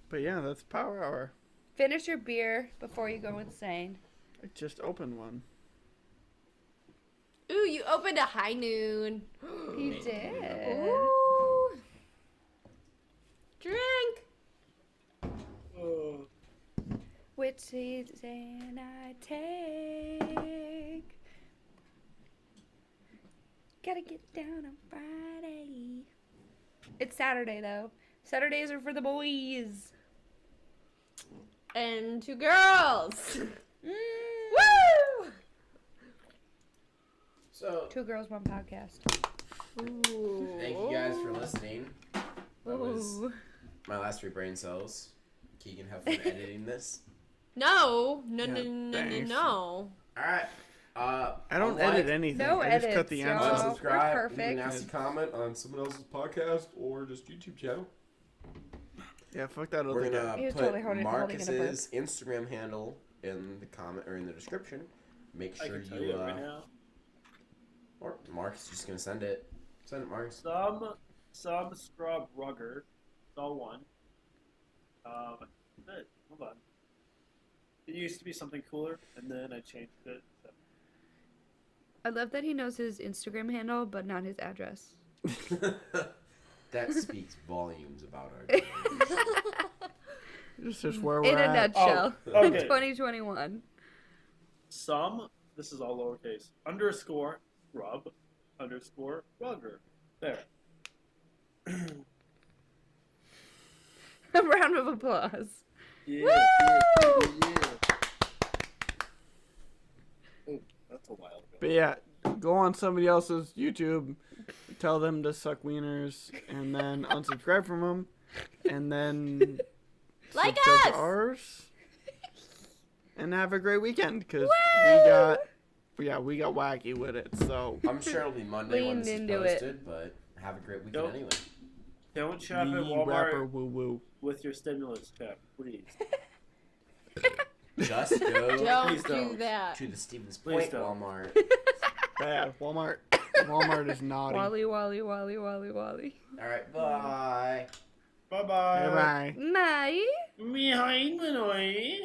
Speaker 1: But yeah, that's Power Hour.
Speaker 3: Finish your beer before you go insane.
Speaker 1: I just opened one.
Speaker 5: Ooh, you opened a High Noon.
Speaker 3: He did.
Speaker 5: Ooh. Drink.
Speaker 4: Oh.
Speaker 3: Which season I take. Gotta get down on Friday. It's Saturday though. Saturdays are for the boys.
Speaker 5: And 2 girls.
Speaker 3: Mm.
Speaker 5: Woo!
Speaker 2: So
Speaker 3: 2 girls, 1 podcast.
Speaker 5: Ooh.
Speaker 2: thank you guys for listening. That was
Speaker 3: Ooh.
Speaker 2: my last 3 brain cells. Keegan, have fun editing this.
Speaker 5: No.
Speaker 1: Yeah, thanks.
Speaker 5: No.
Speaker 2: All right.
Speaker 1: I don't
Speaker 2: like,
Speaker 1: edit anything.
Speaker 3: No
Speaker 1: I just cut
Speaker 3: edits,
Speaker 1: the
Speaker 3: y'all.
Speaker 1: ends off.
Speaker 3: We're
Speaker 2: Unsubscribe. You
Speaker 3: perfect.
Speaker 2: can ask a comment on someone else's podcast or just YouTube channel.
Speaker 1: Yeah, fuck that
Speaker 2: We're
Speaker 1: other guy.
Speaker 2: gonna
Speaker 3: He was
Speaker 2: put
Speaker 3: totally holding in a
Speaker 2: Marcus's Instagram handle in the comment or in the description. Make
Speaker 4: I
Speaker 2: sure
Speaker 4: can tell
Speaker 2: you
Speaker 4: you right now.
Speaker 2: or Marcus is just gonna send it. Send it, Marcus.
Speaker 4: Some scrub rugger. It's all one. Good. Hold on. It used to be something cooler, and then I changed it. So.
Speaker 3: I love that he knows his Instagram handle, but not his address.
Speaker 2: That speaks volumes about our.
Speaker 1: Just where we're
Speaker 3: In a
Speaker 1: at.
Speaker 3: nutshell.
Speaker 4: Oh, okay.
Speaker 3: 2021.
Speaker 4: This is all lowercase, underscore rub, underscore rugger. There.
Speaker 3: A round of applause.
Speaker 4: Yeah.
Speaker 3: Woo!
Speaker 4: Oh, that's a while ago.
Speaker 1: But yeah, go on somebody else's YouTube, tell them to suck wieners, and then unsubscribe from them, and then
Speaker 5: Like
Speaker 1: subscribe
Speaker 5: us!
Speaker 1: to ours, and have a great weekend because
Speaker 3: Woo!
Speaker 1: we got wacky with it. So
Speaker 2: I'm sure it'll be Monday when
Speaker 3: Leaned
Speaker 2: this is
Speaker 3: into
Speaker 2: posted, but have a great weekend
Speaker 4: Nope.
Speaker 2: anyway.
Speaker 4: Don't shop at
Speaker 1: the
Speaker 4: Walmart
Speaker 1: rapper woo woo.
Speaker 4: with your stimulus check, please.
Speaker 2: Just go
Speaker 5: Don't
Speaker 4: don't.
Speaker 5: do that.
Speaker 2: to the Stevens
Speaker 4: Please
Speaker 2: Point
Speaker 4: don't.
Speaker 2: Walmart.
Speaker 1: Yeah, Walmart is naughty.
Speaker 3: Wally, Wally, Wally, Wally, Wally.
Speaker 2: All right, bye.
Speaker 4: Bye-bye.
Speaker 1: Bye bye.
Speaker 3: Bye.
Speaker 4: Behind me,